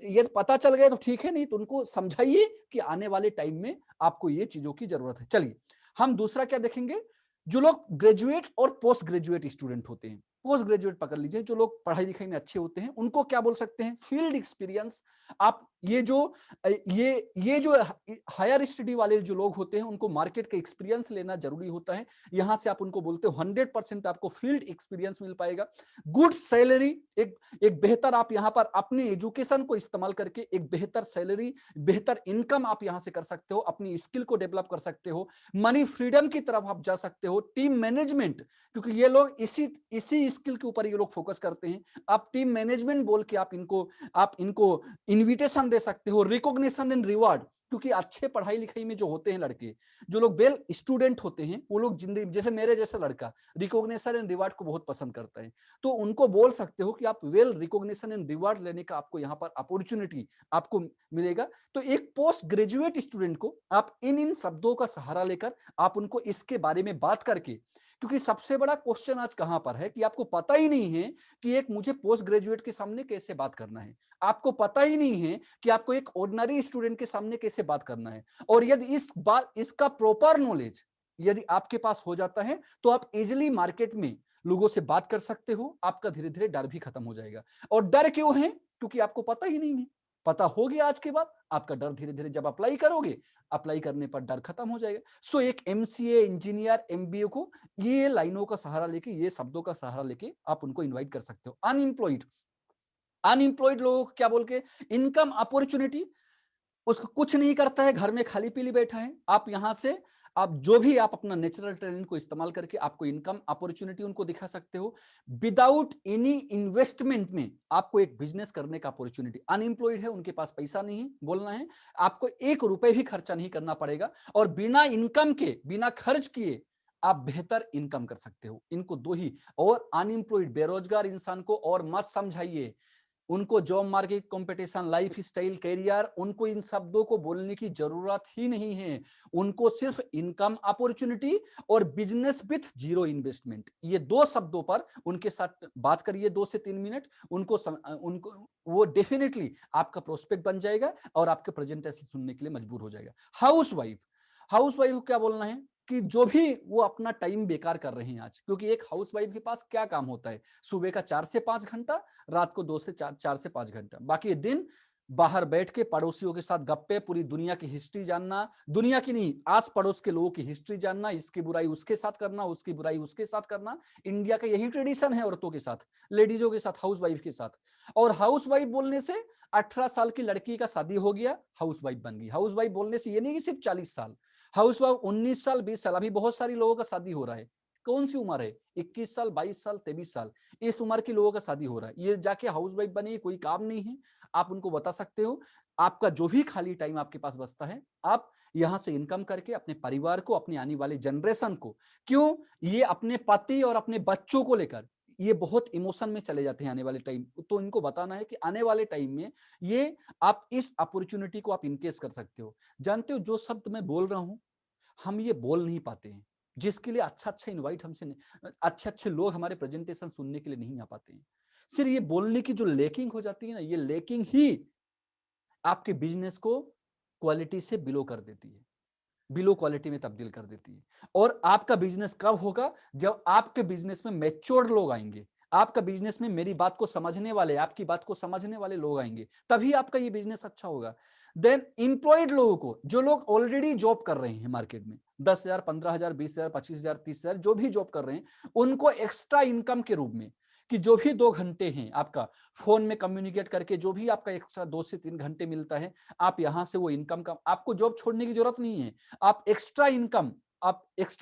यदि पता चल गया तो ठीक है, नहीं तो उनको समझाइए कि आने वाले टाइम में आपको ये चीजों की जरूरत है। चलिए हम दूसरा क्या देखेंगे, जो लोग ग्रेजुएट और पोस्ट ग्रेजुएट स्टूडेंट होते हैं। पोस्ट ग्रेजुएट पकड़ लीजिए, जो लोग पढ़ाई लिखाई में अच्छे होते हैं, उनको क्या बोल सकते हैं, फील्ड एक्सपीरियंस। आप ये जो हायर स्टडी वाले जो लोग होते हैं, उनको मार्केट का एक्सपीरियंस लेना जरूरी होता है। यहां से आप उनको बोलते हो 100% आपको फील्ड एक्सपीरियंस मिल पाएगा। गुड सैलरी, एक बेहतर, आप यहां पर अपने एजुकेशन को इस्तेमाल करके एक बेहतर सैलरी, बेहतर इनकम आप यहां से कर सकते हो, अपनी स्किल को डेवलप कर सकते हो। मनी फ्रीडम की तरफ आप जा सकते हो। टीम मैनेजमेंट, क्योंकि ये लोग इसी स्किल के ऊपर ये लोग फोकस करते हैं। आप टीम मैनेजमेंट बोल के आप इनको इनविटेशन दे सकते हो। रिकॉग्निशन एंड रिवार्ड, क्योंकि अच्छे पढ़ाई लिखाई में जो होते हैं लड़के, जो लोग वेल स्टूडेंट होते हैं, वो लोग जिंदगी, जैसे मेरे जैसा लड़का रिकॉग्निशन एंड रिवार्ड को बहुत पसंद करता है, तो उनको बोल सकते हो कि आप वेल रिकॉग्निशन एंड रिवार्ड लेने का आपको यहाँ पर अपॉर्चुनिटी आपको मिलेगा। तो एक पोस्ट ग्रेजुएट स्टूडेंट को आप इन शब्दों का सहारा लेकर आप उनको इसके बारे में बात करके, क्योंकि सबसे बड़ा क्वेश्चन आज कहां पर है कि आपको पता ही नहीं है कि एक मुझे पोस्ट ग्रेजुएट के सामने कैसे बात करना है। आपको पता ही नहीं है कि आपको एक ऑर्डिनरी स्टूडेंट के सामने कैसे बात करना है। और यदि इसका प्रॉपर नॉलेज यदि आपके पास हो जाता है, तो आप इजिली मार्केट में लोगों से बात कर सकते हो। आपका धीरे धीरे डर भी खत्म हो जाएगा। और डर क्यों है, क्योंकि आपको पता ही नहीं है। पता हो गया आज के बाद, आपका डर धीरे धीरे जब अप्लाई करोगे, अप्लाई करने पर डर खत्म हो जाएगा। सो एक एमसीए, इंजीनियर, एमबीए को ये लाइनों का सहारा लेके, ये शब्दों का सहारा लेके आप उनको इनवाइट कर सकते हो। अनएम्प्लॉयड लोगों को क्या बोल के, इनकम अपॉर्चुनिटी, उसको कुछ नहीं करता है, घर में खाली पीली बैठा है। आप यहां से आप जो भी आप अपना नेचुरल टैलेंट को इस्तेमाल करके आपको इनकम अपॉर्चुनिटी उनको दिखा सकते हो। विदाउट एनी इन्वेस्टमेंट में आपको एक बिजनेस करने का अपॉर्चुनिटी। अनएम्प्लॉयड है, उनके पास पैसा नहीं है, बोलना है आपको 1 रुपए भी खर्चा नहीं करना पड़ेगा, और बिना इनकम के, बिना खर्च किए आप बेहतर इनकम कर सकते हो। इनको दो ही। और अनएम्प्लॉयड बेरोजगार इंसान को और मत समझाइए, उनको job market competition, life style, career, उनको इन शब्दों को बोलने की जरूरत ही नहीं है। उनको सिर्फ इनकम अपॉर्चुनिटी और बिजनेस विथ जीरो इन्वेस्टमेंट, ये 2 शब्दों पर उनके साथ बात करिए 2 से 3 मिनट। उनको वो डेफिनेटली आपका प्रोस्पेक्ट बन जाएगा और आपके प्रेजेंटेशन सुनने के लिए मजबूर हो जाएगा। हाउसवाइफ को क्या बोलना है कि जो भी वो अपना टाइम बेकार कर रहे हैं आज, क्योंकि एक हाउसवाइफ के पास क्या काम होता है, सुबह का 4 से 5 घंटा, रात को 2 से 4 से 5 घंटा, बाकी दिन बाहर बैठ के पड़ोसियों के साथ गप्पे, पूरी दुनिया की हिस्ट्री जानना, दुनिया की नहीं, आस पड़ोस के लोगों की हिस्ट्री जानना, इसकी बुराई उसके साथ करना, उसकी बुराई उसके साथ करना। इंडिया का यही ट्रेडिशन है औरतों के साथ, लेडीजों के साथ, हाउसवाइफ के साथ। और हाउसवाइफ बोलने से 18 साल की लड़की का शादी हो गया, हाउसवाइफ बन गई। हाउसवाइफ बोलने से ये नहीं कि सिर्फ 40 साल, हाउसवाइफ 19 साल, 20 साल, अभी बहुत सारी लोगों का शादी हो रहा है। कौन सी उम्र है, 21 साल, 22 साल, 23 साल, इस उम्र के लोगों का शादी हो रहा है। ये जाके हाउसवाइफ बने, कोई काम नहीं है। आप उनको बता सकते हो, आपका जो भी खाली टाइम आपके पास बचता है, आप यहां से इनकम करके अपने परिवार को, अपने आने वाले जनरेशन को, क्यों ये अपने पति और अपने बच्चों को लेकर ये बहुत इमोशन में चले जाते हैं आने वाले टाइम, तो इनको बताना है कि आने वाले टाइम में ये आप इस अपॉर्चुनिटी को आप इनकेस कर सकते हो। जानते हो, जो शब्द मैं बोल रहा हूं, हम ये बोल नहीं पाते हैं, जिसके लिए अच्छा अच्छा इनवाइट हमसे, अच्छे अच्छे लोग हमारे प्रेजेंटेशन सुनने के लिए नहीं आ पाते हैं। सिर्फ ये बोलने की जो लेकिंग हो जाती है ना, ये लेकिंग ही आपके बिजनेस को क्वालिटी से बिलो कर देती है, बिलो क्वालिटी में तब्दील कर देती है। और आपका बिजनेस कब होगा, जब आपके बिजनेस में मैच्योर्ड लोग आएंगे, आपका बिजनेस में मेरी बात को समझने वाले, आपकी बात को समझने वाले लोग आएंगे, तभी आपका ये बिजनेस अच्छा होगा। देन इंप्लॉयड लोगों को, जो लोग ऑलरेडी जॉब कर रहे हैं मार्केट में, 10,000, 15,000, 20,000, 25,000, 30,000, जो भी जॉब कर रहे हैं, उनको एक्स्ट्रा इनकम के रूप में, कि जो भी 2 घंटे हैं आपका फोन में कम्युनिकेट करके, जो भी आपका एक्स्ट्रा 2 से 3 घंटे मिलता है, आप यहां से वो इनकम का, आपको जॉब छोड़ने की जरूरत नहीं है। आप एक्स्ट्रा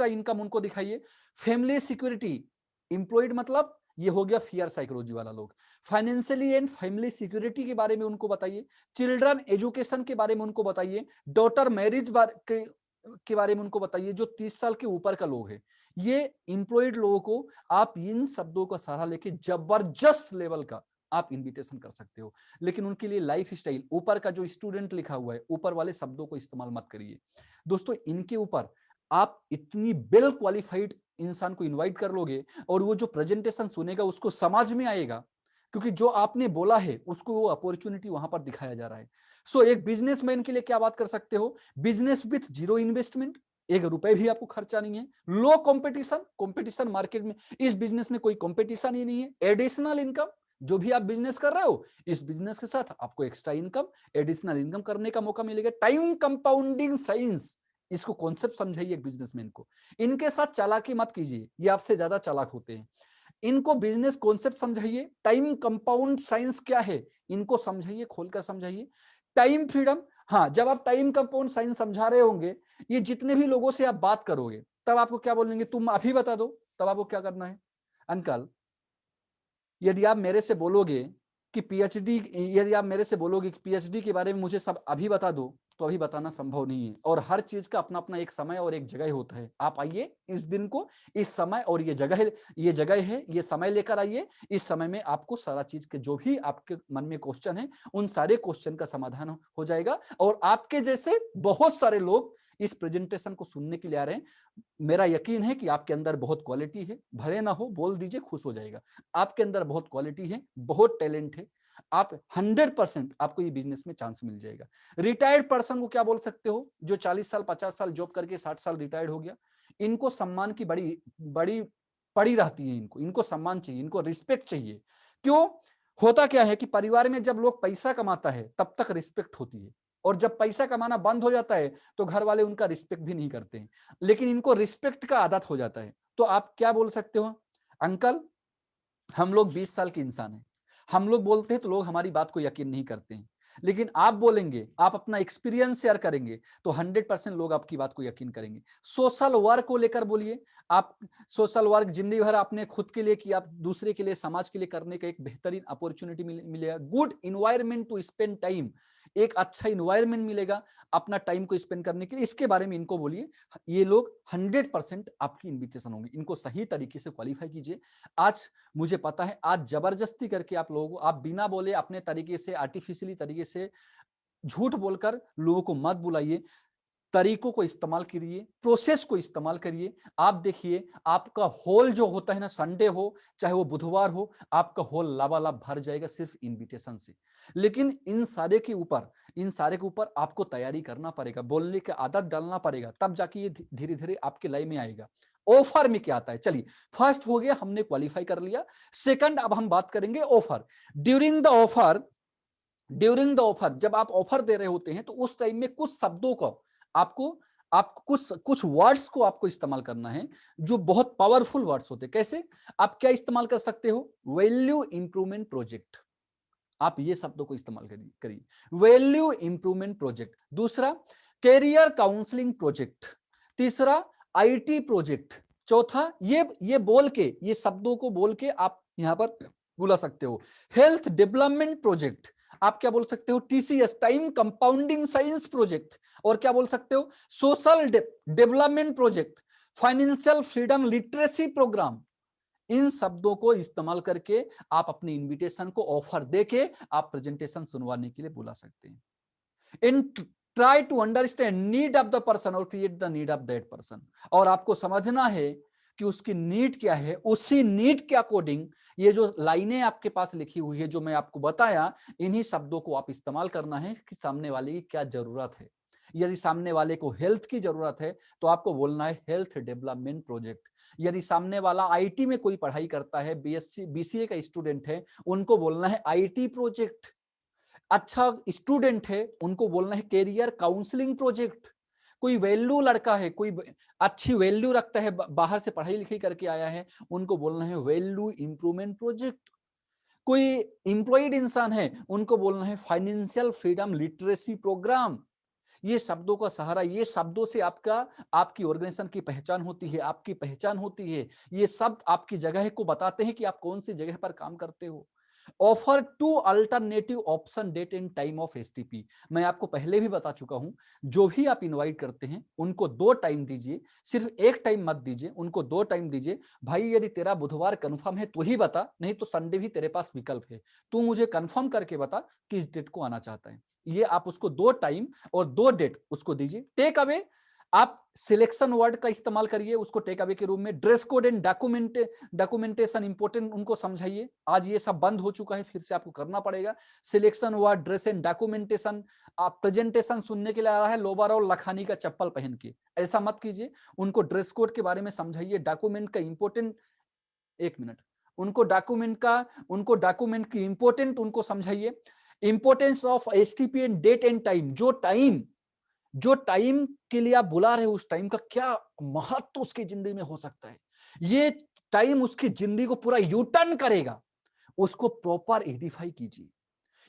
इनकम उनको दिखाइए। फैमिली सिक्योरिटी, इंप्लॉयड मतलब ये हो गया फियर साइकोलॉजी वाला लोग। फाइनेंशियली एंड फैमिली सिक्योरिटी के बारे में उनको बताइए, चिल्ड्रन एजुकेशन के बारे में उनको बताइए, डॉटर मैरिज के बारे में उनको बताइए। जो 30 साल के ऊपर का लोग है, ये इंप्लॉयड लोगों को आप इन शब्दों का सहारा लेके जबरदस्त लेवल का आप इनविटेशन कर सकते हो। लेकिन उनके लिए लाइफ स्टाइल, ऊपर का जो स्टूडेंट लिखा हुआ है, ऊपर वाले शब्दों को इस्तेमाल मत करिए दोस्तों। इनके ऊपर आप इतनी वेल क्वालिफाइड इंसान को इनवाइट कर लोगे और वो जो प्रेजेंटेशन सुनेगा उसको समझ में आएगा, क्योंकि जो आपने बोला है उसको वो अपॉर्चुनिटी वहां पर दिखाया जा रहा है। सो एक बिजनेसमैन के लिए क्या बात कर सकते हो, बिजनेस विथ जीरो इन्वेस्टमेंट, 1 रुपए भी आपको खर्चा नहीं है, लो कंपटीशन, कंपटीशन मार्केट में इस बिजनेस में कोई कंपटीशन ही नहीं है, एडिशनल इनकम, जो भी आप बिजनेस कर रहे हो इस बिजनेस के साथ आपको एक्स्ट्रा इनकम, एडिशनल इनकम करने का मौका मिलेगा। टाइम कंपाउंडिंग साइंस, इसको कॉन्सेप्ट समझाइए एक बिजनेसमैन को। इनके साथ चालाकी मत कीजिए, ये आपसे ज्यादा चालाक होते हैं। इनको बिजनेस कॉन्सेप्ट समझाइए, टाइम कंपाउंड साइंस क्या है इनको समझाइए, खोलकर समझाइए। टाइम फ्रीडम, हाँ, जब आप टाइम कंपाउंड साइंस समझा रहे होंगे, ये जितने भी लोगों से आप बात करोगे तब आपको क्या बोलेंगे, तुम अभी बता दो, तब आपको क्या करना है, अंकल यदि आप मेरे से बोलोगे कि पीएचडी, यदि आप मेरे से बोलोगे कि पीएचडी के बारे में मुझे सब अभी बता दो, तो अभी बताना संभव नहीं है। और हर चीज का अपना अपना एक समय और एक जगह होता है। आप आइए इस दिन को, इस समय और ये जगह है, ये समय लेकर आइए। इस समय में आपको सारा चीज के जो भी आपके मन में क्वेश्चन है उन सारे क्वेश्चन का समाधान हो जाएगा। और आपके जैसे बहुत सारे लोग इस प्रेजेंटेशन को सुनने के लिए आ रहे हैं। मेरा यकीन है कि आपके अंदर बहुत क्वालिटी है, भले ना हो बोल दीजिए, खुश हो जाएगा। आपके अंदर बहुत क्वालिटी है, बहुत टैलेंट है, आप 100% आपको ये बिजनेस में चांस मिल जाएगा। रिटायर्ड पर्सन को क्या बोल सकते हो, जो 40 साल 50 साल जॉब करके 60 साल रिटायर्ड हो गया, इनको सम्मान की बड़ी बड़ी पड़ी रहती है। इनको सम्मान चाहिए, इनको रिस्पेक्ट चाहिए। क्यों? होता क्या है कि परिवार में जब लोग पैसा कमाता है तब तक रिस्पेक्ट होती है, और जब पैसा कमाना बंद हो जाता है तो घर वाले उनका रिस्पेक्ट भी नहीं करते हैं। लेकिन इनको रिस्पेक्ट का आदत हो जाता है। तो आप क्या बोल सकते हो, अंकल हम लोग 20 साल के इंसान हैं, हम लोग बोलते हैं तो लोग हमारी बात को यकीन नहीं करते हैं, लेकिन आप बोलेंगे, आप अपना एक्सपीरियंस शेयर करेंगे तो 100% लोग आपकी बात को यकीन करेंगे। सोशल वर्क को लेकर बोलिए, आप सोशल वर्क जिंदगी भर आपने खुद के लिए किया, आप दूसरे के लिए, समाज के लिए करने का एक बेहतरीन अपॉर्चुनिटी मिलेगा। Good environment to spend time, एक अच्छा इन्वायरमेंट मिलेगा अपना टाइम को स्पेंड करने के लिए, इसके बारे में इनको बोलिए। ये लोग 100% आपकी इन्विटेशन होंगे। इनको सही तरीके से क्वालिफाई कीजिए। आज मुझे पता है, आज जबरदस्ती करके आप लोगों को, आप बिना बोले अपने तरीके से, आर्टिफिशियली तरीके से झूठ बोलकर लोगों को मत बुलाइए। तरीकों को इस्तेमाल करिए, प्रोसेस को इस्तेमाल करिए। आप देखिए आपका हॉल जो होता है ना, संडे हो चाहे वो बुधवार हो, आपका हॉल लबालब भर जाएगा सिर्फ इनविटेशन से। लेकिन इन सारे के ऊपर आपको तैयारी करना पड़ेगा, बोलने की आदत डालना पड़ेगा, तब जाके ये धीरे धीरे आपके लाइफ में आएगा। ऑफर में क्या आता है, चलिए फर्स्ट हो गया, हमने क्वालिफाई कर लिया। सेकंड, अब हम बात करेंगे ऑफर। ड्यूरिंग द ऑफर, जब आप ऑफर दे रहे होते हैं तो उस टाइम में कुछ शब्दों को आपको कुछ वर्ड्स को आपको इस्तेमाल करना है जो बहुत पावरफुल वर्ड्स होते हैं। कैसे? आप क्या इस्तेमाल कर सकते हो, वैल्यू इंप्रूवमेंट प्रोजेक्ट, आप ये शब्दों को इस्तेमाल करिए, वैल्यू इंप्रूवमेंट प्रोजेक्ट। दूसरा, कैरियर काउंसलिंग प्रोजेक्ट। तीसरा, आईटी प्रोजेक्ट। चौथा, ये बोल के, ये शब्दों को बोल के आप यहां पर बुला सकते हो, हेल्थ डेवलपमेंट प्रोजेक्ट। आप क्या बोल सकते हो, TCS, time compounding science project. और क्या बोल सकते हो, social development project, financial freedom literacy program. इन शब्दों को इस्तेमाल करके आप अपने इनविटेशन को ऑफर देके आप प्रेजेंटेशन सुनवाने के लिए बुला सकते हैं। In try to understand need of the person और create the need of that person. और आपको समझना है कि उसकी नीड क्या है, उसी नीड के अकॉर्डिंग ये जो लाइनें आपके पास लिखी हुई है, जो मैं आपको बताया, इन्हीं शब्दों को आप इस्तेमाल करना है कि सामने वाले की क्या जरूरत है। यदि सामने वाले को हेल्थ की जरूरत है तो आपको बोलना है हेल्थ डेवलपमेंट प्रोजेक्ट। यदि सामने वाला आईटी में कोई पढ़ाई करता है, बीएससी बीसीए का स्टूडेंट है, उनको बोलना है आईटी प्रोजेक्ट। अच्छा स्टूडेंट है, उनको बोलना है कैरियर काउंसलिंग प्रोजेक्ट। कोई वैल्यू लड़का है, कोई अच्छी वैल्यू रखता है, बाहर से पढ़ाई लिखाई करके आया है, उनको बोलना है वैल्यू इंप्रूवमेंट प्रोजेक्ट। कोई इंप्लॉयड इंसान है, उनको बोलना है फाइनेंशियल फ्रीडम लिटरेसी प्रोग्राम। ये शब्दों का सहारा, ये शब्दों से आपकी ऑर्गेनाइजेशन की पहचान होती है, आपकी पहचान होती है। ये शब्द आपकी जगह को बताते हैं कि आप कौन सी जगह पर काम करते हो। Offer to alternative option date and time of STP. मैं आपको पहले भी बता चुका हूं, जो भी आप इनवाइट करते हैं उनको 2 टाइम दीजिए, सिर्फ एक टाइम मत दीजिए, उनको 2 टाइम दीजिए। भाई यदि तेरा बुधवार कंफर्म है तो ही बता, नहीं तो संडे भी तेरे पास विकल्प है। तू मुझे कंफर्म करके बता किस डेट को आना चाहता है। ये आप उसको 2 टाइम और 2 डेट उसको दीजिए। टेक अवे, आप सिलेक्शन वर्ड का इस्तेमाल करिए उसको टेक अवे के रूप में। Dress code and documentation important उनको समझाइए। आज ये सब बंद हो चुका है, फिर से आपको करना पड़ेगा। Selection word, dress and documentation. आप प्रेजेंटेशन सुनने के लिए आ रहा है लोबार और लखानी का चप्पल पहन के, ऐसा मत कीजिए। उनको ड्रेस कोड के बारे में समझाइए, डॉक्यूमेंट का इंपोर्टेंट, 1 मिनट, उनको डॉक्यूमेंट की इंपोर्टेंट उनको समझाइए। Importance of STP and date and time, जो टाइम के लिए आप बुला रहे हो उस टाइम का क्या महत्व उसकी जिंदगी में हो सकता है। ये टाइम उसकी जिंदगी को पूरा यू टर्न करेगा, उसको प्रॉपर एडिफाई कीजिए।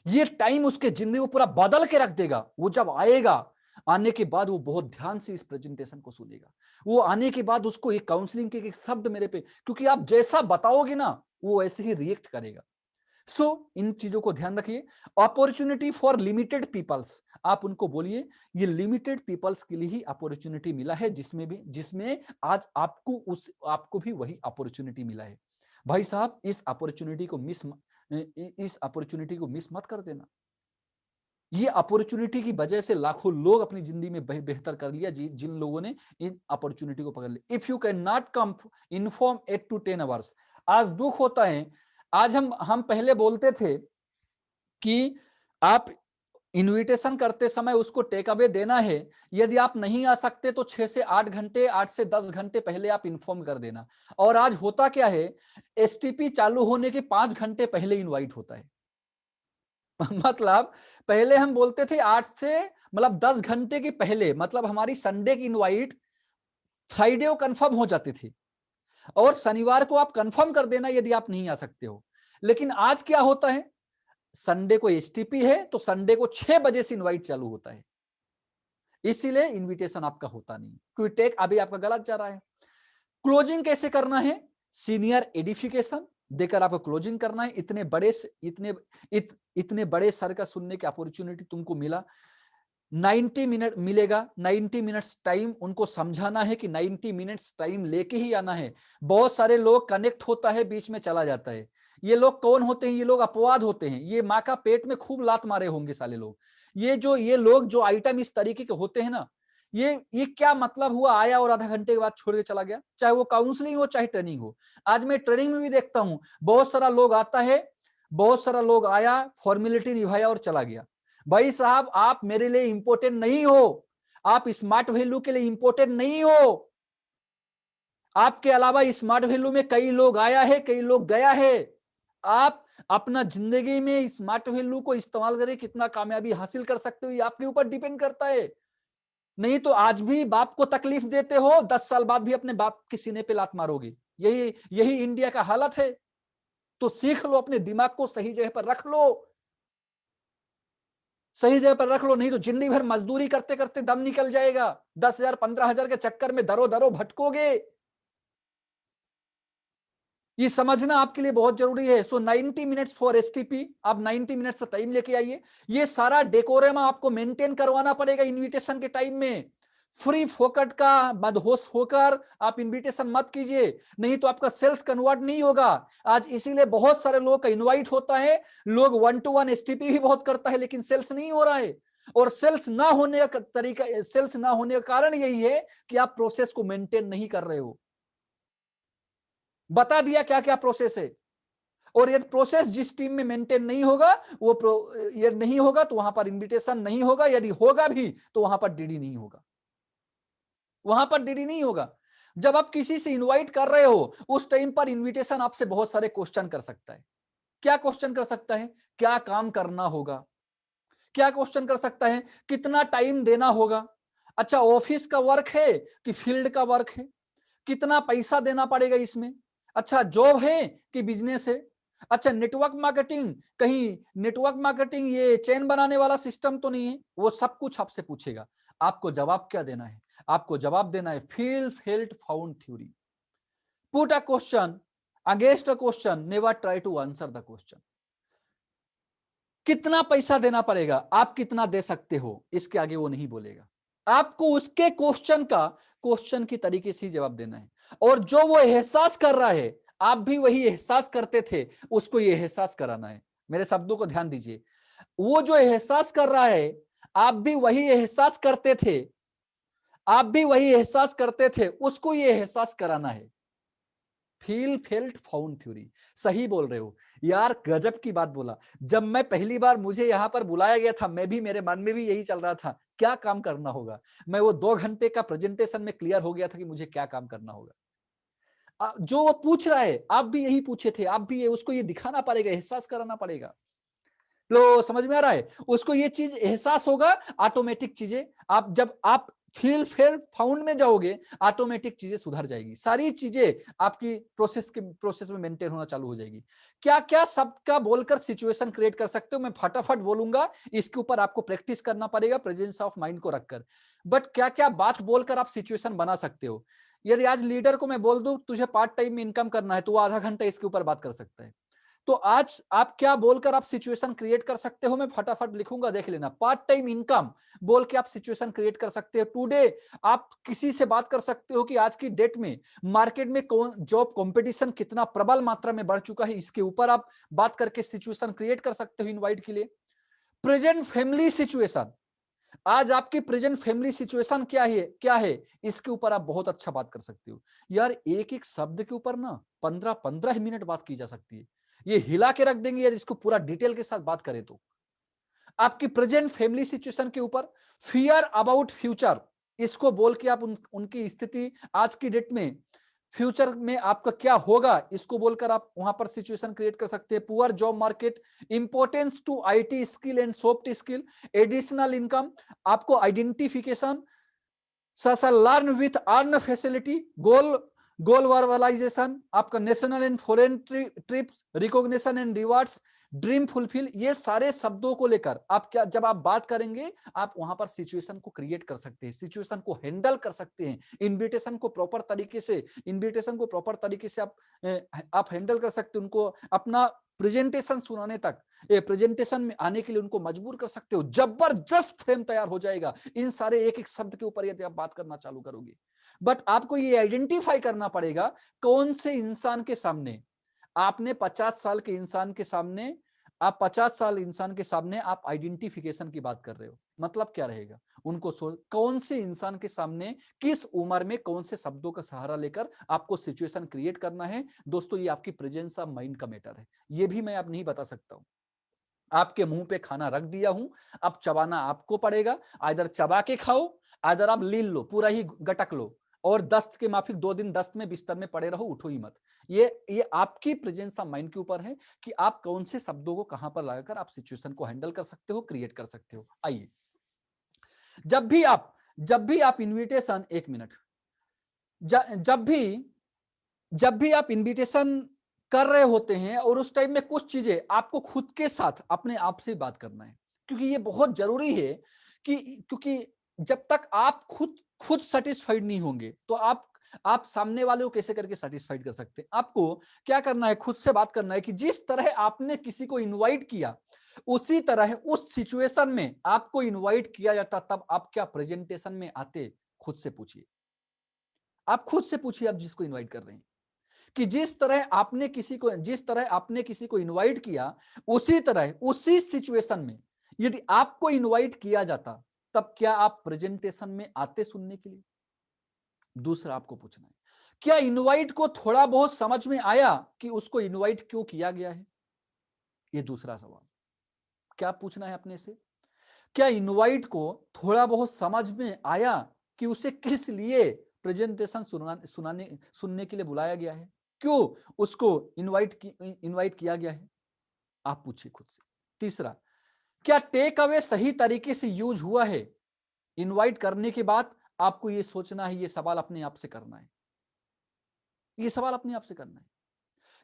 ये टाइम उसके जिंदगी को पूरा बदल के रख देगा। वो जब आएगा, आने के बाद वो बहुत ध्यान से इस प्रेजेंटेशन को सुनेगा। वो आने के बाद उसको एक काउंसलिंग के एक शब्द मेरे पे, क्योंकि आप जैसा बताओगे ना वो ऐसे ही रिएक्ट करेगा। इन चीजों को ध्यान रखिए। अपॉर्चुनिटी फॉर लिमिटेड पीपल्स, आप उनको बोलिए ये लिमिटेड पीपल्स के लिए ही अपॉर्चुनिटी मिला है, जिसमें आज आपको भी वही अपॉर्चुनिटी मिला है। भाई साहब, इस अपॉर्चुनिटी को मिस मत कर देना। ये अपॉर्चुनिटी की वजह से लाखों लोग अपनी जिंदगी में बेहतर कर लिया, जिन लोगों ने इन अपॉर्चुनिटी को पकड़ लिया। If you can not come inform 8 to 10 hours. आज दुख होता है, आज हम पहले बोलते थे कि आप इनविटेशन करते समय उसको टेक अवे देना है, यदि आप नहीं आ सकते तो 6 से 8 घंटे, 8 से 10 घंटे पहले आप इन्फॉर्म कर देना। और आज होता क्या है, एसटीपी चालू होने के 5 घंटे पहले इनवाइट होता है। मतलब पहले हम बोलते थे 8 से, मतलब 10 घंटे के पहले, मतलब हमारी संडे की इनवाइट फ्राइडे को कंफर्म हो जाती थी, और शनिवार को आप कंफर्म कर देना यदि आप नहीं आ सकते हो। लेकिन आज क्या होता है, संडे को एसटीपी है तो संडे को 6 बजे से इनवाइट चालू होता है, इसीलिए इनविटेशन आपका होता नहीं, क्योंकि टेक अभी आपका गलत जा रहा है। क्लोजिंग कैसे करना है, सीनियर एडिफिकेशन देकर आपको क्लोजिंग करना है। इतने बड़े सर का सुनने की अपॉर्चुनिटी तुमको मिला, 90 मिनट मिलेगा, 90 मिनट्स टाइम उनको समझाना है कि 90 मिनट्स टाइम लेके ही आना है। बहुत सारे लोग कनेक्ट होता है, बीच में चला जाता है। ये लोग कौन होते हैं, ये लोग अपवाद होते हैं। ये माँ का पेट में खूब लात मारे होंगे साले लोग। ये लोग जो आइटम इस तरीके के होते हैं ना, ये क्या मतलब हुआ, आया और आधा घंटे के बाद छोड़ के चला गया, चाहे वो काउंसलिंग हो चाहे ट्रेनिंग हो। आज मैं ट्रेनिंग में भी देखता हूं, बहुत सारा लोग आता है, बहुत सारा लोग आया, फॉर्मेलिटी निभाया और चला गया। भाई साहब, आप मेरे लिए इंपॉर्टेंट नहीं हो, आप स्मार्ट वैल्यू के लिए इंपॉर्टेंट नहीं हो। आपके अलावा स्मार्ट वैल्यू में कई लोग आया है, कई लोग गया है। आप अपना जिंदगी में स्मार्ट वैल्यू को इस्तेमाल करके कितना कामयाबी हासिल कर सकते हो, ये आपके ऊपर डिपेंड करता है। नहीं तो आज भी बाप को तकलीफ देते हो, 10 साल बाद भी अपने बाप के सीने पे लात मारोगे। यही इंडिया का हालत है। तो सीख लो, अपने दिमाग को सही जगह पर रख लो, सही जगह पर रख लो, नहीं तो जिंदगी भर मजदूरी करते करते दम निकल जाएगा। 10,000 15,000 के चक्कर में दरो दरो भटकोगे। ये समझना आपके लिए बहुत जरूरी है। 90 मिनट्स फॉर एसटीपी, आप 90 मिनट्स का टाइम लेके आइए। ये सारा डेकोरम आपको मेंटेन करवाना पड़ेगा इनविटेशन के टाइम में। फ्री फोकट का मदहोश होकर आप इनविटेशन मत कीजिए, नहीं तो आपका सेल्स कन्वर्ट नहीं होगा। आज इसीलिए बहुत सारे लोग का इनवाइट होता है, लोग 1-to-1 एसटीपी भी बहुत करता है, लेकिन सेल्स नहीं हो रहा है। और सेल्स ना होने का कारण यही है कि आप प्रोसेस को मेंटेन नहीं कर रहे हो। बता दिया क्या क्या प्रोसेस है, और यदि प्रोसेस जिस टीम में मेंटेन नहीं होगा, यदि नहीं होगा तो वहां पर इनविटेशन नहीं होगा, यदि होगा भी तो वहां पर डीडी नहीं होगा, वहां पर डीडी नहीं होगा। जब आप किसी से इनवाइट कर रहे हो, उस टाइम पर इनविटेशन आपसे बहुत सारे क्वेश्चन कर सकता है। क्या क्वेश्चन कर सकता है, क्या काम करना होगा, क्या क्वेश्चन कर सकता है, कितना टाइम देना होगा, अच्छा ऑफिस का वर्क है कि फील्ड का वर्क है, कितना पैसा देना पड़ेगा इसमें, अच्छा जॉब है कि बिजनेस है, अच्छा नेटवर्क मार्केटिंग, कहीं नेटवर्क मार्केटिंग ये चेन बनाने वाला सिस्टम तो नहीं है। वो सब कुछ आपसे पूछेगा। आपको जवाब क्या देना है? आपको जवाब देना है feel, felt, found theory. Put a question against a question, never try to answer the question. कितना पैसा देना पड़ेगा, आप कितना दे सकते हो, इसके आगे वो नहीं बोलेगा। आपको उसके क्वेश्चन का क्वेश्चन की तरीके से ही जवाब देना है। और जो वो एहसास कर रहा है, आप भी वही एहसास करते थे, उसको ये एहसास कराना है। मेरे शब्दों को ध्यान दीजिए, वो जो एहसास कर रहा है, आप भी वही एहसास करते थे, आप भी वही एहसास करते थे, उसको ये एहसास कराना है। Feel, felt, found theory. सही बोल रहे हो यार, गजब की बात बोला। जब मैं पहली बार मुझे यहां पर बुलाया गया था, मैं भी, मेरे मन में भी यही चल रहा था, क्या काम करना होगा। मैं वो 2 घंटे का प्रेजेंटेशन में क्लियर हो गया था कि मुझे क्या काम करना होगा। जो वो पूछ रहा है, आप भी यही पूछे थे, आप भी उसको ये दिखाना पड़ेगा, एहसास कराना पड़ेगा। लो, समझ में आ रहा है? उसको ये चीज एहसास होगा, ऑटोमेटिक चीजें, आप जब आप फील, फेल, फाउंड में जाओगे, ऑटोमेटिक चीजें सुधर जाएगी, सारी चीजें आपकी प्रोसेस में मेंटेन होना चालू हो जाएगी। क्या क्या शब्द का बोलकर सिचुएशन क्रिएट कर सकते हो, मैं फटाफट बोलूंगा, इसके ऊपर आपको प्रैक्टिस करना पड़ेगा प्रेजेंस ऑफ माइंड को रखकर। बट क्या क्या बात बोलकर आप सिचुएशन बना सकते हो। यदि आज लीडर को मैं बोल दूं तुझे पार्ट टाइम में इनकम करना है, तो वो आधा घंटा इसके ऊपर बात कर सकता है। तो आज आप क्या बोलकर आप सिचुएशन क्रिएट कर सकते हो, मैं फटाफट लिखूंगा, देख लेना। पार्ट टाइम इनकम बोल के आप सिचुएशन क्रिएट कर सकते हो। टुडे आप किसी से बात कर सकते हो कि आज की डेट में मार्केट में कौन जॉब कंपटीशन कितना प्रबल मात्रा में बढ़ चुका है, इसके ऊपर आप बात करके सिचुएशन क्रिएट कर सकते हो इनवाइट के लिए। प्रेजेंट फैमिली सिचुएशन, आज आपकी प्रेजेंट फैमिली सिचुएशन क्या है, इसके ऊपर आप बहुत अच्छा बात कर सकते हो। यार एक एक शब्द के ऊपर ना 15-15 मिनट बात की जा सकती है, ये हिला के रख देंगे यार, इसको पूरा डिटेल के साथ बात करें तो। आपकी प्रेजेंट फैमिली सिचुएशन के ऊपर फियर अबाउट फ्यूचर, इसको बोल के आप उनकी स्थिति आज की डेट में, फ्यूचर में आपका क्या होगा, इसको बोलकर आप वहां पर सिचुएशन क्रिएट कर सकते हैं। Poor job market, importance to IT skill and soft skill, additional income, आपको identification, learn with earn facility, goal verbalization, आपका national and foreign trips, recognition and rewards, dream fulfil, ये सारे शब्दों को लेकर आप जब आप बात करेंगे, आप वहां पर सिचुएशन को क्रिएट कर सकते हैं, सिचुएशन को हैंडल कर सकते हैं, इनविटेशन को प्रॉपर तरीके से आप हैंडल कर सकते हैं, उनको अपना प्रेजेंटेशन सुनाने तक, प्रेजेंटेशन में आने के लिए उनको मजबूर कर सकते हो। जबरदस्त फ्रेम तैयार हो जाएगा इन सारे एक एक शब्द के ऊपर यदि आप बात करना चालू करोगे। बट आपको ये आइडेंटिफाई करना पड़ेगा कौन से इंसान के सामने, आपने 50 साल के इंसान के सामने, आप 50 साल इंसान के सामने आप आइडेंटिफिकेशन की बात कर रहे हो, मतलब क्या रहेगा, उनको कौन से इंसान के सामने किस उम्र में कौन से शब्दों का सहारा लेकर आपको सिचुएशन क्रिएट करना है। दोस्तों ये आपकी प्रेजेंस ऑफ माइंड का मैटर है, ये भी मैं अब नहीं बता सकता हूं। आपके मुंह पे खाना रख दिया हूं, अब चबाना आपको पड़ेगा, आइदर चबा के खाओ, आइदर आप लील लो, पूरा ही गटक लो, और दस्त के माफिक 2 दिन दस्त में बिस्तर में पड़े रहो, उठो ही मत। ये आपकी प्रेजेंस ऑफ माइंड के ऊपर है कि आप कौन से शब्दों को कहां पर लगाकर आप सिचुएशन को हैंडल कर सकते हो, क्रिएट कर सकते हो। आइए, जब भी आप इनविटेशन, 1 मिनट, जब भी आप इनविटेशन कर रहे होते हैं और उस टाइम में कुछ चीजें आपको खुद के साथ अपने आप से बात करना है, क्योंकि ये बहुत जरूरी है कि, क्योंकि जब तक आप खुद सेटिस्फाइड नहीं होंगे तो आप सामने वाले को कैसे करके सेटिस्फाइड कर सकते हैं। आपको क्या करना है, खुद से बात करना है कि जिस तरह आपने किसी को इनवाइट किया, उसी तरह उस सिचुएशन में आपको इनवाइट किया जाता, तब आप क्या प्रेजेंटेशन में आते, खुद से पूछिए। आप खुद से पूछिए, आप जिसको इनवाइट कर रहे हैं, कि जिस तरह आपने किसी को इनवाइट किया, उसी तरह उसी सिचुएशन में यदि आपको इनवाइट किया जाता, तब क्या आप प्रेजेंटेशन में आते सुनने के लिए। दूसरा आपको पूछना है, क्या इनवाइट को थोड़ा बहुत समझ में आया कि उसको इनवाइट क्यों किया गया है। यह दूसरा सवाल क्या पूछना है अपने से, क्या इनवाइट को थोड़ा बहुत समझ में आया कि उसे किस लिए प्रेजेंटेशन सुनने के लिए बुलाया गया है, क्यों उसको इनवाइट किया गया है, आप पूछिए खुद से। तीसरा, क्या टेक अवे सही तरीके से यूज हुआ है। इनवाइट करने के बाद आपको यह सोचना है, यह सवाल अपने आप से करना है, यह सवाल अपने आप से करना है,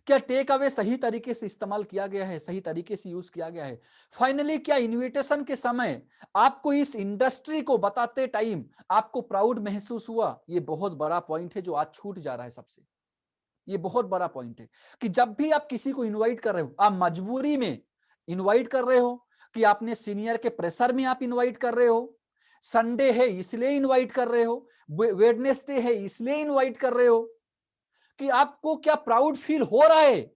क्या टेक अवे सही तरीके से इस्तेमाल किया गया है, सही तरीके से यूज किया गया है? फाइनली क्या इनविटेशन के समय आपको इस इंडस्ट्री को बताते टाइम आपको प्राउड महसूस हुआ? ये बहुत बड़ा पॉइंट है जो आज छूट जा रहा है सबसे। ये बहुत बड़ा पॉइंट है कि जब भी आप किसी को इनवाइट कर रहे हो, आप मजबूरी में इनवाइट कर रहे हो कि आपने सीनियर के प्रेशर में आप इनवाइट कर रहे हो, संडे है इसलिए इनवाइट कर रहे हो, वेडनेसडे है इसलिए इनवाइट कर रहे हो, कि आपको क्या प्राउड फील हो रहा है?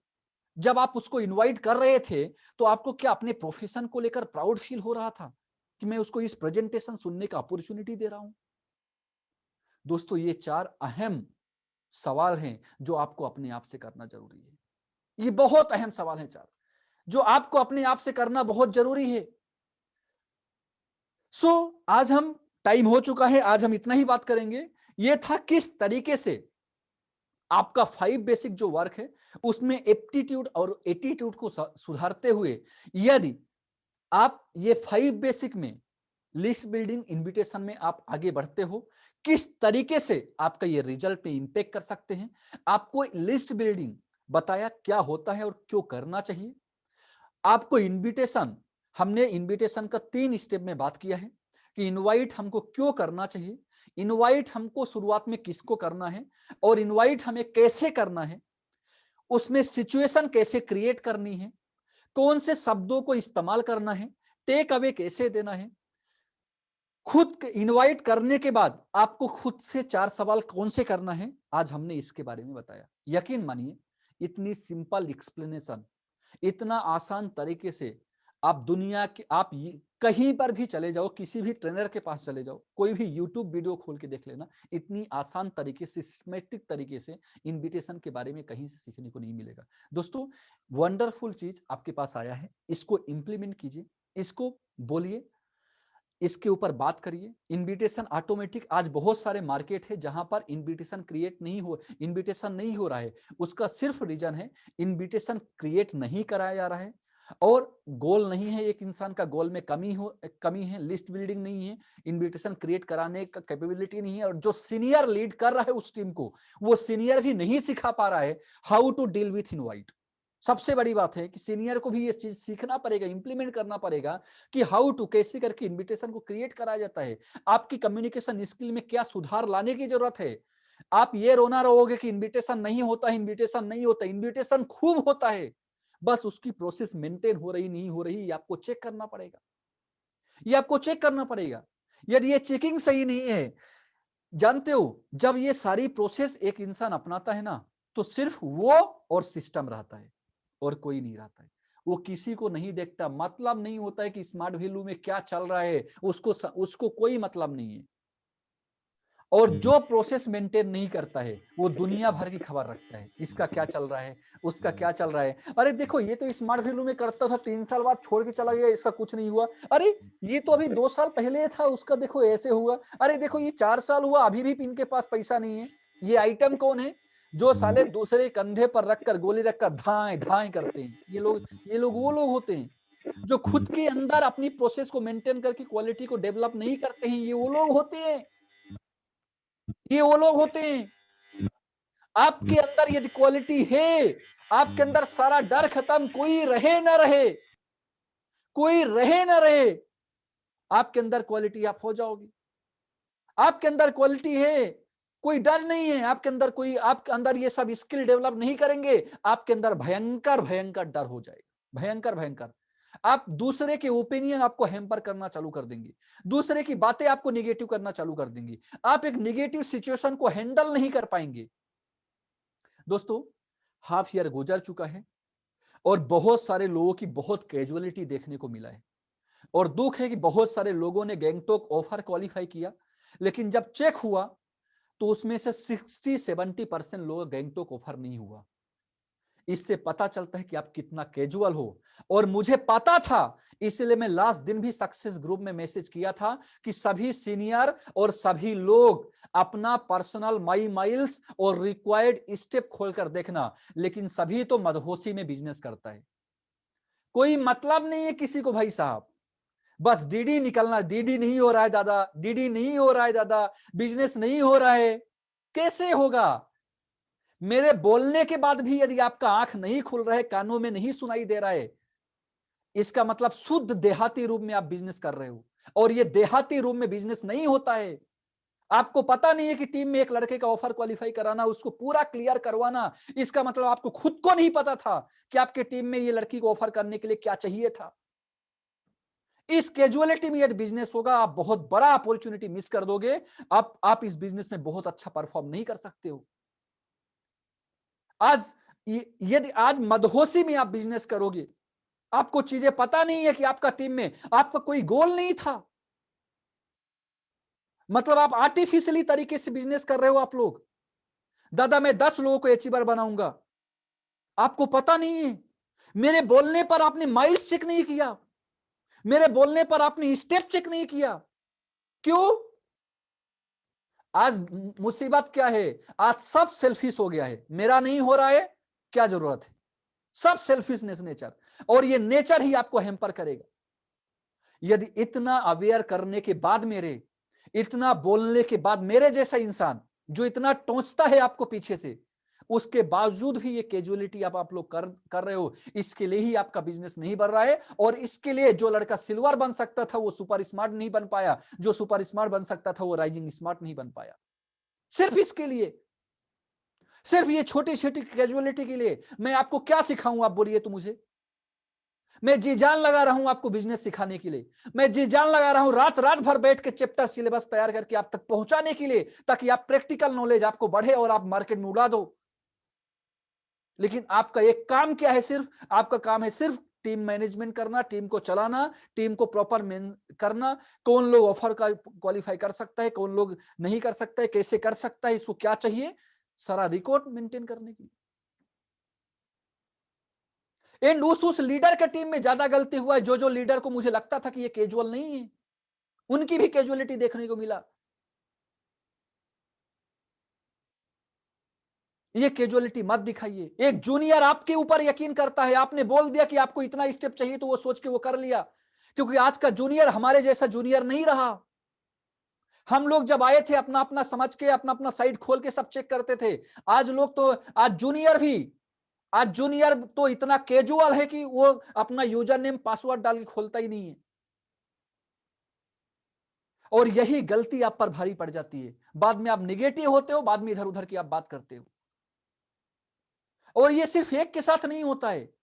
जब आप उसको इनवाइट कर रहे थे तो आपको क्या अपने प्रोफेशन को लेकर प्राउड फील हो रहा था कि मैं उसको इस प्रेजेंटेशन सुनने का अपॉर्चुनिटी दे रहा हूं? दोस्तों, ये 4 अहम सवाल हैं जो आपको अपने आप से करना जरूरी है। ये बहुत अहम सवाल है 4 जो आपको अपने आप से करना बहुत जरूरी है। आज हम, टाइम हो चुका है, आज हम इतना ही बात करेंगे। ये था किस तरीके से आपका 5 बेसिक जो वर्क है उसमें एप्टीट्यूड और एटीट्यूड को सुधारते हुए यदि आप ये 5 बेसिक में लिस्ट बिल्डिंग इनविटेशन में आप आगे बढ़ते हो, किस तरीके से आपका ये रिजल्ट पे इंपैक्ट कर सकते हैं। आपको लिस्ट बिल्डिंग बताया क्या होता है और क्यों करना चाहिए। आपको इनविटेशन, हमने इनविटेशन का 3 स्टेप में बात किया है कि इनवाइट हमको क्यों करना चाहिए, इनवाइट हमको शुरुआत में किसको करना है और इनवाइट हमें कैसे करना है, उसमें सिचुएशन कैसे क्रिएट करनी है, कौन से शब्दों को इस्तेमाल करना है, टेक अवे कैसे देना है। खुद इनवाइट करने के बाद आपको खुद से 4 सवाल कौन से करना है, आज हमने इसके बारे में बताया। यकीन मानिए, इतनी सिंपल एक्सप्लेनेशन, इतना आसान तरीके से आप दुनिया के, आप कहीं पर भी चले जाओ, किसी भी ट्रेनर के पास चले जाओ, कोई भी यूट्यूब वीडियो खोल के देख लेना, इतनी आसान तरीके से, सिस्टमैटिक तरीके से इनविटेशन के बारे में कहीं से सीखने को नहीं मिलेगा। दोस्तों, वंडरफुल चीज आपके पास आया है, इसको इंप्लीमेंट कीजिए, इसको बोलिए, इसके ऊपर बात करिए। इनविटेशन ऑटोमेटिक, आज बहुत सारे मार्केट है जहां पर इनविटेशन नहीं हो रहा है। उसका सिर्फ रीजन है इनविटेशन क्रिएट नहीं कराया जा रहा है और गोल नहीं है, एक इंसान का गोल में कमी है, लिस्ट बिल्डिंग नहीं है, इनविटेशन क्रिएट कराने का कैपेबिलिटी नहीं है, और जो सीनियर लीड कर रहा है उस टीम को, वो सीनियर भी नहीं सिखा पा रहा है how to deal with invite. सबसे बड़ी बात है कि सीनियर को भी ये चीज सीखना पड़ेगा, इंप्लीमेंट करना पड़ेगा कि हाउ टू, कैसे करके इनविटेशन को क्रिएट कराया जाता है। आपकी कम्युनिकेशन स्किल में क्या सुधार लाने की जरूरत है। आप ये रोना रहोगे कि इनविटेशन नहीं होता, इनविटेशन नहीं होता, इनविटेशन खूब होता है, बस उसकी प्रोसेस मेंटेन हो रही नहीं हो रही, ये आपको चेक करना पड़ेगा, ये आपको चेक करना पड़ेगा। यदि ये चेकिंग सही नहीं है, जानते हो, जब ये सारी प्रोसेस एक इंसान अपनाता है ना, तो सिर्फ वो और सिस्टम रहता है और कोई नहीं रहता है। वो किसी को नहीं देखता, मतलब नहीं होता है कि स्मार्ट वैल्यू में क्या चल रहा है, उसको कोई मतलब नहीं है। और जो प्रोसेस मेंटेन नहीं करता है वो दुनिया भर की खबर रखता है, इसका क्या चल रहा है, उसका क्या चल रहा है। अरे देखो, ये तो स्मार्ट वैल्यू में करता था, 3 साल बाद छोड़ के चला गया, इसका कुछ नहीं हुआ। अरे ये तो अभी 2 साल पहले था, उसका देखो ऐसे हुआ। अरे देखो, ये 4 साल हुआ, अभी भी इनके पास पैसा नहीं है। ये आइटम कौन है जो साले दूसरे कंधे पर रखकर, गोली रखकर धाए धाए करते हैं? ये लोग वो लोग होते हैं जो खुद के अंदर अपनी प्रोसेस को मेंटेन करके क्वालिटी को डेवलप नहीं करते हैं। ये वो लोग होते हैं, ये वो लोग होते हैं। आपके अंदर यदि क्वालिटी है, आपके अंदर सारा डर खत्म, कोई रहे ना रहे, कोई रहे ना रहे, आपके अंदर क्वालिटी, आप हो जाओगे। आपके अंदर क्वालिटी है, कोई डर नहीं है आपके अंदर, कोई आपके अंदर ये सब स्किल डेवलप नहीं करेंगे, आपके अंदर भयंकर भयंकर डर हो जाएगा, भयंकर भयंकर। आप दूसरे के ओपिनियन आपको हैम्पर करना चालू कर देंगे, दूसरे की बातें आपको निगेटिव करना चालू कर देंगे, आप एक निगेटिव सिचुएशन को हैंडल नहीं कर पाएंगे। दोस्तों, हाफ ईयर गुजर चुका है और बहुत सारे लोगों की बहुत कैजुअलिटी देखने को मिला है, और दुख है कि बहुत सारे लोगों ने गैंगटॉक ऑफर क्वालिफाई किया, लेकिन जब चेक हुआ तो उसमें से 60-70% लोग गैंगटॉक ऑफर नहीं हुआ। इससे पता चलता है कि आप कितना कैजुअल हो। और मुझे पता था, इसलिए मैं लास्ट दिन भी सक्सेस ग्रुप में मैसेज किया था कि सभी सीनियर और सभी लोग अपना पर्सनल माइल्स और रिक्वायर्ड स्टेप खोलकर देखना, लेकिन सभी तो मदहोशी में बिजनेस करता है, कोई मतलब नहीं है किसी को भाई साहब, बस डीडी निकलना, डीडी नहीं हो रहा है दादा, डीडी नहीं हो रहा है दादा, बिजनेस नहीं हो रहा है, कैसे होगा? मेरे बोलने के बाद भी यदि आपका आंख नहीं खुल रहा है, कानों में नहीं सुनाई दे रहा है, इसका मतलब शुद्ध देहाती रूप में आप बिजनेस कर रहे हो। और ये देहाती रूप में बिजनेस नहीं होता है। आपको पता नहीं है कि टीम में एक लड़के का ऑफर क्वालिफाई कराना, उसको पूरा क्लियर करवाना, इसका मतलब आपको खुद को नहीं पता था कि आपके टीम में ये लड़की को ऑफर करने के लिए क्या चाहिए था। इस कैजुअलिटी में यदि बिजनेस होगा, आप बहुत बड़ा अपॉर्चुनिटी मिस कर दोगे। आप इस बिजनेस में बहुत अच्छा परफॉर्म नहीं कर सकते हो। आज यदि आज मदहोशी में आप बिजनेस करोगे, आपको चीजें पता नहीं है कि आपका टीम में आपका कोई गोल नहीं था, मतलब आप आर्टिफिशियली तरीके से बिजनेस कर रहे हो। आप लोग, दादा मैं 10 लोगों को अचीवर बनाऊंगा, आपको पता नहीं है। मेरे बोलने पर आपने माइल्स चेक नहीं किया, मेरे बोलने पर आपने स्टेप चेक नहीं किया। क्यों? आज मुसीबत क्या है? आज सब सेल्फिश हो गया है। मेरा नहीं हो रहा है, क्या जरूरत है? सब सेल्फिशनेस नेचर, और ये नेचर ही आपको हैम्पर करेगा। यदि इतना अवेयर करने के बाद, मेरे इतना बोलने के बाद, मेरे जैसा इंसान जो इतना टोंचता है आपको पीछे से, उसके बावजूद भी ये कैजुअलिटी आप लोग कर रहे हो, इसके लिए ही आपका बिजनेस नहीं बढ़ रहा है। और इसके लिए जो लड़का सिल्वर बन सकता था वो सुपर स्मार्ट नहीं बन पाया, जो सुपर स्मार्ट बन सकता था वो राइजिंग स्मार्ट नहीं बन पाया। सिर्फ इसके लिए, सिर्फ ये छोटी छोटी कैजुअलिटी के लिए मैं आपको क्या सिखाऊं? आप बोलिए तो मुझे। मैं जी जान लगा रहा हूं आपको बिजनेस सिखाने के लिए, मैं जी जान लगा रहा हूं रात रात भर बैठ के चैप्टर सिलेबस तैयार करके आप तक पहुंचाने के लिए, ताकि आप प्रैक्टिकल नॉलेज आपको बढ़े और आप मार्केट में उड़ा दो। लेकिन आपका एक काम क्या है? सिर्फ आपका काम है सिर्फ टीम मैनेजमेंट करना, टीम को चलाना, टीम को प्रॉपर करना, कौन लोग ऑफर का क्वालिफाई कर सकता है, कौन लोग नहीं कर सकता है, कैसे कर सकता है, इसको क्या चाहिए, सारा रिकॉर्ड मेंटेन करने के लिए। एंड उस लीडर के टीम में ज्यादा गलती हुआ है, जो लीडर को मुझे लगता था कि ये कैजुअल नहीं है, उनकी भी कैजुअलिटी देखने को मिला। ये कैजुअलिटी मत दिखाइए। एक जूनियर आपके ऊपर यकीन करता है, आपने बोल दिया कि आपको इतना स्टेप चाहिए तो वो सोच के वो कर लिया, क्योंकि आज का जूनियर हमारे जैसा जूनियर नहीं रहा। हम लोग जब आए थे अपना अपना समझ के, अपना अपना साइड खोल के सब चेक करते थे। आज लोग तो, आज जूनियर तो इतना कैजुअल है कि वो अपना यूजर नेम पासवर्ड डाल के खोलता ही नहीं है। और यही गलती आप पर भारी पड़ जाती है। बाद में आप निगेटिव होते हो, बाद में इधर उधर की आप बात करते हो। और ये सिर्फ एक के साथ नहीं होता है,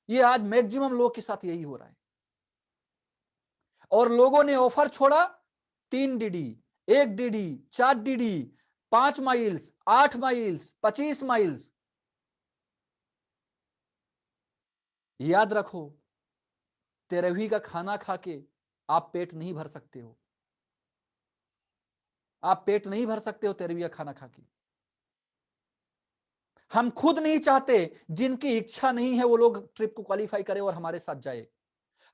ये आज मैक्सिमम लोग के साथ यही हो रहा है। और लोगों ने ऑफर छोड़ा, 3 DD, 1 DD, 4 DD, 5 miles, 8 miles, 25 miles. याद रखो, 13वीं का खाना खा के आप पेट नहीं भर सकते हो। आप पेट नहीं भर सकते हो 13वीं का खाना खा के। हम खुद नहीं चाहते, जिनकी इच्छा नहीं है वो लोग ट्रिप को क्वालिफाई करे और हमारे साथ जाए।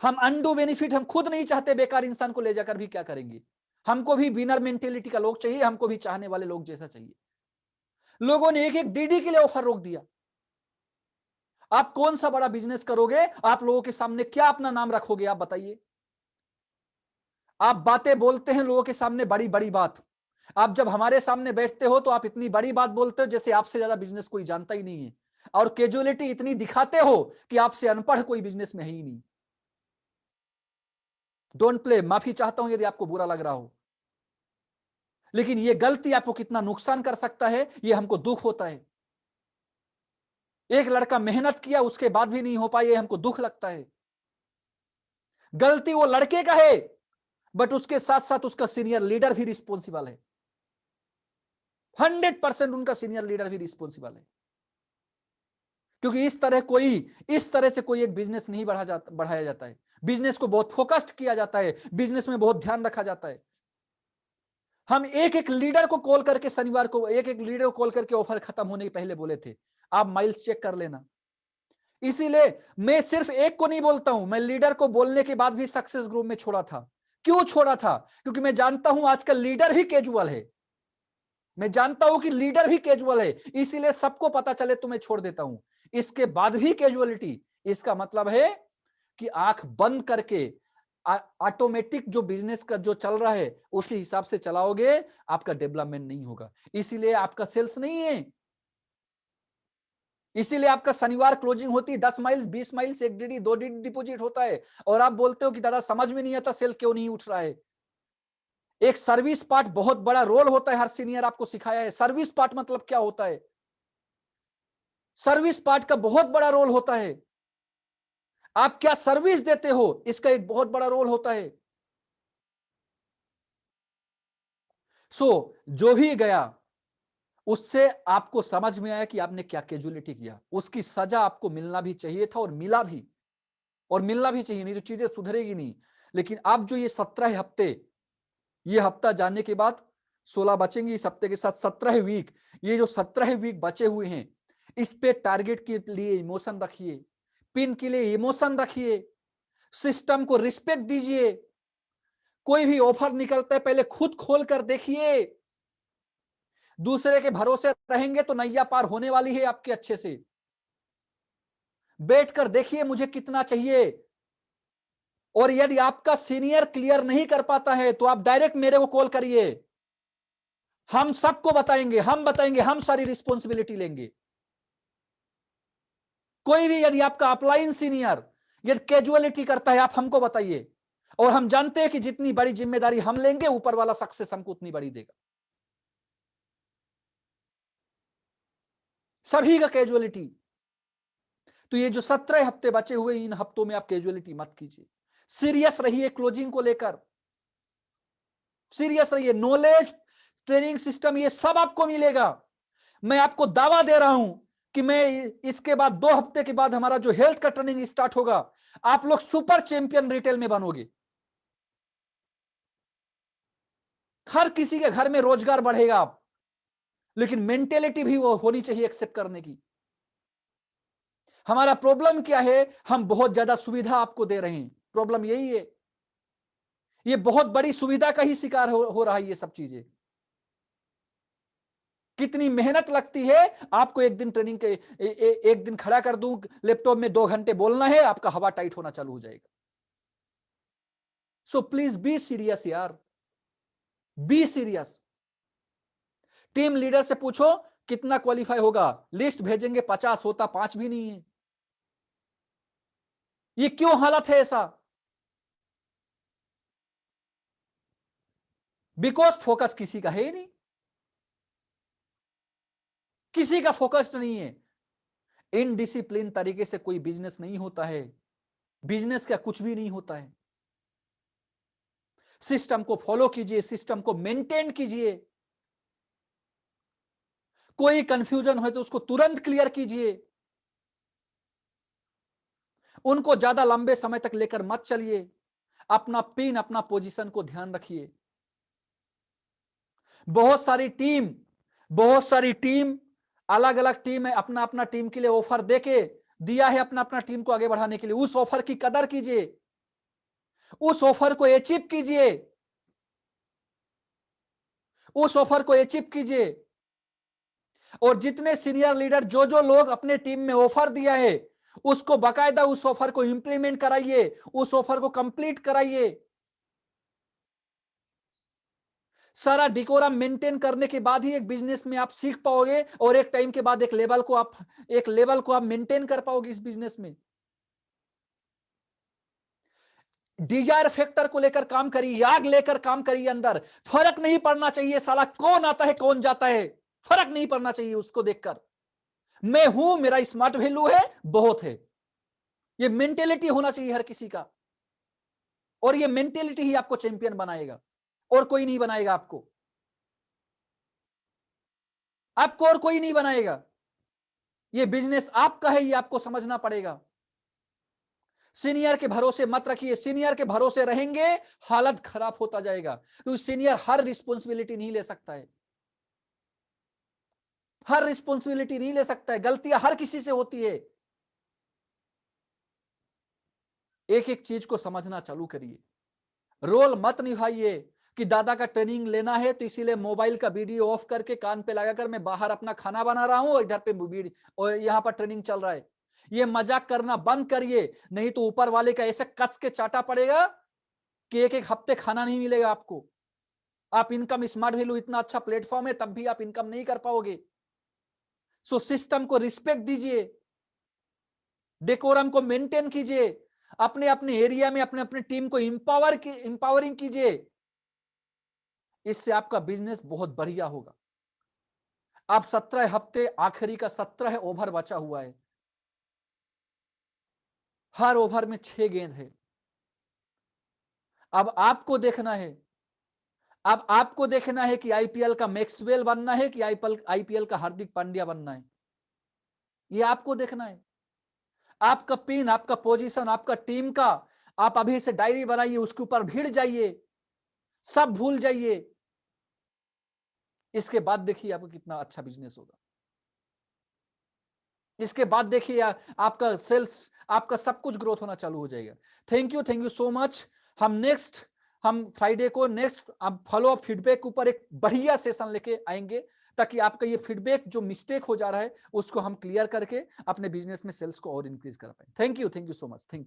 हम अनडू बेनिफिट हम खुद नहीं चाहते, बेकार इंसान को ले जाकर भी क्या करेंगे। हमको भी विनर मेंटेलिटी का लोग चाहिए, हमको भी चाहने वाले लोग जैसा चाहिए। लोगों ने एक एक डीडी के लिए ऑफर रोक दिया। आप कौन सा बड़ा बिजनेस करोगे? आप लोगों के सामने क्या अपना नाम रखोगे? आप बताइए। आप बातें बोलते हैं लोगों के सामने, बड़ी बड़ी बात। आप जब हमारे सामने बैठते हो तो आप इतनी बड़ी बात बोलते हो जैसे आपसे ज्यादा बिजनेस कोई जानता ही नहीं है, और कैजुअलिटी इतनी दिखाते हो कि आपसे अनपढ़ कोई बिजनेस में है ही नहीं। डोंट प्ले, माफी चाहता हूं यदि आपको बुरा लग रहा हो, लेकिन यह गलती आपको कितना नुकसान कर सकता है यह हमको दुख होता है। एक लड़का मेहनत किया, उसके बाद भी नहीं हो पाई, हमको दुख लगता है। गलती वो लड़के का है, बट उसके साथ साथ उसका सीनियर लीडर भी रिस्पॉन्सिबल है। 100% उनका सीनियर लीडर भी रिस्पॉन्सिबल है, क्योंकि इस तरह से कोई एक बिजनेस नहीं बढ़ाया जाता है। बिजनेस को बहुत फोकस्ड किया जाता है, बिजनेस में बहुत ध्यान रखा जाता है। हम एक एक लीडर को कॉल करके, शनिवार को एक एक लीडर को कॉल करके ऑफर खत्म होने के पहले बोले थे, आप माइल्स चेक कर लेना। इसीलिए मैं सिर्फ एक को नहीं बोलता हूं, मैं लीडर को बोलने के बाद भी सक्सेस ग्रुप में छोड़ा था। क्यों छोड़ा था? क्योंकि मैं जानता हूं आजकल लीडर भी कैजुअल है, मैं जानता हूं कि लीडर भी कैजुअल है, इसीलिए सबको पता चले तो मैं छोड़ देता हूं। इसके बाद भी कैजुअलिटी, इसका मतलब है कि आंख बंद करके ऑटोमेटिक जो बिजनेस का जो चल रहा है उसी हिसाब से चलाओगे, आपका डेवलपमेंट नहीं होगा। इसीलिए आपका सेल्स नहीं है, इसीलिए आपका शनिवार क्लोजिंग होती है 10 माइल 20 माइल से 1 DD 2 DD डिपॉजिट होता है, और आप बोलते हो कि दादा समझ में नहीं आता सेल क्यों नहीं उठ रहा है। एक सर्विस पार्ट बहुत बड़ा रोल होता है, हर सीनियर आपको सिखाया है। सर्विस पार्ट मतलब क्या होता है? सर्विस पार्ट का बहुत बड़ा रोल होता है। आप क्या सर्विस देते हो, इसका एक बहुत बड़ा रोल होता है। जो भी गया उससे आपको समझ में आया कि आपने क्या कैजुअलिटी किया, उसकी सजा आपको मिलना भी चाहिए था और मिला भी, और मिलना भी चाहिए, नहीं तो चीजें सुधरेगी नहीं। लेकिन आप जो ये 17 हफ्ते, ये हफ्ता जाने के बाद 16 बचेंगे, इस हफ्ते के साथ 17 वीक, ये जो 17 वीक बचे हुए हैं, इस पे टारगेट के लिए इमोशन रखिए, पिन के लिए इमोशन रखिए, सिस्टम को रिस्पेक्ट दीजिए। कोई भी ऑफर निकलता है पहले खुद खोल कर देखिए। दूसरे के भरोसे रहेंगे तो नैया पार होने वाली है आपके अच्छे से। बैठ कर देखिए मुझे कितना चाहिए, और यदि आपका सीनियर क्लियर नहीं कर पाता है तो आप डायरेक्ट मेरे को कॉल करिए, हम सबको बताएंगे, हम बताएंगे, हम सारी रिस्पॉन्सिबिलिटी लेंगे। कोई भी यदि आपका अपलाइन सीनियर यदि कैजुअलिटी करता है, आप हमको बताइए, और हम जानते हैं कि जितनी बड़ी जिम्मेदारी हम लेंगे ऊपर वाला सक्सेस हमको उतनी बड़ी देगा। सभी का कैजुअलिटी। तो ये जो 17 हफ्ते बचे हुए, इन हफ्तों में आप कैजुअलिटी मत कीजिए, सीरियस रहिए क्लोजिंग को लेकर, सीरियस रहिए। नॉलेज, ट्रेनिंग सिस्टम, ये सब आपको मिलेगा। मैं आपको दावा दे रहा हूं कि मैं इसके बाद 2 हफ्ते के बाद हमारा जो हेल्थ का ट्रेनिंग स्टार्ट होगा, आप लोग सुपर चैंपियन रिटेल में बनोगे। हर किसी के घर में रोजगार बढ़ेगा, लेकिन मेंटेलिटी भी वो होनी चाहिए एक्सेप्ट करने की। हमारा प्रॉब्लम क्या है, हम बहुत ज्यादा सुविधा आपको दे रहे हैं, प्रॉब्लम यही है। ये बहुत बड़ी सुविधा का ही शिकार हो रहा है ये सब चीजें। कितनी मेहनत लगती है आपको, एक दिन ट्रेनिंग के एक दिन खड़ा कर दूं लैपटॉप में 2 घंटे बोलना है, आपका हवा टाइट होना चालू हो जाएगा। सो प्लीज बी सीरियस यार, बी सीरियस। टीम लीडर से पूछो कितना क्वालिफाई होगा, लिस्ट भेजेंगे 50 होता 5 भी नहीं है। ये क्यों हालत है ऐसा? बिकॉज फोकस किसी का है ही नहीं, किसी का फोकस्ड नहीं है। इनडिसिप्लिन तरीके से कोई बिजनेस नहीं होता है, बिजनेस का कुछ भी नहीं होता है। सिस्टम को फॉलो कीजिए, सिस्टम को मेंटेन कीजिए। कोई कंफ्यूजन हो तो उसको तुरंत क्लियर कीजिए। उनको ज्यादा लंबे समय तक लेकर मत चलिए। अपना पिन, अपना पोजीशन को ध्यान रखिए। बहुत सारी टीम, बहुत सारी टीम, अलग अलग टीम है, अपना अपना टीम के लिए ऑफर देके दिया है, अपना अपना टीम को आगे बढ़ाने के लिए। उस ऑफर की कदर कीजिए, उस ऑफर को अचीव कीजिए, उस ऑफर को अचीव कीजिए। और जितने सीनियर लीडर, जो जो लोग अपने टीम में ऑफर दिया है, उसको बाकायदा उस ऑफर को इंप्लीमेंट कराइए, उस ऑफर को कंप्लीट कराइए। सारा डिकोरम मेंटेन करने के बाद ही एक बिजनेस में आप सीख पाओगे, और एक टाइम के बाद एक लेवल को आप मेंटेन कर पाओगे इस बिजनेस में। डिजायर फैक्टर को लेकर काम करिए, आग लेकर काम करिए अंदर। फर्क नहीं पड़ना चाहिए साला कौन आता है कौन जाता है, फर्क नहीं पड़ना चाहिए उसको देखकर। मैं हूं, मेरा स्मार्ट वैल्यू है, बहुत है। ये मेंटेलिटी होना चाहिए हर किसी का, और ये मेंटेलिटी ही आपको चैंपियन बनाएगा, और कोई नहीं बनाएगा आपको, आपको और कोई नहीं बनाएगा। ये बिजनेस आपका है, ये आपको समझना पड़ेगा। सीनियर के भरोसे मत रखिए, सीनियर के भरोसे रहेंगे हालत खराब होता जाएगा, क्योंकि सीनियर हर रिस्पॉन्सिबिलिटी नहीं ले सकता है, हर रिस्पॉन्सिबिलिटी नहीं ले सकता है, गलतियां हर किसी से होती है। एक एक चीज को समझना चालू करिए। रोल मत निभाइए कि दादा का ट्रेनिंग लेना है तो इसीलिए मोबाइल का वीडियो ऑफ करके कान पे लगाकर मैं बाहर अपना खाना बना रहा हूं, और इधर पे और यहां पर ट्रेनिंग चल रहा है। ये मजाक करना बंद करिए, नहीं तो ऊपर वाले का ऐसे कस के चाटा पड़ेगा कि एक एक हफ्ते खाना नहीं मिलेगा आपको। आप इनकम स्मार्ट वैल्यू इतना अच्छा प्लेटफॉर्म है, तब भी आप इनकम नहीं कर पाओगे। सो सिस्टम को रिस्पेक्ट दीजिए, डेकोरम को मेंटेन कीजिए, अपने अपने एरिया में अपने अपने टीम को इंपावरिंग कीजिए। इससे आपका बिजनेस बहुत बढ़िया होगा। आप 17 हफ्ते, आखिरी का 17 ओवर बचा हुआ है, हर ओवर में 6 गेंद है। अब आपको देखना है, अब आपको देखना है कि आईपीएल का मैक्सवेल बनना है कि आईपीएल का हार्दिक पांड्या बनना है, ये आपको देखना है। आपका पिन, आपका पोजीशन, आपका टीम का आप अभी से डायरी बनाइए, उसके ऊपर भिड़ जाइए, सब भूल जाइए। इसके बाद देखिए आपको कितना अच्छा बिजनेस होगा। इसके बाद देखिए आपका सेल्स, आपका सब कुछ ग्रोथ होना चालू हो जाएगा। Thank you so much. हम फ्राइडे को नेक्स्ट अब फॉलो अप फीडबैक के ऊपर एक बढ़िया सेशन लेके आएंगे, ताकि आपका ये फीडबैक जो मिस्टेक हो जा रहा है उसको हम क्लियर करके अपने बिजनेस में सेल्स को और इंक्रीज कर पाए। Thank you so much. Thank you.